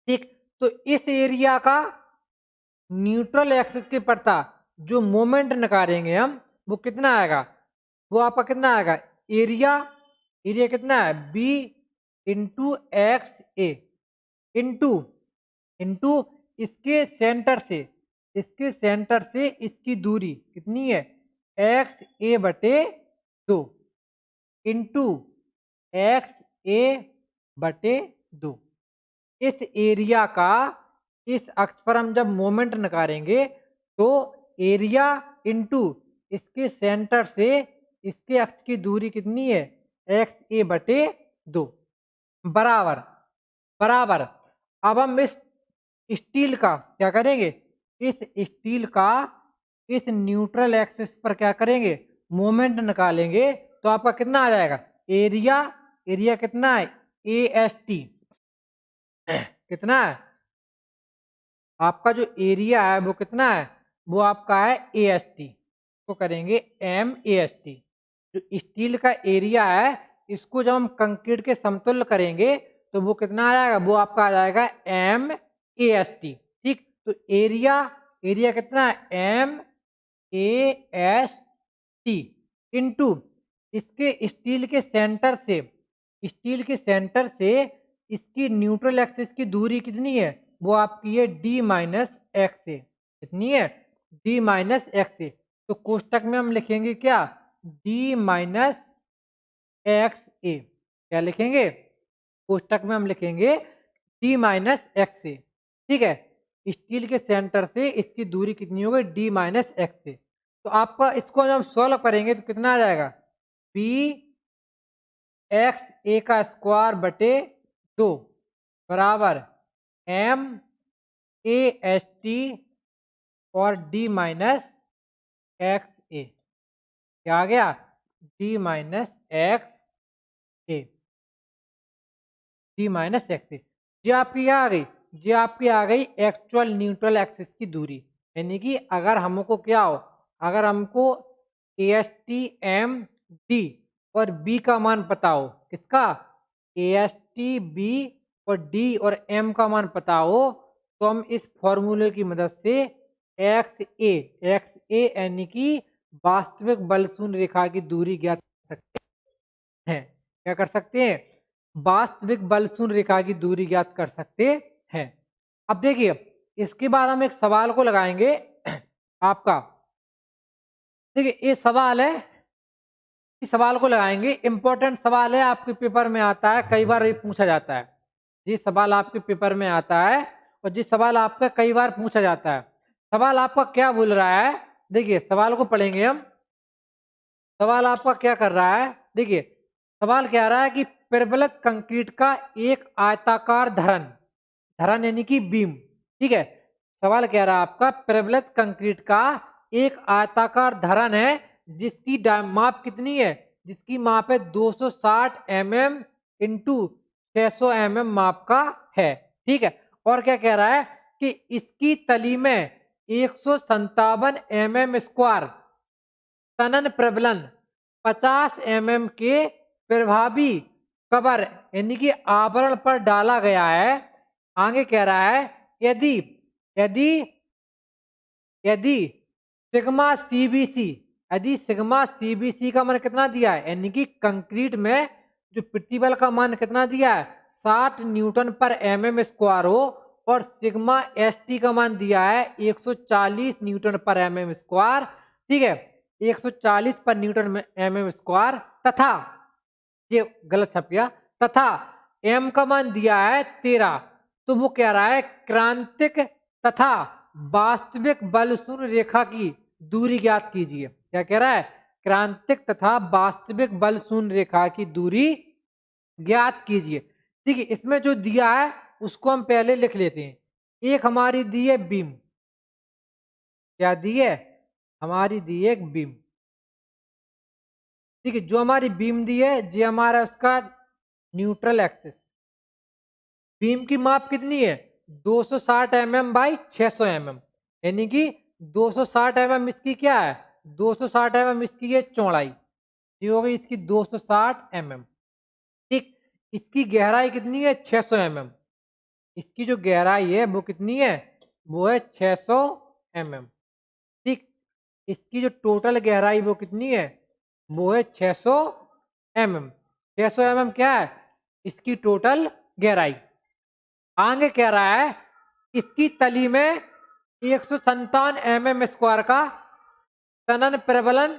ठीक, तो इस एरिया का न्यूट्रल एक्सिस के पड़ता जो मोमेंट निकालेंगे हम, वो कितना आएगा, वो आपका कितना आएगा, एरिया, एरिया कितना है, बी इंटू एक्स ए, इंटू इंटू इसके सेंटर से इसकी दूरी कितनी है, एक्स ए बटे 2, इंटू एक्स ए बटे 2। इस एरिया का इस अक्ष पर हम जब मोमेंट निकालेंगे, तो एरिया इंटू इसके सेंटर से इसके अक्ष की दूरी कितनी है, एक्स ए बटे 2, बराबर बराबर। अब हम इस स्टील का क्या करेंगे, इस स्टील का इस न्यूट्रल एक्सिस पर क्या करेंगे, मोमेंट निकालेंगे, तो आपका कितना आ जाएगा, एरिया, एरिया कितना है, ए एस टी, कितना है, आपका जो एरिया है वो कितना है, वो आपका है ए एस टी। इसको करेंगे MAST। जो स्टील का एरिया है इसको जब हम कंक्रीट के समतुल्य करेंगे तो वो कितना आ जाएगा, वो आपका आ जाएगा MAST। ठीक, तो एरिया एरिया कितना है MAST इंटू इसके स्टील के सेंटर से इसकी न्यूट्रल एक्सिस की दूरी कितनी है, वो आपकी है D माइनस एक्स ए। कितनी है, D माइनस एक्स ए। तो कोष्टक में हम लिखेंगे क्या, D माइनस एक्स ए। क्या लिखेंगे, कोष्टक में हम लिखेंगे D माइनस एक्स ए। ठीक है, स्टील के सेंटर से इसकी दूरी कितनी होगी, D माइनस एक्स ए। तो आपका इसको जब हम सॉल्व करेंगे तो कितना आ जाएगा, बी एक्स ए का स्क्वायर बटे 2 बराबर MAST और D माइनस एक्स ए। क्या आ गया, D माइनस एक्स ए, D माइनस एक्स ए। जी आपकी क्या आ गई, जी आपकी आ गई एक्चुअल न्यूट्रल एक्सिस की दूरी। यानी कि अगर हमको क्या हो, अगर हमको ASTM D और B का मान पता हो, किसका, ASTB और D और M का मान पता हो, तो हम इस फॉर्मूले की मदद से XA यानी कि वास्तविक बल शून्य रेखा की दूरी ज्ञात कर सकते हैं। क्या कर सकते हैं, वास्तविक बल शून्य रेखा की दूरी ज्ञात कर सकते हैं। अब देखिए इसके बाद हम एक सवाल को लगाएंगे आपका। देखिए ये सवाल है, इस सवाल को लगाएंगे, इंपॉर्टेंट सवाल है, आपके पेपर में आता है, कई बार ये पूछा जाता है। ये सवाल आपके पेपर में आता है और जिस सवाल आपका कई बार पूछा जाता है। सवाल आपका क्या बोल रहा है, देखिए सवाल को पढ़ेंगे हम। सवाल आपका क्या कर रहा है, देखिए सवाल क्या रहा है कि प्रबलित कंक्रीट का एक आयताकार धरन यानी कि बीम। ठीक है, सवाल कह रहा है आपका प्रबलित कंक्रीट का एक आयताकार धरन है जिसकी माप कितनी है, जिसकी माप है 260 mm इंटू 600 mm माप का है। ठीक है, और क्या कह रहा है कि इसकी तली में 157 mm स्क्वायर तनन प्रबलन 50 mm के प्रभावी कवर यानी कि आवरण पर डाला गया है। आगे कह रहा है यदि यदि यदि सिग्मा सीबीसी, यदि सिग्मा सीबीसी का मान कितना दिया है, यानी कि कंक्रीट में जो प्रतिबल का मान कितना दिया है 60 न्यूटन पर mm स्क्वायर हो और सिग्मा एसटी का मान दिया है 140 न्यूटन पर mm स्क्वायर। ठीक है, 140 पर न्यूटन mm स्क्वायर तथा, ये गलत छप गया, तथा m का मान दिया है 13। तो वो कह रहा है क्रांतिक तथा वास्तविक बल शून्य रेखा की दूरी ज्ञात कीजिए। क्या कह रहा है, क्रांतिक तथा वास्तविक बल शून्य रेखा की दूरी ज्ञात कीजिए। ठीक है, इसमें जो दिया है उसको हम पहले लिख लेते हैं। एक हमारी दी है बीम, क्या दी है, हमारी दी है एक बीम। ठीक है, जो हमारी बीम दी है ये हमारा उसका न्यूट्रल एक्सिस। बीम की माप कितनी है 260 mm बाई 600 mm, यानी कि 260 mm इसकी क्या है, 260 mm इसकी है चौड़ाई, ये हो गई इसकी 260 mm। ठीक, इसकी गहराई कितनी है 600 mm, इसकी जो गहराई है वो कितनी है, वो है 600 mm। ठीक, इसकी जो टोटल गहराई वो कितनी है, वो है 600 mm। 600 mm क्या है, इसकी टोटल गहराई। आगे कह रहा है इसकी तली में 157 mm स्क्वायर का तनन प्रबलन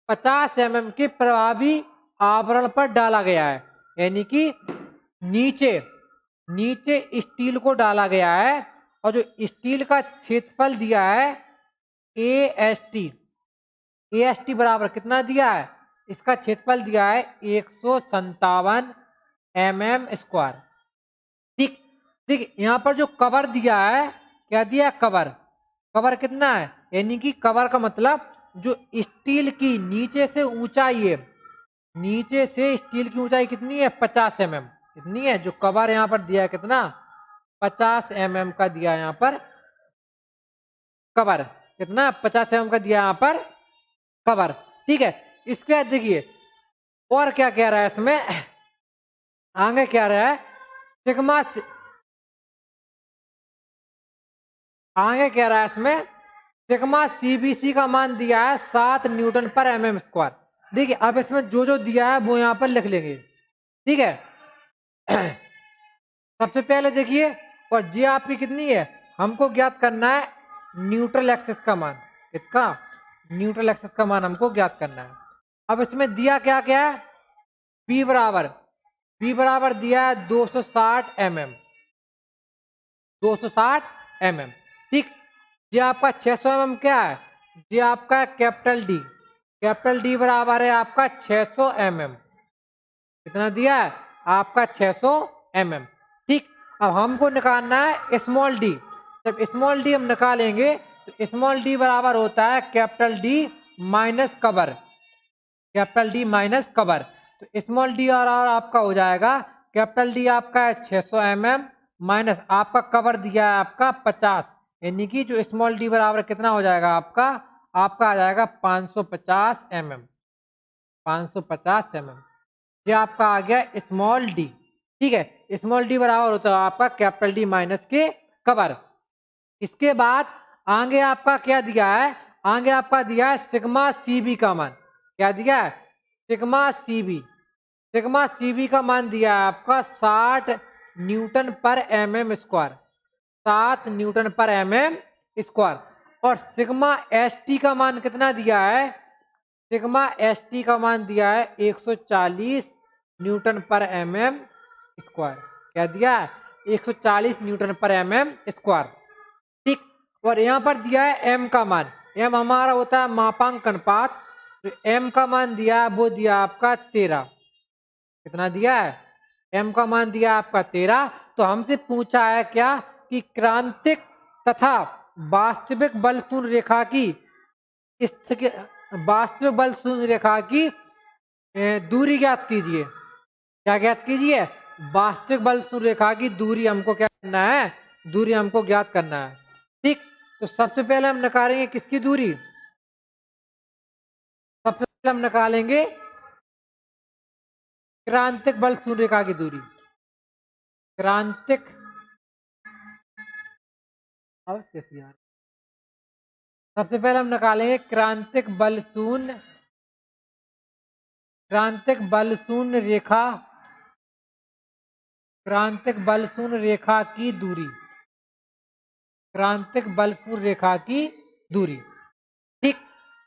50 mm के प्रभावी आवरण पर डाला गया है, यानी कि नीचे नीचे स्टील को डाला गया है और जो स्टील का क्षेत्रफल दिया है AST बराबर कितना दिया है, इसका क्षेत्रफल दिया है 157 mm स्क्वायर। ठीक, ठीक, यहाँ पर जो कवर दिया है, क्या दिया है, कवर, कवर कितना है, यानी कि कवर का मतलब जो स्टील की नीचे से ऊंचाई है, नीचे से स्टील की ऊंचाई कितनी है 50 mm, कितनी है, जो कवर यहाँ पर दिया है कितना 50 mm का दिया है यहाँ पर कवर, कितना 50 mm का दिया यहाँ पर कवर। ठीक है, इसके बाद देखिए और क्या कह रहा है इसमें, आगे क्या रहा है, सिग्मा, आगे कह रहा है इसमें सिग्मा सीबीसी का मान दिया है 7 न्यूटन पर mm स्क्वायर। देखिए अब इसमें जो जो दिया है वो यहां पर लिख लेंगे। ठीक है, सबसे पहले देखिए, और जी आपकी कितनी है, हमको ज्ञात करना है न्यूट्रल एक्सिस का मान। इसका न्यूट्रल एक्सिस का मान हमको ज्ञात करना है। अब इसमें दिया क्या क्या है, P बराबर दिया है 260 mm, 260 mm। ठीक, ये आपका 600 mm क्या है, ये आपका कैपिटल डी बराबर है आपका 600 mm। कितना दिया है आपका 600 mm। ठीक, अब हमको निकालना है स्मॉल डी। जब स्मॉल डी हम निकालेंगे तो स्मॉल डी बराबर होता है capital D minus cover, capital D minus cover. तो स्मॉल डी और आपका हो जाएगा, कैपिटल डी आपका है 600 mm माइनस आपका कवर दिया है आपका 50, यानी कि जो स्मॉल डी बराबर कितना हो जाएगा आपका आ जाएगा 550 mm, 550 mm। ये आपका आ गया स्मॉल डी। ठीक है, स्मॉल डी बराबर होता है आपका कैपिटल डी माइनस के कवर। इसके बाद आगे आपका क्या दिया है, आगे आपका दिया है सिग्मा सीबी का मान। क्या दिया है, सिग्मा सीबी का मान दिया है आपका 60 न्यूटन पर mm स्क्वायर, 7 न्यूटन पर mm स्क्वायर। और सिग्मा एसटी का मान कितना दिया है, सिग्मा एसटी का मान दिया है 140 न्यूटन पर mm स्क्वायर। क्या दिया है, 140 न्यूटन पर mm स्क्वायर। ठीक, और यहाँ पर दिया है m का मान, m हमारा होता है मापांक अनुपात, तो m का मान दिया है वो दिया आपका 13। कितना दिया है, m का मान दिया आपका 13। तो हमसे पूछा है क्या कि क्रांतिक तथा वास्तविक बल शून्य रेखा की वास्तविक बल शून्य रेखा की दूरी ज्ञात कीजिए। क्या ज्ञात कीजिए, वास्तविक बल शून्य रेखा की दूरी हमको क्या करना है, दूरी हमको ज्ञात करना है। ठीक, तो सबसे पहले हम निकालेंगे किसकी दूरी, सबसे पहले हम निकालेंगे क्रांतिक बल शून्य रेखा की दूरी। क्रांतिक सबसे पहले हम निकालेंगे क्रांतिक बल शून्य रेखा, क्रांतिक बल शून्य रेखा की दूरी, क्रांतिक बल शून्य रेखा की दूरी। ठीक,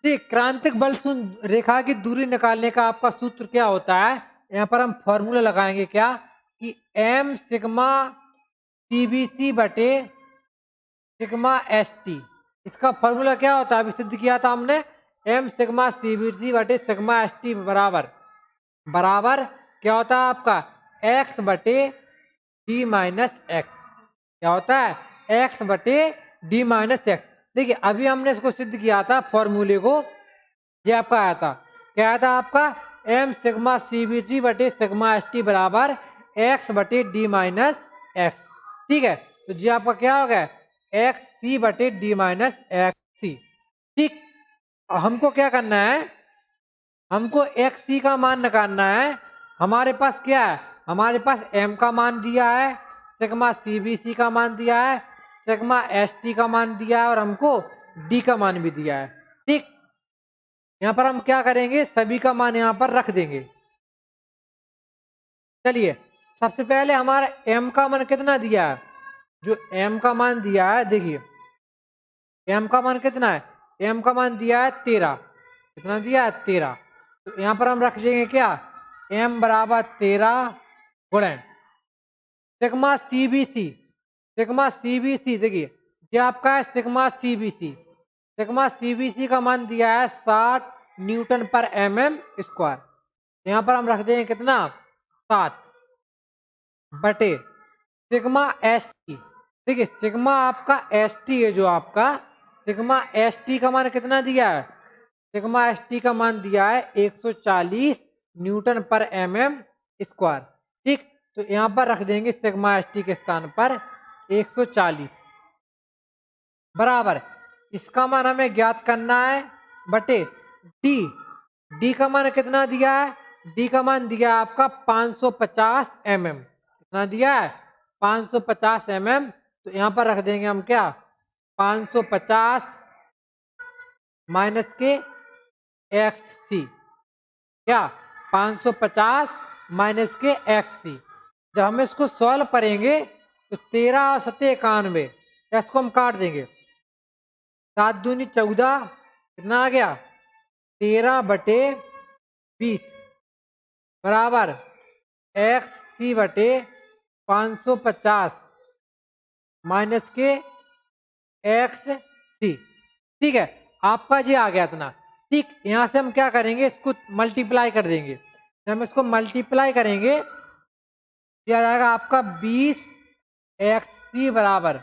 ठीक, क्रांतिक बल शून्य रेखा की दूरी निकालने का आपका सूत्र क्या होता है, यहाँ पर हम फॉर्मूला लगाएंगे क्या कि m सिग्मा सीबीसी बटे सिग्मा एसटी। इसका फॉर्मूला क्या होता है, अभी सिद्ध किया था हमने, m सिग्मा सीबीसी बटे सिग्मा एसटी बराबर क्या होता है आपका x बटे डी माइनस एक्स। क्या होता है, x बटे डी माइनस एक्स। देखिए अभी हमने इसको सिद्ध किया था फॉर्मूले को, ये आपका आया था, क्या आया था आपका m सिग्मा सीबीटी बटे सिग्मा एसटी बराबर x बटे डी माइनस एक्स। ठीक है, तो जी आपका क्या हो गया एक्स सी बटे डी माइनस एक्स सी। ठीक, हमको क्या करना है, हमको एक्स सी का मान निकालना है। हमारे पास क्या है, हमारे पास m का मान दिया है, सिग्मा सीबीसी का मान दिया है, सिग्मा एसटी का मान दिया है और हमको d का मान भी दिया है। ठीक, यहाँ पर हम क्या करेंगे, सभी का मान यहाँ पर रख देंगे। चलिए सबसे पहले हमारा m का मान कितना दिया है, जो m का मान दिया है, देखिए m का मान कितना है, m का मान दिया है 13। कितना दिया है 13। तो यहाँ पर हम रख देंगे क्या, m बराबर 13 गुणन सिग्मा सीबीसी। सिग्मा सीबीसी देखिए ये आपका है सिग्मा सीबीसी, सिग्मा सीबीसी का मान दिया है 60 न्यूटन पर mm स्क्वायर। यहाँ पर हम रख देंगे कितना 7 बटे सिग्मा एसटी। देखिए सिग्मा आपका एसटी है, जो आपका सिग्मा एसटी का मान कितना दिया है, सिग्मा एसटी का मान दिया है 140 न्यूटन पर mm स्क्वायर। ठीक, तो यहाँ पर रख देंगे सिग्मा एसटी के स्थान पर 140 बराबर इसका मान हमें ज्ञात करना है बटे डी, डी का मान कितना दिया है? डी का मान दिया है आपका 550 mm। कितना दिया है? 550 mm। तो यहां पर रख देंगे हम क्या, 550 माइनस के एक्स सी, क्या 550 माइनस के एक्स सी। जब हम इसको सॉल्व करेंगे तो 13 और 97, इसको हम काट देंगे, 7 दूनी 14, कितना आ गया 13/20 बराबर एक्स सी बटे 550 माइनस के एक्स सी। ठीक है, आपका ये आ गया इतना। ठीक, यहां से हम क्या करेंगे, इसको मल्टीप्लाई कर देंगे। जब हम इसको मल्टीप्लाई करेंगे ये आ जाएगा आपका 20 एक्स सी बराबर,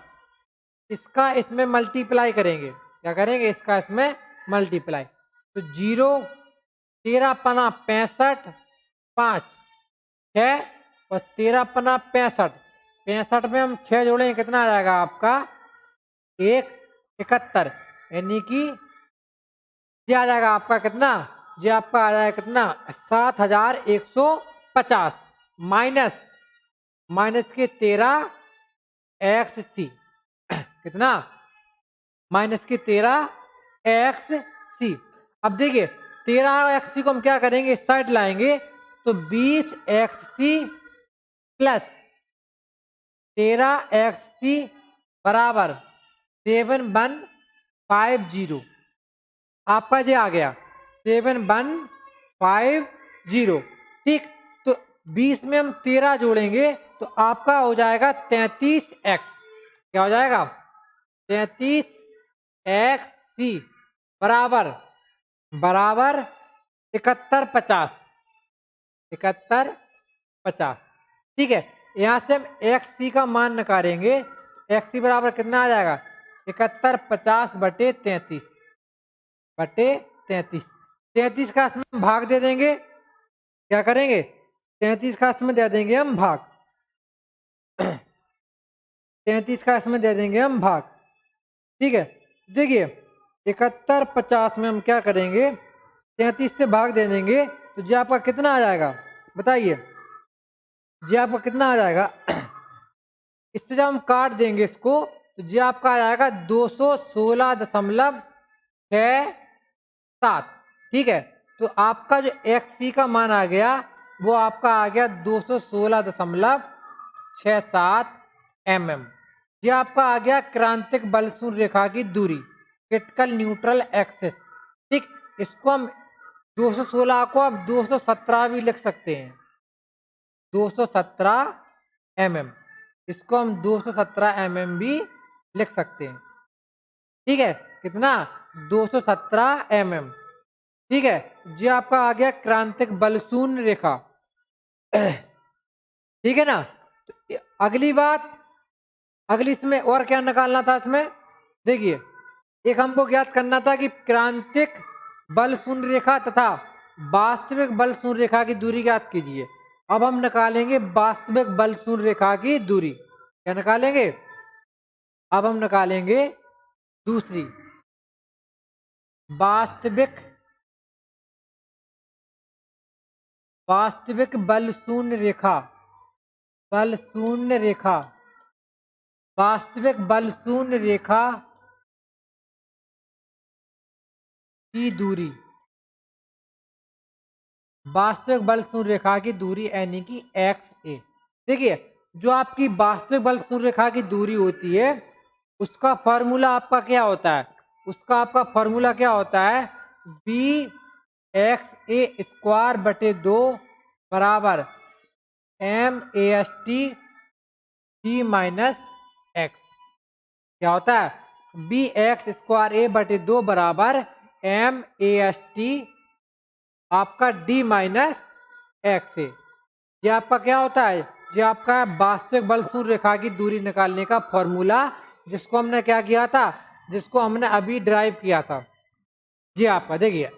इसका इसमें मल्टीप्लाई करेंगे, क्या करेंगे, इसका इसमें मल्टीप्लाई। तो 0 13 पना 65, 5 6 और 13 पना 65, 65 में हम 6 जोड़ेंगे, कितना आ जाएगा आपका 71, यानी कि ये आ जाएगा आपका कितना, ये आपका आ जाएगा कितना 7150 माइनस के 13 एक्स सी, कितना माइनस के 13 एक्स सी। अब देखिए 13 एक्स सी को हम क्या करेंगे, इस साइड लाएंगे, तो 20 एक्स सी प्लस 13 एक्स सी बराबर 7150। आपका ये आ गया 7150। ठीक, तो 20 में हम 13 जोड़ेंगे तो आपका हो जाएगा 33x। क्या हो जाएगा 33x सी बराबर 7150। ठीक है, यहां से हम एक्स सी का मान निकालेंगे, एक्स सी बराबर कितना आ जाएगा 7150/33। 33 का इसमें भाग दे देंगे, क्या करेंगे 33 का इसमें दे देंगे हम भाग, 33 का इसमें दे देंगे हम भाग। ठीक है, देखिए 7150 में हम क्या करेंगे 33 से भाग दे देंगे, तो जी आपका कितना आ जाएगा बताइए, जी आपका कितना आ जाएगा इससे जब हम काट देंगे इसको तो जी आपका आ जाएगा 216.67। ठीक है, तो आपका जो एक्स सी का मान आ गया वो आपका आ गया 216.67 mm। ये आपका आ गया क्रांतिक बलसूत्र रेखा की दूरी, क्रिटिकल न्यूट्रल एक्सिस। ठीक, इसको हम 216 को अब 217 भी लिख सकते हैं, 217 mm, इसको हम 217 mm भी लिख सकते हैं। ठीक है, कितना 217 mm। ठीक है, ये आपका आ गया क्रांतिक बलशून्य रेखा। ठीक है ना, तो अगली बात, अगली इसमें और क्या निकालना था, इसमें देखिए एक हमको ज्ञात करना था कि क्रांतिक बल शून्य रेखा तथा वास्तविक बल शून्य रेखा की दूरी ज्ञात कीजिए। अब हम निकालेंगे वास्तविक बल शून्य रेखा की दूरी। क्या निकालेंगे, अब हम निकालेंगे दूसरी वास्तविक बल शून्य रेखा, बल शून्य रेखा, वास्तविक बल शून्य रेखा की दूरी, वास्तविक बल शून्य रेखा की दूरी यानी कि एक्स ए। देखिए जो आपकी वास्तविक बल शून्य रेखा की दूरी होती है उसका फॉर्मूला आपका क्या होता है, उसका आपका फॉर्मूला क्या होता है, बी एक्स ए स्क्वायर बटे 2 बराबर m a s t d minus x. क्या होता है, बी एक्स स्क्वायर ए बटे 2 बराबर एम ए एस टी आपका डी माइनस एक्स है। ये आपका क्या होता है, ये आपका वास्तविक बल शून्य रेखा की दूरी निकालने का फॉर्मूला, जिसको हमने क्या किया था, जिसको हमने अभी ड्राइव किया था। जी आपका देखिए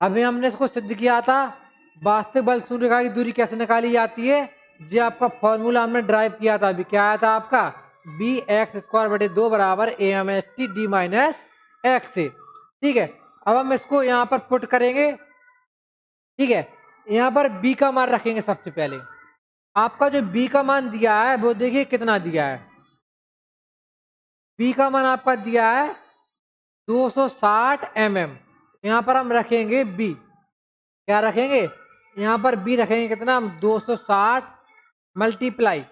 अभी हमने इसको सिद्ध किया था, वास्तविक बल शून्य रेखा की दूरी कैसे निकाली जाती है। जी आपका फॉर्मूला हमने ड्राइव किया था, अभी क्या आया था आपका बी एक्स स्क्वायर बटे 2 बराबर a m s t d minus x है। ठीक है, अब हम इसको यहाँ पर पुट करेंगे, ठीक है। यहाँ पर बी का मान रखेंगे सबसे पहले। आपका जो बी का मान दिया है वो देखिए कितना दिया है। बी का मान आपका दिया है 260 mm। यहाँ पर हम रखेंगे बी, क्या रखेंगे यहाँ पर बी रखेंगे कितना, हम 260 मल्टीप्लाई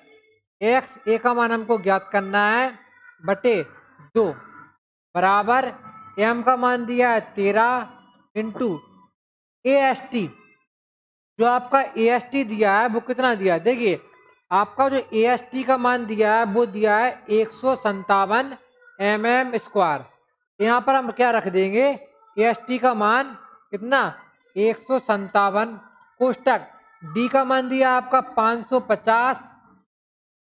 एक्स, ए का मान हमको ज्ञात करना है बटे 2 बराबर एम का मान दिया है 13 इंटू ए एस टी। जो आपका ए एस टी दिया है वो कितना दिया है, देखिए आपका जो ए एस टी का मान दिया है वो दिया है 157 mm स्क्वायर। यहाँ पर हम क्या रख देंगे, ए एस टी का मान कितना 157 कोष्टक डी का मान दिया आपका 550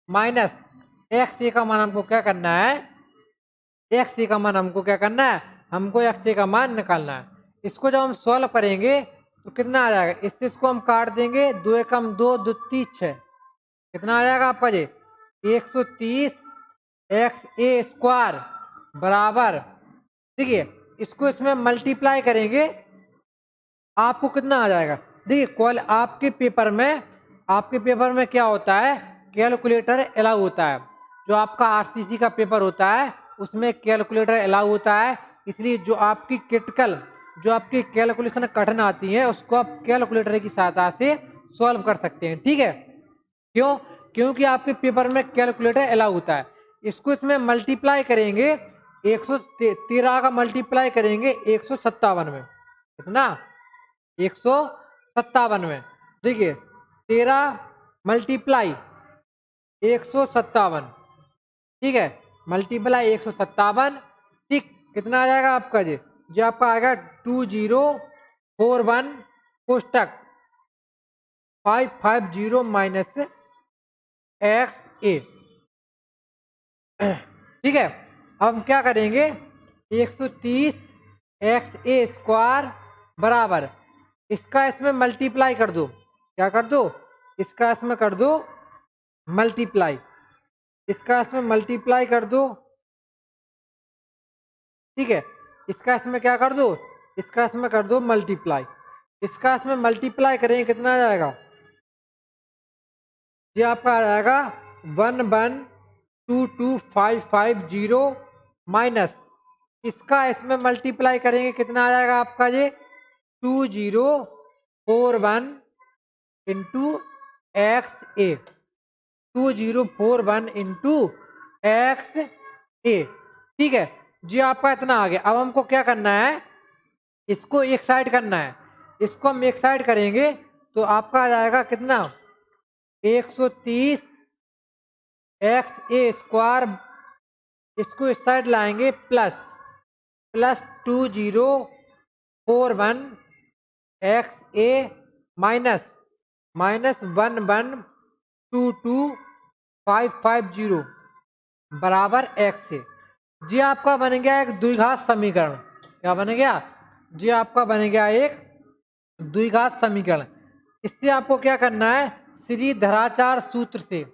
माइनस एक्स ए का मान हमको क्या करना है, एक्स ए का मान हमको क्या करना है, हमको एक्स ए का मान निकालना है। इसको जब हम सॉल्व करेंगे तो कितना आ जाएगा, इससे इसको हम काट देंगे, 2 एकम 2, 2 3 6, कितना आ जाएगा आपका जी 130 एक्स ए स्क्वायर बराबर, देखिए इसको इसमें मल्टीप्लाई करेंगे आपको कितना आ जाएगा। देखिए कॉल आपके पेपर में क्या होता है, कैलकुलेटर अलाउ होता है। जो आपका आरसीसी का पेपर होता है उसमें कैलकुलेटर अलाउ होता है, इसलिए जो आपकी कैलकुलेशन कठिन आती है उसको आप कैलकुलेटर की सहायता से सॉल्व कर सकते हैं, ठीक है। क्यों, क्योंकि आपके पेपर में कैलकुलेटर अलाउ होता है। इसको इसमें मल्टीप्लाई करेंगे 113 का मल्टीप्लाई करेंगे 157 में, कितना 157 में, देखिए 13 मल्टीप्लाई 157, ठीक है, मल्टीप्लाई 157, ठीक, कितना आ जाएगा आपका जी आपका आएगा 2041 कोष्टक 550 माइनस एक्स ए, ठीक है। अब हम क्या करेंगे 130 एक्स ए स्क्वायर बराबर, इसका इसमें मल्टीप्लाई कर दो, क्या कर दो, इसका इसमें कर दो मल्टीप्लाई, इसका इसमें मल्टीप्लाई कर दो, ठीक है, इसका इसमें क्या कर दो, इसका इसमें कर दो मल्टीप्लाई, इसका इसमें मल्टीप्लाई करेंगे कितना आ जाएगा, ये आपका आ जाएगा 112250 माइनस, इसका इसमें मल्टीप्लाई करेंगे कितना आ जाएगा आपका ये 2041 इंटू एक्स ए, 2041 इंटू एक्स ए, ठीक है जी आपका इतना आ गया। अब हमको क्या करना है, इसको एक साइड करना है, इसको हम एक साइड करेंगे तो आपका आ जाएगा कितना 130 एक्स ए स्क्वायर, इसको इस साइड लाएंगे प्लस 2041 एक्स ए माइनस 1122550 बराबर एक्स से, जी आपका बन गया एक द्विघात समीकरण, क्या बन गया जी आपका बन गया एक द्विघात समीकरण। इससे आपको क्या करना है, श्रीधराचार्य सूत्र से,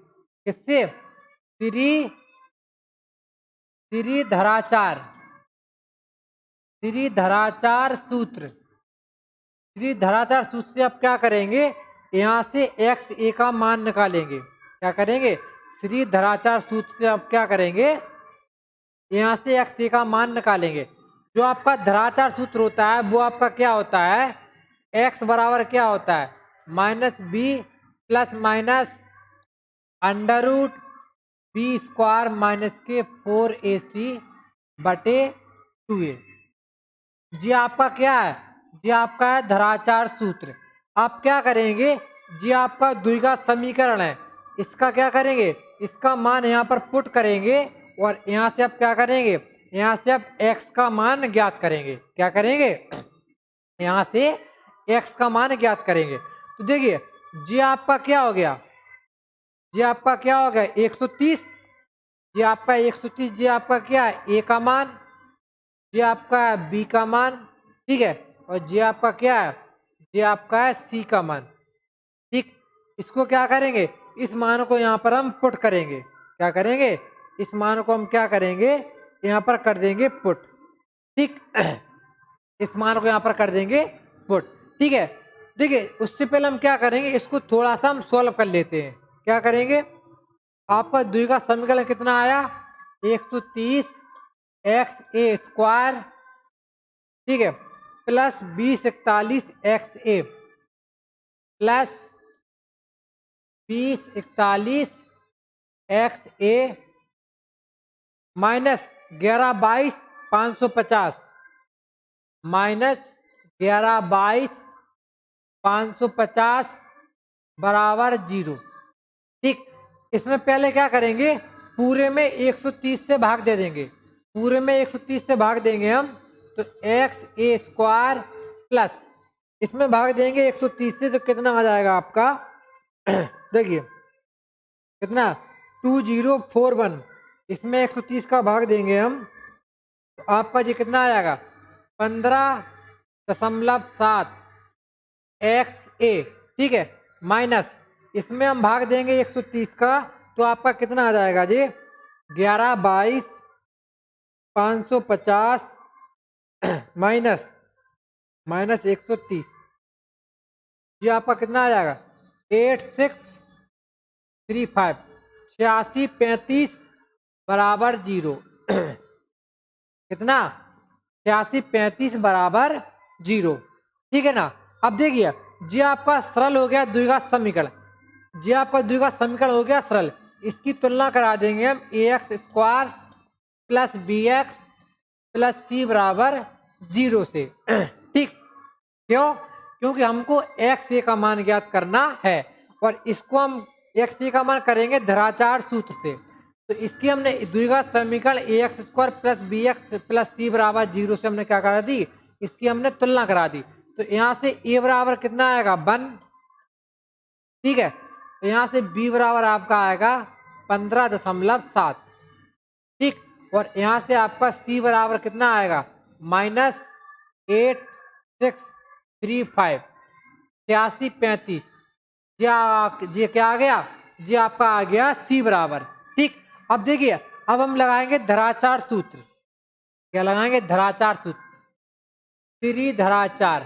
किससे श्रीधराचार्य सूत्र से आप क्या करेंगे, यहाँ से एक्स ए का मान निकालेंगे, क्या करेंगे श्रीधराचार्य सूत्र से आप क्या करेंगे, यहाँ से एक्स ए का मान निकालेंगे। जो आपका धराचार सूत्र होता है वो आपका क्या होता है, एक्स बराबर क्या होता है minus b plus minus under root b square minus के 4ac बटे 2a, जी आपका क्या है, जी आपका है धराचार सूत्र। आप क्या करेंगे, जी आपका द्विघात समीकरण है, इसका क्या करेंगे, इसका मान यहाँ पर पुट करेंगे और यहाँ से आप क्या करेंगे, यहाँ से आप x का मान ज्ञात करेंगे, क्या करेंगे यहाँ से x का मान ज्ञात करेंगे। तो देखिए जी आपका क्या हो गया, जी आपका क्या हो गया 130, जी आपका 130, जी आपका क्या है a का मान, जी आपका है b का मान, ठीक है, और जी आपका क्या है, जी आपका है c का मान, ठीक। इसको क्या करेंगे, इस मान को यहाँ पर हम पुट करेंगे, क्या करेंगे, इस मान को हम क्या करेंगे यहाँ पर कर देंगे पुट, ठीक। इस मान को यहाँ पर कर देंगे पुट। ठीक है, देखिए उससे पहले हम क्या करेंगे, इसको थोड़ा सा हम सॉल्व कर लेते हैं। क्या करेंगे, आपका द्विघात समीकरण कितना आया, 130 एक्स ए स्क्वायर, ठीक है, प्लस 2041 एक्स ए प्लस 2041 एक्स ए माइनस 11/22 माइनस 11/550 बराबर 0। ठीक, इसमें पहले क्या करेंगे, पूरे में 130 से भाग दे देंगे। पूरे में 130 से भाग देंगे हम, तो एक्स ए स्क्वायर प्लस इसमें भाग देंगे 130 से, तो कितना आ जाएगा आपका देखिए कितना 2041, इसमें 130 का भाग देंगे हम, तो आपका ये कितना आ जाएगा 15.7 एक्स ए। ठीक है, माइनस इसमें हम भाग देंगे 130 का, तो आपका कितना आ जाएगा जी 11/550 माइनस 130, ये आपका कितना आ जाएगा 8635 8635 बराबर 0 कितना 8635 बराबर 0। ठीक है ना। अब देखिए जी आपका सरल हो गया द्विघात समीकरण, जी आपका द्विघात समीकरण हो गया सरल। इसकी तुलना करा देंगे हम a x square plus b x plus c बराबर 0 से। ठीक, क्यों, क्योंकि हमको एक्स ए का मान ज्ञात करना है, और इसको हम एक्स ए का मान करेंगे धराचार सूत्र से। तो इसकी हमने द्विघात समीकरण a x square plus b x plus c बराबर 0 से हमने क्या करा दी, इसकी हमने तुलना करा दी। तो यहाँ से ए बराबर कितना आएगा 1, ठीक है, तो यहाँ से बी बराबर आपका आएगा 15.7। ठीक, और यहाँ से आपका सी बराबर कितना आएगा -8635 8635, ये क्या आ गया, ये आपका आ गया सी बराबर। ठीक, अब देखिए अब हम लगाएंगे धराचार सूत्र। क्या लगाएंगे, धराचार सूत्र, त्रिधराचार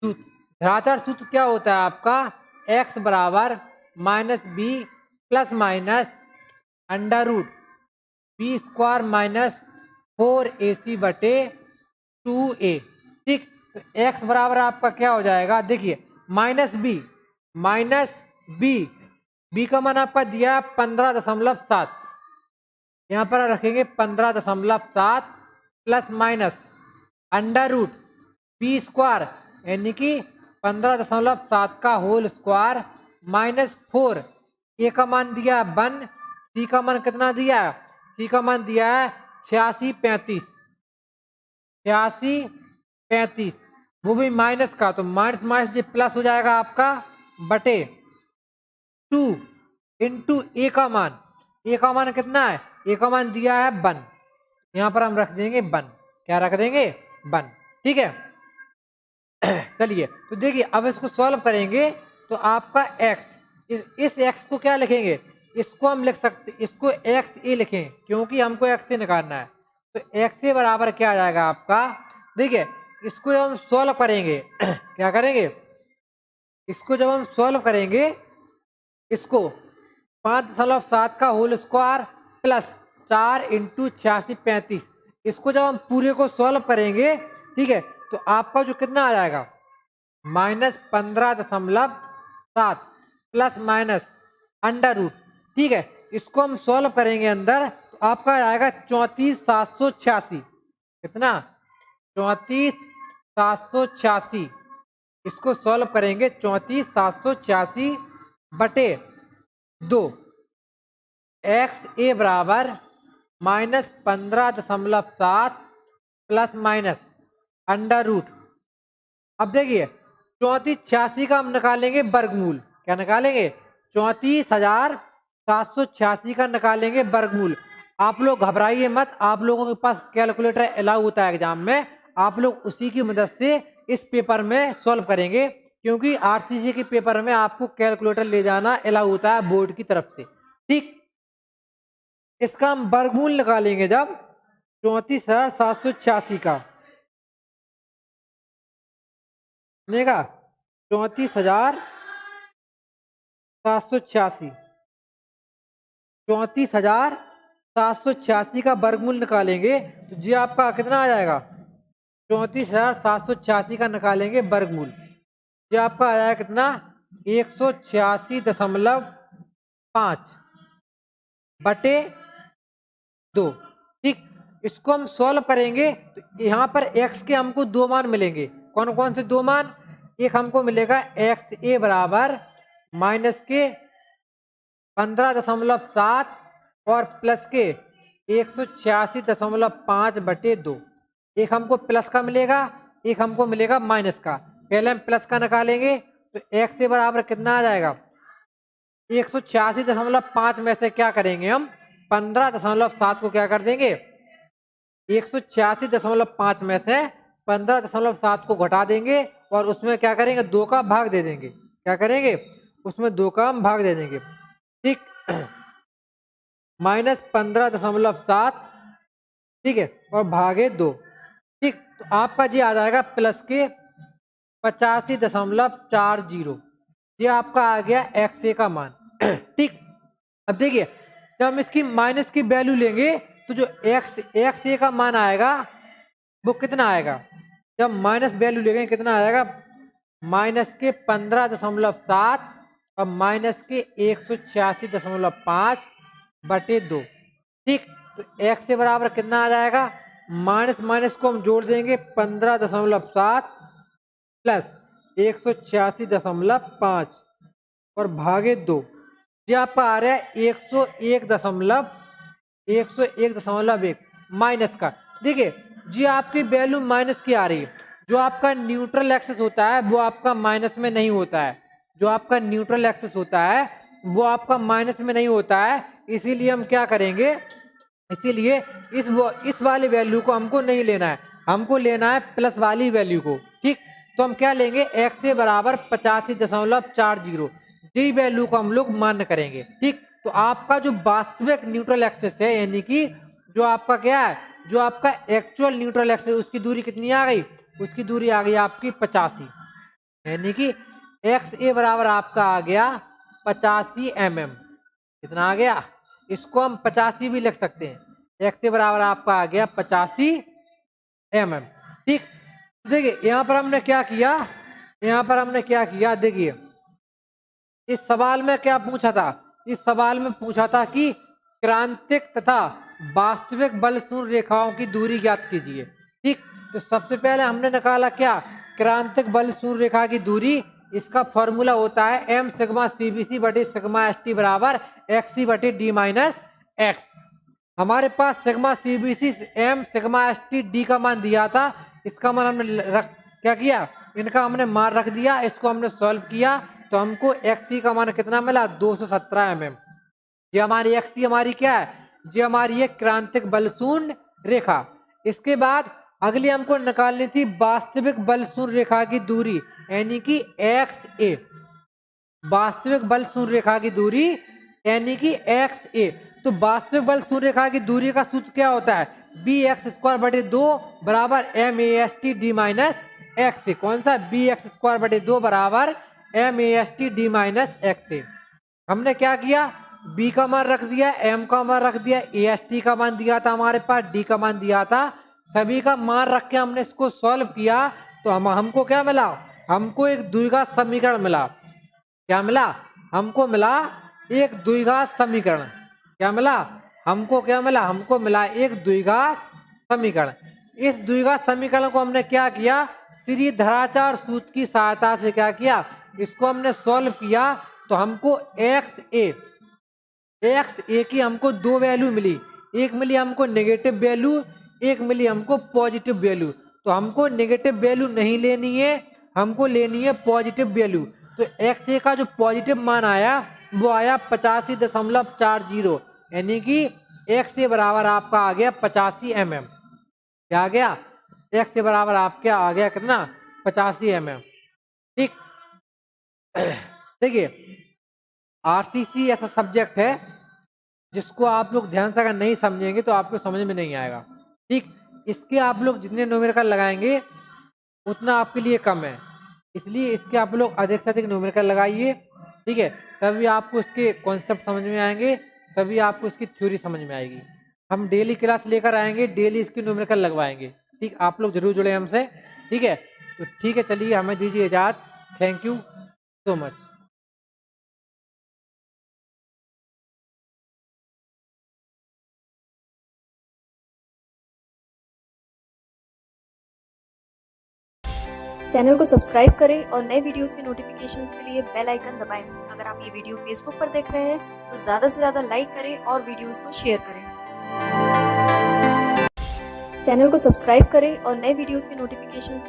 सूत्र। धराचार सूत्र क्या होता है आपका, x बराबर -b plus minus under root b square minus 4ac बटे 2a। ठीक, तो x बराबर आपका क्या हो जाएगा, देखिए -b का मान आपका दिया 15.7, यहाँ पर रखेंगे 15.7 plus minus under root b square यानी कि 15.7 का होल स्क्वायर माइनस 4, ए का मान दिया 1, सी का मान कितना दिया है, सी का मान दिया है 8635 वो भी माइनस का, तो माइनस माइनस ये प्लस हो जाएगा आपका बटे 2 इंटू ए का मान, ए का मान कितना है, ए का मान दिया है 1, यहाँ पर हम रख देंगे 1, क्या रख देंगे 1। ठीक है, चलिए तो देखिए अब इसको सॉल्व करेंगे, तो आपका x, इस x को क्या लिखेंगे, इसको हम लिख सकते, इसको एक्स ए लिखें क्योंकि हमको एक्स ए निकालना है। तो एक्स ए बराबर क्या आ जाएगा आपका, देखिए इसको जब हम सॉल्व करेंगे क्या करेंगे, इसको जब हम सॉल्व करेंगे, इसको 5.7 का होल स्क्वायर प्लस 4 इंटू 8635, इसको जब हम पूरे को सॉल्व करेंगे, ठीक है, तो आपका जो कितना आ जाएगा -15.7 प्लस माइनस अंडर रूट। ठीक है, इसको हम सॉल्व करेंगे अंदर, तो आपका आएगा 34,786, कितना 34,786, इसको सॉल्व करेंगे 34,786 बटे 2, एक्स ए बराबर -15.7 प्लस माइनस अंडर रूट। अब देखिए 3486 का हम निकालेंगे वर्गमूल, क्या निकालेंगे 34,786 का निकालेंगे वर्गमूल। आप लोग घबराइए मत, आप लोगों के पास कैलकुलेटर अलाउ होता है एग्जाम में, आप लोग उसी की मदद से इस पेपर में सॉल्व करेंगे, क्योंकि आरसीसी के पेपर में आपको कैलकुलेटर ले जाना अलाउ होता है बोर्ड की तरफ से। ठीक, इसका हम वर्गमूल निकालेंगे जब 34,786 का बनेगा 34,786 34,786 का वर्गमूल निकालेंगे तो जी आपका कितना आ जाएगा 34,786 का निकालेंगे वर्गमूल जी आपका आ जाएगा कितना 186.5 बटे 2। ठीक, इसको हम सॉल्व करेंगे तो यहाँ पर x के हमको दो मान मिलेंगे। कौन कौन से दो मान? एक हमको मिलेगा XA बराबर माइनस के 15.7 और प्लस के 186.5 बटे 2। एक हमको प्लस का मिलेगा, एक हमको मिलेगा माइनस का। पहले हम प्लस का निकालेंगे तो XA बराबर कितना आ जाएगा 186.5 में से क्या करेंगे हम 15.7 को क्या कर देंगे 186.5 में से 15.7 को घटा देंगे और उसमें क्या करेंगे 2 का भाग दे देंगे। क्या करेंगे उसमें 2 का हम भाग दे देंगे। ठीक, माइनस 15.7 ठीक है और भागे 2। ठीक, तो आपका जी आ जाएगा प्लस के 85.40। ये आपका आ गया XA का मान। ठीक, अब देखिए जब हम इसकी माइनस की वैल्यू लेंगे तो जो XA का मान आएगा वो कितना आएगा? जब माइनस वैल्यू लेंगे कितना आएगा माइनस के 15.7 और माइनस के 186.5 बटे 2। ठीक, तो XA बराबर कितना आ जाएगा माइनस माइनस को हम जोड़ देंगे 15.7 प्लस 186.5 और भागे 2। ये आपका आ रहा है 101.1 माइनस का। देखिए जी आपकी वैल्यू माइनस की आ रही है। जो आपका न्यूट्रल एक्सिस होता है वो आपका माइनस में नहीं होता है। जो आपका न्यूट्रल एक्सिस होता है वो आपका माइनस में नहीं होता है। इसीलिए हम क्या करेंगे, इसीलिए इस वाली वैल्यू को हमको नहीं लेना है, हमको लेना है प्लस वाली वैल्यू को। ठीक, तो हम क्या लेंगे XA बराबर 85.40 जी वैल्यू को हम लोग मान्य करेंगे। ठीक, तो आपका जो वास्तविक न्यूट्रल एक्सिस है यानी कि जो आपका क्या है जो आपका एक्चुअल न्यूट्रल एक्सिस उसकी दूरी कितनी आ गई, उसकी दूरी आ गई आपकी 85, यानी कि XA बराबर आपका आ गया 85 mm। कितना आ गया, इसको हम 85 भी लिख सकते हैं। XA बराबर आपका आ गया 85 mm। ठीक, देखिए यहाँ पर हमने क्या किया, यहाँ पर हमने क्या किया, देखिए इस सवाल में क्या पूछा था, इस सवाल में पूछा था कि क्रांतिक तथा वास्तविक बल शून्य रेखाओं की दूरी ज्ञात कीजिए। ठीक, तो सबसे पहले हमने निकाला क्या क्रांतिक बल शून्य रेखा की दूरी। इसका फॉर्मूला होता है m सिग्मा CBC बटे सिग्मा ST बराबर XC बटे D माइनस X। हमारे पास sigma CBC m sigma ST D का मान दिया था। इसका मान हमने क्या किया, इनका हमने मान रख दिया, इसको हमने सॉल्व किया तो हमको XC का मान कितना मिला 217 mm। ये हमारी XC हमारी क्या है, ये हमारी है क्रांतिक बल शून्य रेखा। इसके बाद अगली हमको निकालनी थी वास्तविक बल शून्य रेखा की दूरी यानी कि XA। वास्तविक बल शून्य रेखा की दूरी यानी कि XA। तो वास्तविक बल शून्य रेखा की दूरी का सूत्र क्या होता है bx² बटे 2 बराबर MAST D माइनस XA। कौन सा bx² बटे 2 बराबर MAST D माइनस XA। हमने क्या किया b का मान रख दिया, m का मान रख दिया, AST का मान दिया था हमारे पास, d का मान दिया था, सभी का मान रख के हमने इसको सॉल्व किया तो हमको क्या मिला, हमको एक द्विघात समीकरण मिला। क्या मिला, हमको मिला एक द्विघात समीकरण। क्या मिला हमको, क्या मिला हमको मिला एक द्विघात समीकरण। इस द्विघात समीकरण को हमने क्या किया श्रीधराचार्य सूत्र की सहायता से क्या किया, इसको हमने सॉल्व किया तो हमको XA की हमको दो वैल्यू मिली, एक मिली हमको नेगेटिव वैल्यू, एक मिली हमको पॉजिटिव वैल्यू। तो हमको नेगेटिव वैल्यू नहीं लेनी है, हमको लेनी है पॉजिटिव वैल्यू। तो XA का जो पॉजिटिव मान आया वो आया 85.40 यानी कि XA बराबर आपका आ गया 85 mm। क्या आ गया XA बराबर आपके आ गया कितना 85 mm। ठीक, देखिए RCC ऐसा सब्जेक्ट है जिसको आप लोग ध्यान से अगर नहीं समझेंगे तो आपको समझ में नहीं आएगा। ठीक, इसके आप लोग जितने न्यूमेरिकल लगाएंगे उतना आपके लिए कम है, इसलिए इसके आप लोग अधिक से अधिक न्यूमेरिकल लगाइए। ठीक है, तभी आपको इसके कॉन्सेप्ट समझ में आएंगे, तभी आपको इसकी थ्योरी समझ में आएगी। हम डेली क्लास लेकर आएंगे, डेली इसकी न्यूमेरिकल लगवाएंगे। ठीक, आप लोग जरूर जुड़े हमसे। ठीक है, तो ठीक है, चलिए हमें दीजिए इजाज़त। Thank you so much. Channel को सब्सक्राइब करें और नए वीडियोस के नोटिफिकेशंस के लिए बेल आइकन दबाएं। अगर आप ये वीडियो फेसबुक पर देख रहे हैं तो ज़्यादा से ज़्यादा लाइक करें और वीडियोस को शेयर करें। चैनल को सब्सक्राइब करें और नए वीडियोस के नोटिफिकेशंस